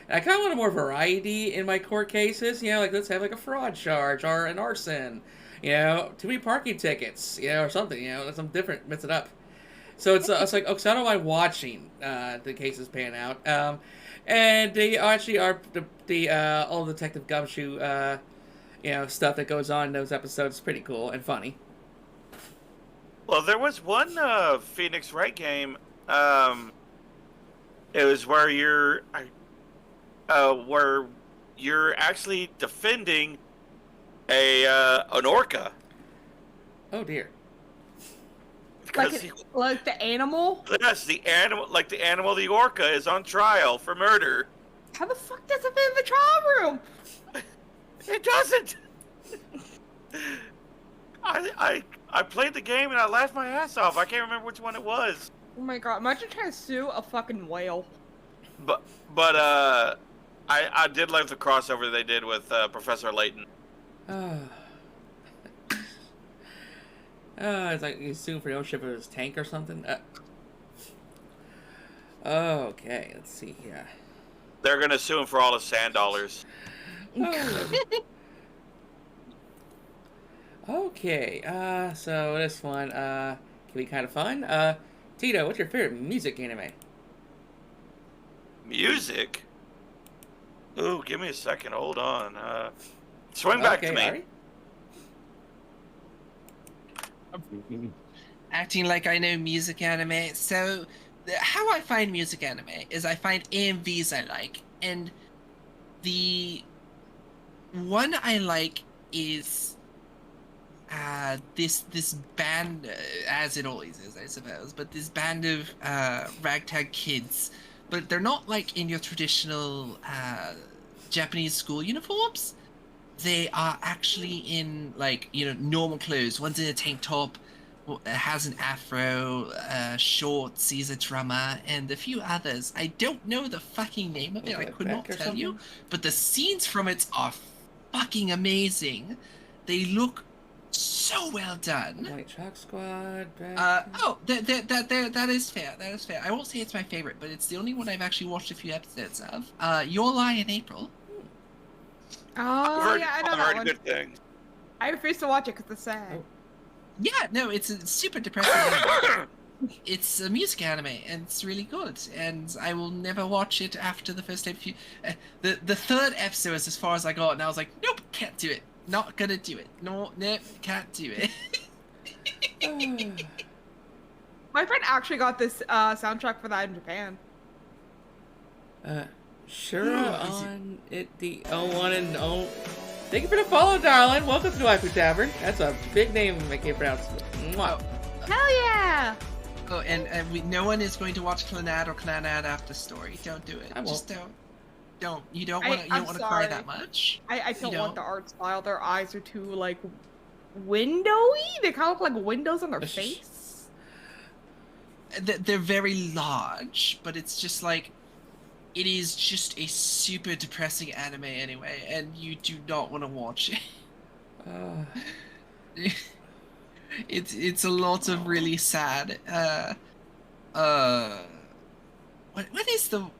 And I kind of wanted more variety in my court cases. Like let's have like a fraud charge or an arson. Too many parking tickets. Or something. Something different. Mix it up. So it's like, okay, so I don't mind watching the cases pan out. And they actually are the all Detective Gumshoe, stuff that goes on in those episodes is pretty cool and funny. Well, there was one Phoenix Wright game. It was where you're actually defending an orca. Oh dear. Like the animal? Yes, the animal, the orca is on trial for murder. How the fuck does it fit in the trial room? It doesn't. I played the game and I laughed my ass off. I can't remember which one it was. Oh my god, imagine trying to sue a fucking whale. But I did like the crossover they did with Professor Layton. It's like you assume for the ownership of his tank or something. Okay, let's see here. They're gonna sue him for all his sand dollars. Okay, so this one can be kind of fun. Tito, what's your favorite music anime? Music? Ooh, give me a second. Hold on. Swing back to me. Ari? Acting like I know music anime. So, how I find music anime is I find AMVs I like, and the one I like is this band, as it always is, I suppose, but this band of ragtag kids, but they're not like in your traditional Japanese school uniforms. They are actually in normal clothes. One's in a tank top, has an afro, shorts, he's a drummer, and a few others. I don't know the fucking name of it. I could not tell you, but the scenes from it are fucking amazing. They look so well done. White Chalk Squad. That is fair. That is fair. I won't say it's my favorite, but it's the only one I've actually watched a few episodes of. Your Lie in April. Oh, yeah, I know that one. Good things. I refuse to watch it because it's sad. Oh. Yeah, no, it's a super depressing anime. It's a music anime, and it's really good. And I will never watch it after the first episode. The third episode is as far as I got, and I was like, nope, can't do it. Not gonna do it. No, can't do it. My friend actually got this soundtrack for that in Japan. Shura on it, the one and oh. Thank you for the follow, darling. Welcome to the Waifu Tavern. That's a big name I can't pronounce. Mwah. Hell yeah! Oh, and no one is going to watch Clannad or Clannad After Story. Don't do it. I won't. Just don't. You don't want to cry that much. I don't want the art style. Their eyes are too windowy. They kind of look like windows on their It's just- face. They're very large, but it's just like it is just a super depressing anime anyway, and you do not want to watch it. It's a lot of really sad. What is the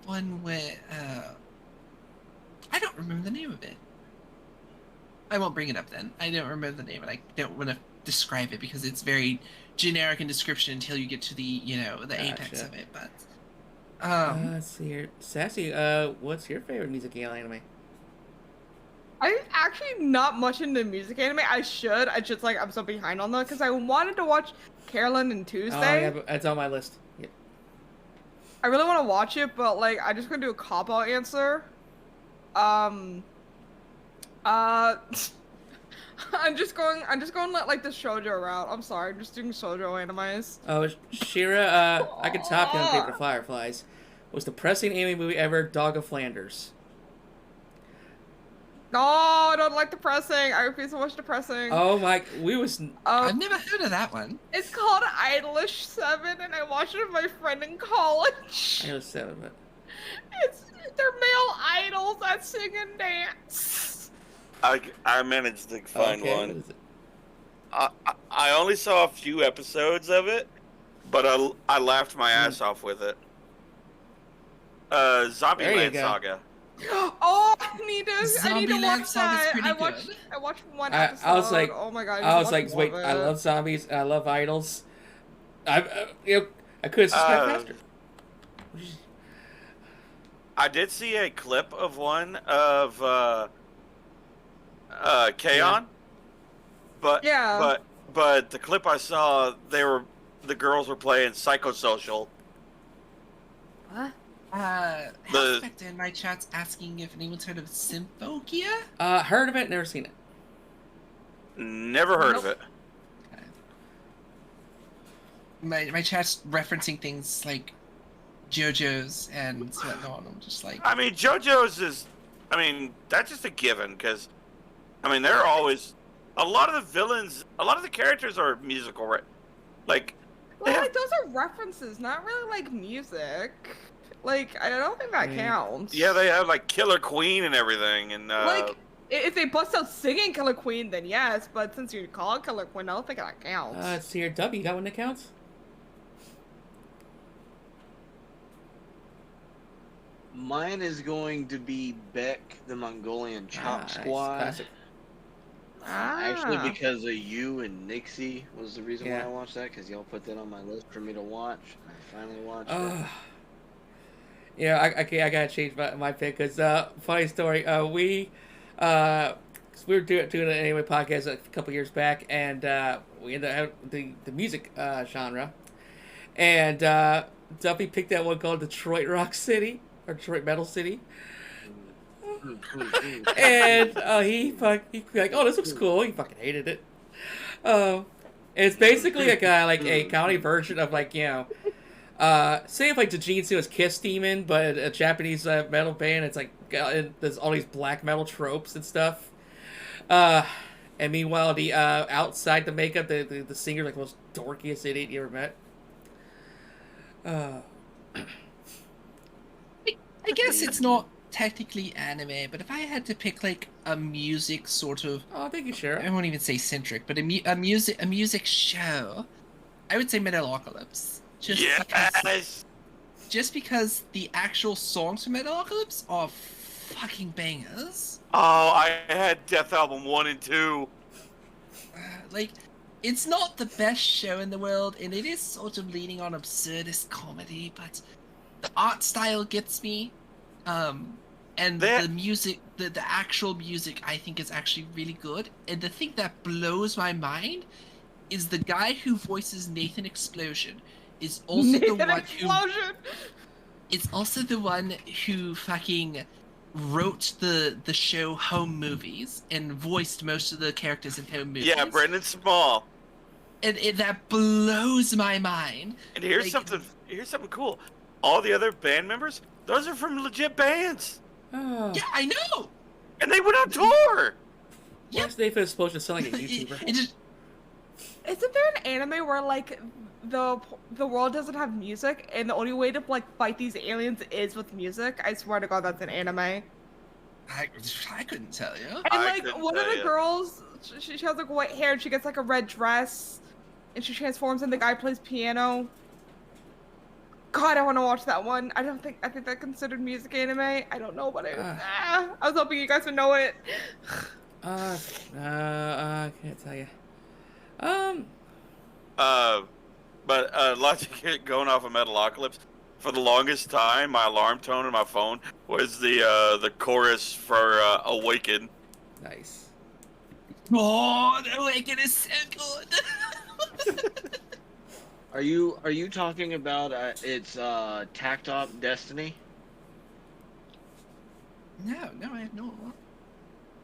one where I don't remember the name of it. I won't bring it up then. I don't remember the name, and I don't want to describe it because it's very generic in description until you get to the the apex Gotcha. of it. But let's see here. Sassy, what's your favorite music anime? I'm actually not much into music anime. I should. I just like I'm so behind on that because I wanted to watch Carolyn and Tuesday. Oh, yeah, but that's on my list. Yeah. I really want to watch it, but like I just gonna do a cop out answer. I'm just going like the shoujo route. I'm sorry, I'm just doing shoujo animes. Oh, Shira, I could top you on Paper Fireflies. Most depressing anime movie ever, Dog of Flanders. No, I don't like depressing. I refuse to watch depressing. Oh my, we was. I've never heard of that one. It's called Idolish 7, and I watched it with my friend in college. I know 7, but. They're male idols that sing and dance. I managed to find Okay, one. what is it? I only saw a few episodes of it, but I laughed my ass off with it. There you Zombieland go. Saga. Oh, I need to Zombieland watch Saga's that. pretty I watched one I episode. was like- oh my god. I was like, just wait, love I it. love zombies, I love idols. I could have subscribed faster. I did see a clip of one of K-On! But Yeah. but the clip I saw, the girls were playing Psychosocial. What? The- Aspect in my chat's asking if anyone's heard of Symphogia. Heard of it, never seen it. Never heard of it. My chat's referencing things like JoJo's and whatnot. I'm just like, I mean, JoJo's is, that's just a given, because, they're always, a lot of the characters are musical, right? Like, Well, like those are references, not really like music. Like I don't think that counts. yeah, they have, like, Killer Queen and everything, and, Like if they bust out singing Killer Queen, then yes. But since you call it Killer Queen, I don't think that counts. Let's see here. W, you got one that counts? Mine is going to be Beck, the Mongolian Chop Nice. Squad. Classic. Actually, because of you and Nixie was the reason why Yeah. I watched that, because y'all put that on my list for me to watch. I finally watched it. Yeah, I gotta change my pick because funny story. We were doing an anime podcast a couple years back, and we ended up having the music genre, and Duffy picked that one called Detroit Rock City or Detroit Metal City, and he like, oh, this looks cool. He fucking hated it. It's basically a comedy version of say if like Jujutsu was Kiss Demon, but a Japanese metal band. It's like there's all these black metal tropes and stuff. And meanwhile, the outside the makeup, the singer like the most dorkiest idiot you ever met. I guess it's not technically anime, but if I had to pick like a music sort of, Oh, thank you, I Shara. won't even say centric, but a music show, I would say Metalocalypse. Just because the actual songs from Metalocalypse are fucking bangers. Oh, I had Death Album 1 and 2. Like, it's not the best show in the world, and it is sort of leaning on absurdist comedy, but the art style gets me. And the music, the actual music, I think is actually really good. And the thing that blows my mind is the guy who voices Nathan Explosion is also the one who. It's also the one who fucking wrote the show Home Movies and voiced most of the characters in Home Movies. Yeah, Brendan Small. And that blows my mind. And here's something cool. All the other band members, those are from legit bands. Oh. Yeah, I know. And they went on tour. What's Nathan supposed to sound like a It, YouTuber? it just, Isn't there an anime where like the world doesn't have music and the only way to like fight these aliens is with music? I swear to God, that's an anime. And I couldn't tell you. like couldn't one of tell the ya. girls, she has like white hair and she gets like a red dress, and she transforms and the guy plays piano. God, I want to watch that one. I think that's considered music anime. I don't know, but I was hoping you guys would know it. I can't tell you. But Logic going off of Metalocalypse, for the longest time, my alarm tone on my phone was the chorus for Awaken. Nice. Oh, the Awaken is so good. Are you talking about it's Tactop Destiny? No, I have no.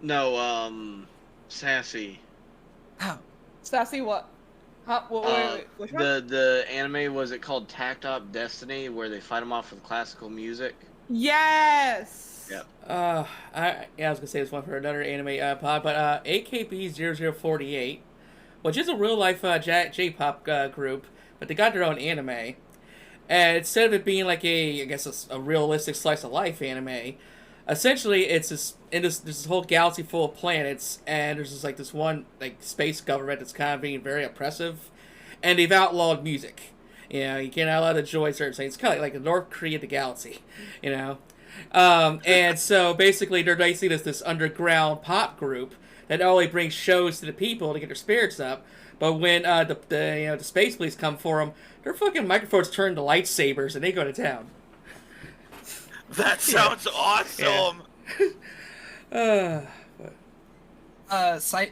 No, Sassy. Oh, Sassy, what? Huh? Wait. Which one? The anime, was it called Tactop Destiny, where they fight them off with classical music? Yes. Yep. I was gonna say this one for another anime pod, but AKB0048, which is a real life J-pop group, but they got their own anime, and instead of it being like a realistic slice of life anime, essentially it's this whole galaxy full of planets, and there's this one like space government that's kind of being very oppressive, and they've outlawed music. You know, you can't allow to enjoy certain things. It's kind of like the North Korea of the galaxy, you know. And so basically they're basically this underground pop group that not only brings shows to the people to get their spirits up, but when the space police come for them, their fucking microphones turn to lightsabers and they go to town. That sounds awesome.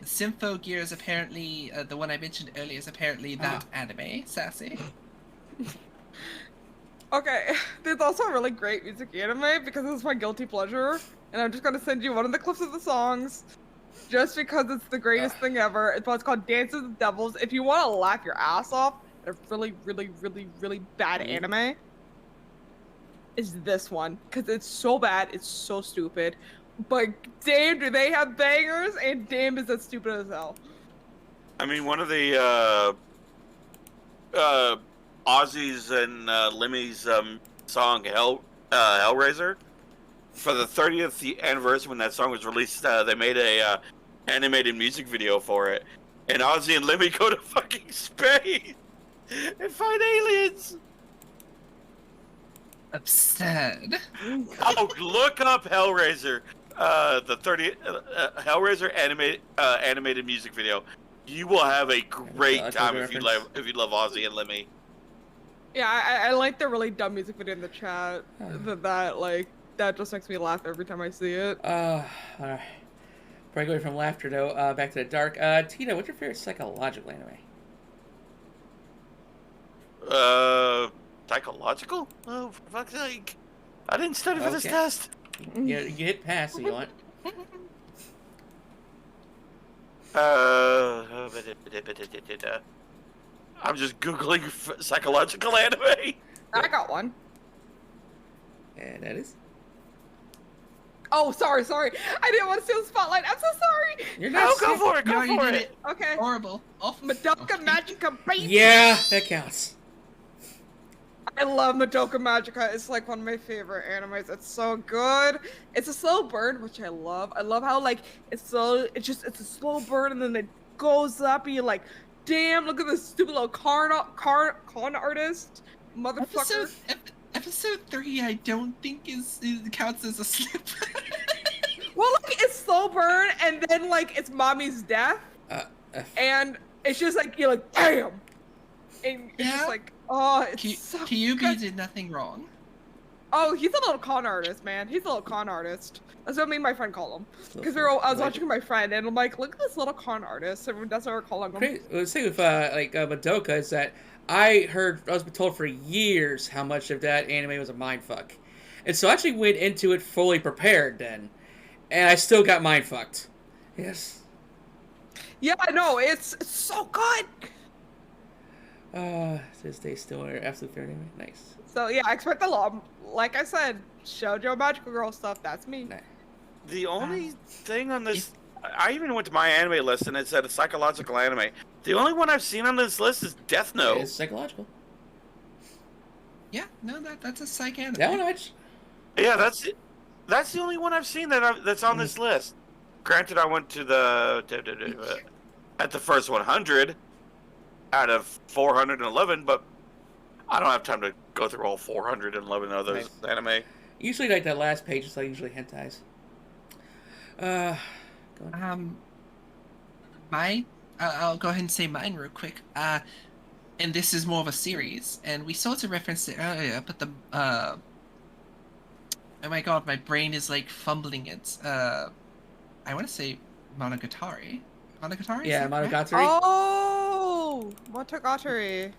Sympho Gear is apparently the one I mentioned earlier is apparently that anime, Sassy. Okay, there's also a really great music anime because it's my guilty pleasure, and I'm just gonna send you one of the clips of the songs, just because it's the greatest thing ever. It's called Dances with Devils. If you want to laugh your ass off at a really, really, really, really bad anime, is this one, because it's so bad, it's so stupid, but damn do they have bangers, and damn is that stupid as hell. I mean, one of the Ozzy's and Lemmy's song Hellraiser, for the 30th anniversary when that song was released, they made a animated music video for it, and Ozzy and Lemmy go to fucking space and fight aliens. Absurd. Oh, look up Hellraiser, the 30th Hellraiser animated music video. You will have a great time if you love Ozzy and Lemmy. Yeah, I like the really dumb music video in the chat. That just makes me laugh every time I see it. Alright. Before I go away from laughter, though, back to the dark. Tina, what's your favorite psychological anime? Psychological? Oh, for fuck's sake. I didn't study for this Okay. test. You hit pass if you want. I'm just Googling psychological anime. I got one. And that is? Oh, sorry. I didn't want to steal the spotlight. I'm so sorry. You're No, not go for it, No, go you for did it. it. Okay. Horrible. Awful. Madoka Okay. Magica, baby. Yeah, that counts. I love Madoka Magica. It's like one of my favorite animes. It's so good. It's a slow burn, which I love. I love how it's a slow burn and then it goes up and you're like, damn, look at this stupid little con artist, motherfucker. Episode 3, I don't think is counts as a slip. Well, it's slow burn and then it's mommy's death, and it's just you're like, damn, and it's just oh, it's so Kyuubi good. did nothing wrong. Oh, he's a little con artist, man. He's a little con artist. That's what me and my friend call him. Because I was watching with my friend, and I'm like, look at this little con artist. And that's what we're calling him. The thing with Madoka is that I was told for years how much of that anime was a mindfuck. And so I actually went into it fully prepared then. And I still got mindfucked. Yes. Yeah, I know. It's so good. This day still an absolute fair anime. Nice. So, yeah, I expect a lot. Like I said, Shoujo Magical Girl stuff, that's me. Nice. The only thing on this I even went to my anime list and it said a psychological anime. The only one I've seen on this list is Death Note. It's psychological. Yeah, no, that's a psych anime. That one I just... Yeah, that's the only one I've seen that's on this list. Granted, I went to at the first 100 out of 411, but I don't have time to go through all 411 of those anime. Usually, like, that last page is like usually hentais. Go on. I'll go ahead and say mine real quick. And this is more of a series, and we sort of referenced it earlier, but the oh my god, my brain is like fumbling it. I want to say Monogatari. Monogatari? Yeah, Monogatari. Oh, Monogatari.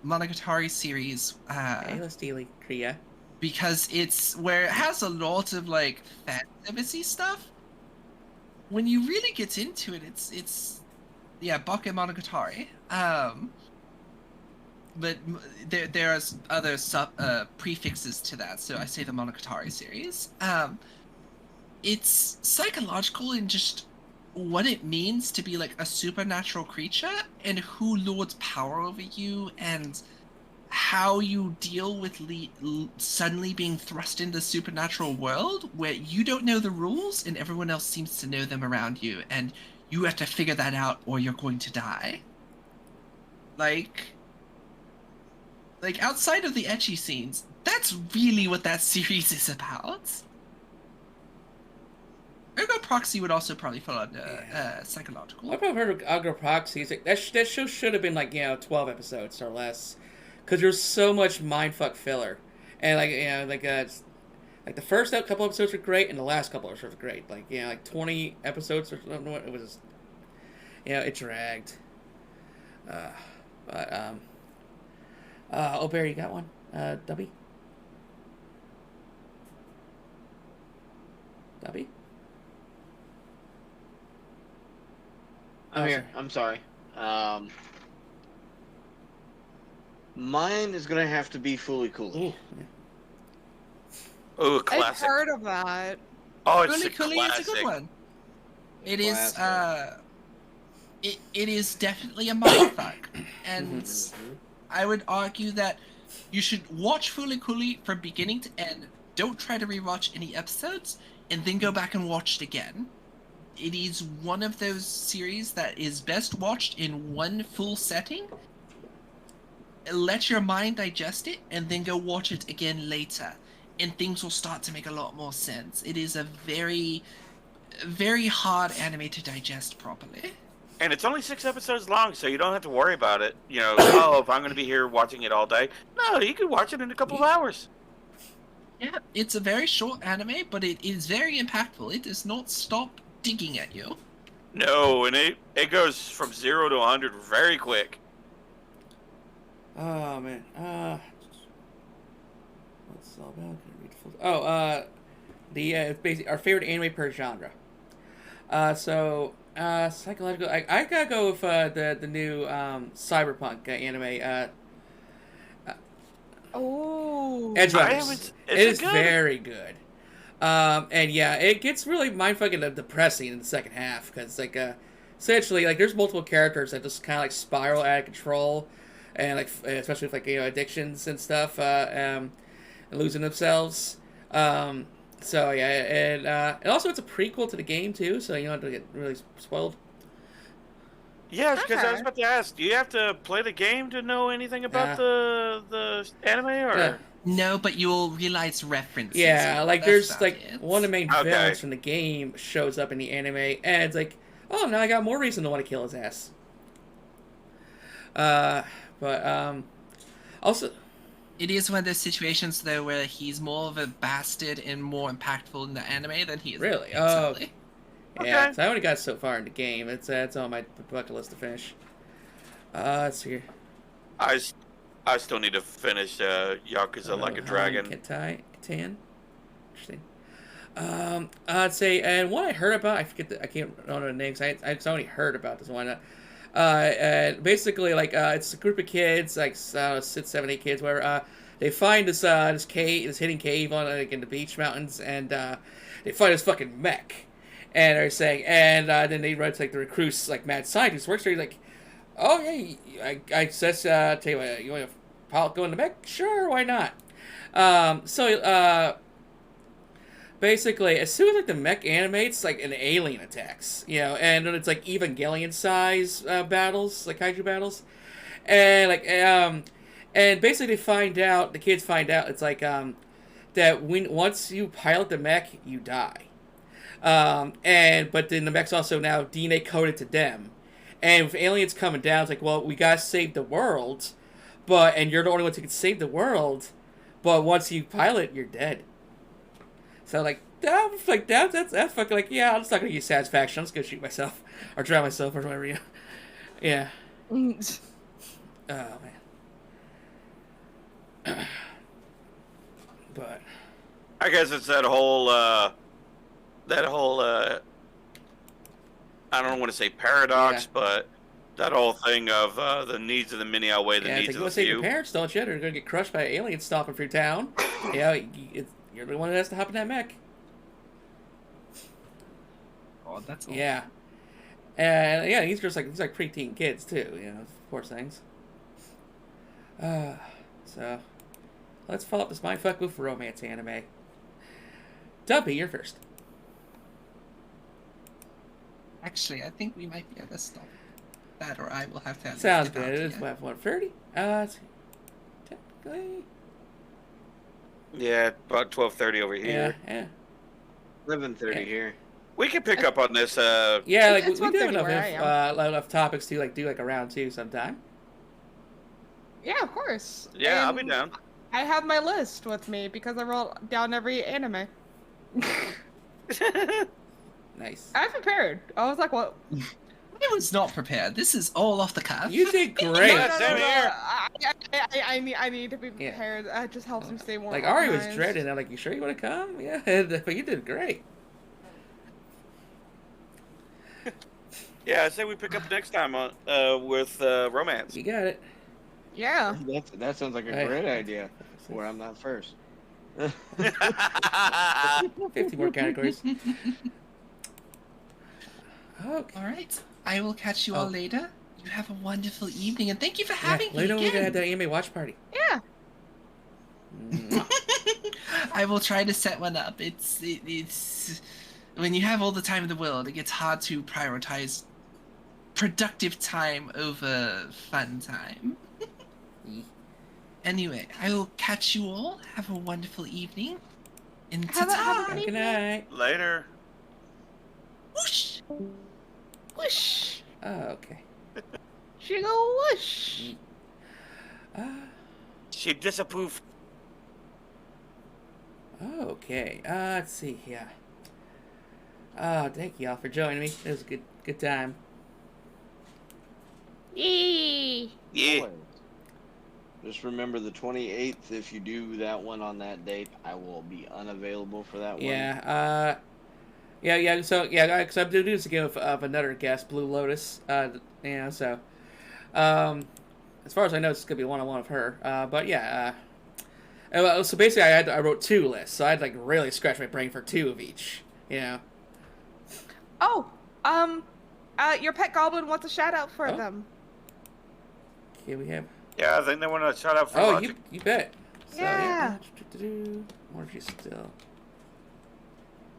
Monogatari series. Okay, let's deal Kriya. Because it's where it has a lot of like fantasy stuff. When you really get into it, it's Bake Monogatari. But there's other prefixes to that, so I say the Monogatari series. It's psychological in just what it means to be like a supernatural creature and who lords power over you and how you deal with suddenly being thrust into the supernatural world where you don't know the rules and everyone else seems to know them around you, and you have to figure that out or you're going to die. Like outside of the ecchi scenes, that's really what that series is about. Ergo Proxy would also probably fall under psychological. I've probably heard of Ergo Proxy. Like, that show should have been like 12 episodes or less, because there's so much mindfuck filler, and like the first couple episodes were great, and the last couple episodes were great. Like 20 episodes or something. It was, it dragged. Barry, you got one? Dubby? Dubby? I'm here. I'm sorry. Mine is gonna have to be Fully Cooley. Ooh, I've classic. heard of that. Oh, it's Fully a Cooley is a good classic. one. It is Classic. it is definitely a mindfuck, and I would argue that you should watch Fully Cooley from beginning to end. Don't try to rewatch any episodes, and then go back and watch it again. It is one of those series that is best watched in one full setting. Let your mind digest it, and then go watch it again later, and things will start to make a lot more sense. It is a very, very hard anime to digest properly. And it's only 6 episodes long, so you don't have to worry about it. If I'm going to be here watching it all day. No, you can watch it in a couple of hours. Yeah, it's a very short anime, but it is very impactful. It does not stop digging at you. No, and it goes from 0 to 100 very quick. Oh man. What's it all about? It's basically our favorite anime per genre. Psychological. I gotta go with the new cyberpunk anime. Oh. Edge I Runners. haven't- It is is it good? very good. And yeah, it gets really mindfucking depressing in the second half, because essentially there's multiple characters that just kind of spiral out of control, and especially with addictions and stuff, and losing themselves. So yeah, and also it's a prequel to the game too, so you don't have to get really spoiled. Yeah, because I was Okay. about to ask, do you have to play the game to know anything about the anime, or? Yeah. No, but you'll realize references. Yeah, That's there's about it. one of the main Okay. villains from the game shows up in the anime, and it's like, oh, now I got more reason to want to kill his ass. Also, It is one of those situations though where he's more of a bastard and more impactful in the anime than he is. Really? In the game, sadly. yeah, Okay. so I only got so far in the game. It's on my bucket list to finish. Let's see here. I still need to finish Yakuza Like a Dragon. Catan. Interesting. I'd say, and one I heard about, I can't remember the names. I only heard about this one. And basically, it's a group of kids, 6, 7, 8 kids, where they find this hidden cave on in the beach mountains, and they find this fucking mech, And they're saying, and then they run to like the recruits, like mad scientist works there. He's like, oh yeah, I says, tell you what, you want to go in the mech? Sure, why not? Basically, as soon as like the mech animates, like an alien attacks, and then it's like Evangelion size battles, like kaiju battles, and and basically the kids find out it's like that once you pilot the mech, you die. But then the mech's also now DNA coded to them. And with aliens coming down, it's like, well, we gotta save the world, and you're the only ones who can save the world, but once you pilot, you're dead. So that's fucking like, yeah, I'm just not gonna use satisfaction. I'm just gonna shoot myself or drown myself or whatever. Yeah. Oh man. But I guess it's that whole I don't want to say paradox, but that whole thing of the needs of the many outweigh the needs of the few. You save your parents, don't you? They're gonna get crushed by aliens stomping through town. You're the one that has to hop in that mech. Oh, that's awful. Yeah. And yeah, these like preteen kids too, poor things. So let's follow up this mindfuck with romance anime. Dumpy, you're first. Actually, I think we might be able to stop that, or I will have to. Sounds good. It is 1:30. Technically. Yeah, about 12:30 over here. Yeah. 11:30 here. We can pick up on this. Yeah, like It's we do have 1:30 enough topics to do like a round 2 sometime. Yeah, of course. Yeah, I'll And be down. I have my list with me because I wrote down every anime. Nice. I prepared. I was like, what? I was not prepared. This is all off the cuff. You did great. Yeah, same here. I need to be prepared. It just helps me stay more Like Ari was organized. dreading. I'm like, you sure you want to come? Yeah, but you did great. Yeah, I say we pick up next time with romance. You got it. Yeah. That sounds like a Right. great idea. Where I'm not first. 50 more categories. Okay. All right. I will catch you all later. You have a wonderful evening, and thank you for having me Later we're gonna again. have the anime watch party. Yeah. I will try to set one up. It's when you have all the time in the world, it gets hard to prioritize productive time over fun time. Anyway, I will catch you all. Have a wonderful evening. And Have a ta-ta! good Good night. Later. Whoosh! Whoosh. Oh, okay. She go whoosh. She disapproved. Okay. Let's see here. Thank y'all for joining me. It was a good time. Yee. Yeah. Always. Just remember the 28th. If you do that one on that date, I will be unavailable for that one. Yeah. Yeah. So because I'm doing this again of another guest, Blue Lotus. So, as far as I know, it's gonna be one-on-one of her. But yeah. So basically, I wrote 2 lists. So I'd like really scratch my brain for 2 of each. Oh, your pet goblin wants a shout out for them. Here we have. Yeah, I think they want to shout out for Oh, Logic. you bet. So, Yeah. Or if you still.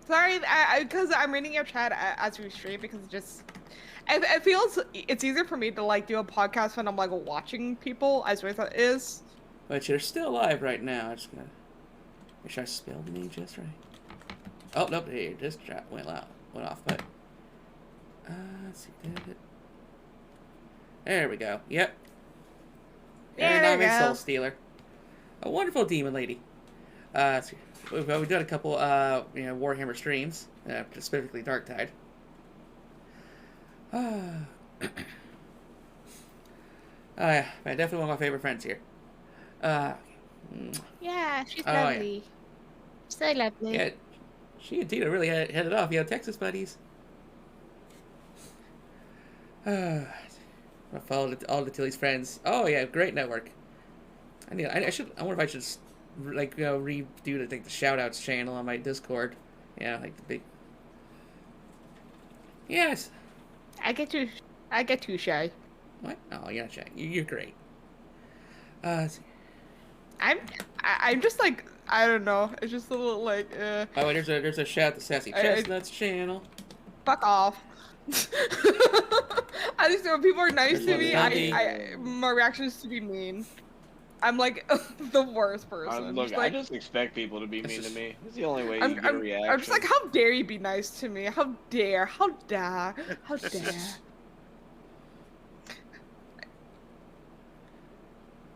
Sorry, because I'm reading your chat as we stream because it feels it's easier for me to like do a podcast when I'm like watching people as well as it is. But you're still alive right now. I just gotta make sure I spelled the name just right. Oh nope, here just went off. But let's see, did it? There we go. Yep. There we go. Soul Stealer, a wonderful demon lady. Let's see. We've done a couple Warhammer streams, specifically Dark Tide. Oh yeah, man, definitely one of my favorite friends here. Yeah, she's Oh, yeah. lovely. So lovely. Yeah, she and Tina really headed off. Texas buddies. I followed all the Tilly's friends. Oh yeah, great network. I wonder if I should redo the shout outs channel on my Discord. Yeah, like the big. Yes. I get too shy. What? Oh, you're not shy. You're great. Let's see. I'm just like, I don't know. It's just a little like, Oh, wait, there's a shout to Sassy Chestnuts channel. fuck off. At least when people are nice to me, my reaction is to be mean. I'm like the worst person. Look, I just expect people to be mean to me. It's the only way you I'm, get a reaction. I'm just like, how dare you be nice to me? How dare? How dare? How dare?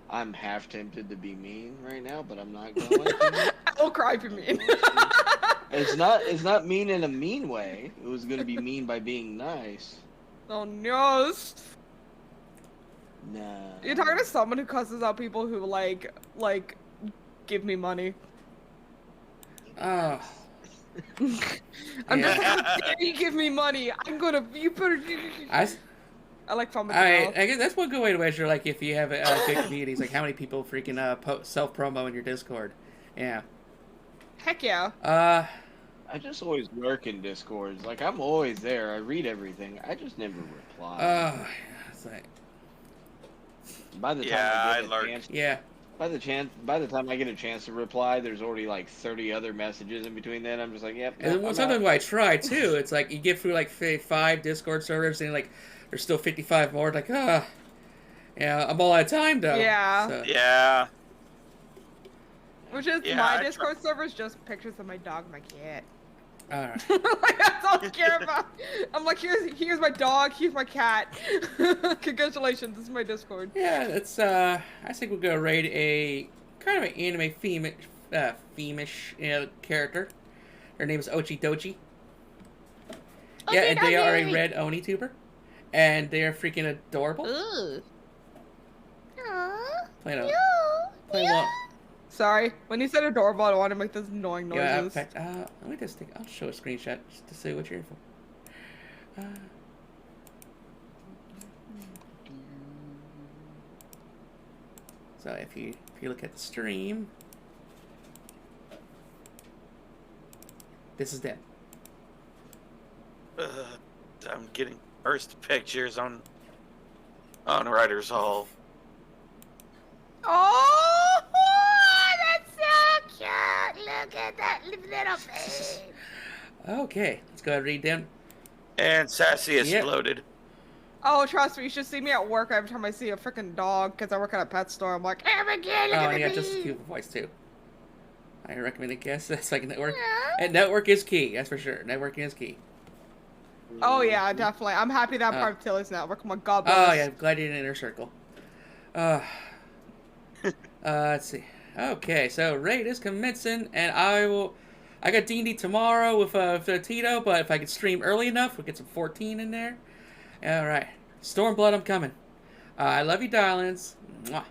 I'm half tempted to be mean right now, but I'm not going to. I'll cry if you're mean. It's not mean in a mean way. It was going to be mean by being nice. Oh no. Nah. You're talking to someone who cusses out people who like give me money. Oh. I'm just like, how dare you give me money? You better. I like fun with the I girl. guess that's one good way to measure, like, if you have a big communities, like how many people freaking self-promo in your Discord. Yeah. Heck yeah. I just always lurk in Discords. Like, I'm always there. I read everything. I just never reply. It's like... By the time I I get lurk. a chance, Yeah. by the time I get a chance to reply, there's already like 30 other messages in between. Then I'm just like, yep. And I'm sometimes out. when I try, too, it's like, you get through, like, 5 Discord servers, and, like, there's still 55 more, like, yeah, I'm all out of time, though. Yeah. So. Yeah. Which is Yeah, my I Discord servers, just pictures of my dog and my cat. Alright. Like, that's all I care about. I'm like, here's my dog, here's my cat. Congratulations, this is my Discord. Yeah, it's, I think we're gonna rate a kind of an anime theme-ish, character. Her name is Ochi Dochi. Yeah, and they are a red Oni tuber. And they are freaking adorable. Ooh. Plain one. Sorry, when you said adorable, I want to make those annoying noises. Yeah, in fact, let me just think. I'll show a screenshot just to see what you're in for. So if you look at the stream, this is them. I'm getting first pictures on Writers Hall. Oh, that's so cute! Look at that little face. Okay, let's go ahead and read them. And Sassy exploded. Oh, trust me, you should see me at work every time I see a freaking dog, because I work at a pet store. I'm like, Abigail, look Oh, at and the you got just a bee." cute voice too. I recommend a guess. That's like a network. And network is key, that's for sure. Networking is key. Oh yeah, definitely. I'm happy that I'm part of Tilly's network. Oh my god, bless. Oh yeah, I'm glad you're in Inner Circle. Let's see. Okay, so raid is commencing, and I got D&D tomorrow with Tito, but if I could stream early enough, we'll get some 14 in there. All right, Stormblood, I'm coming. I love you, darlings. Mwah.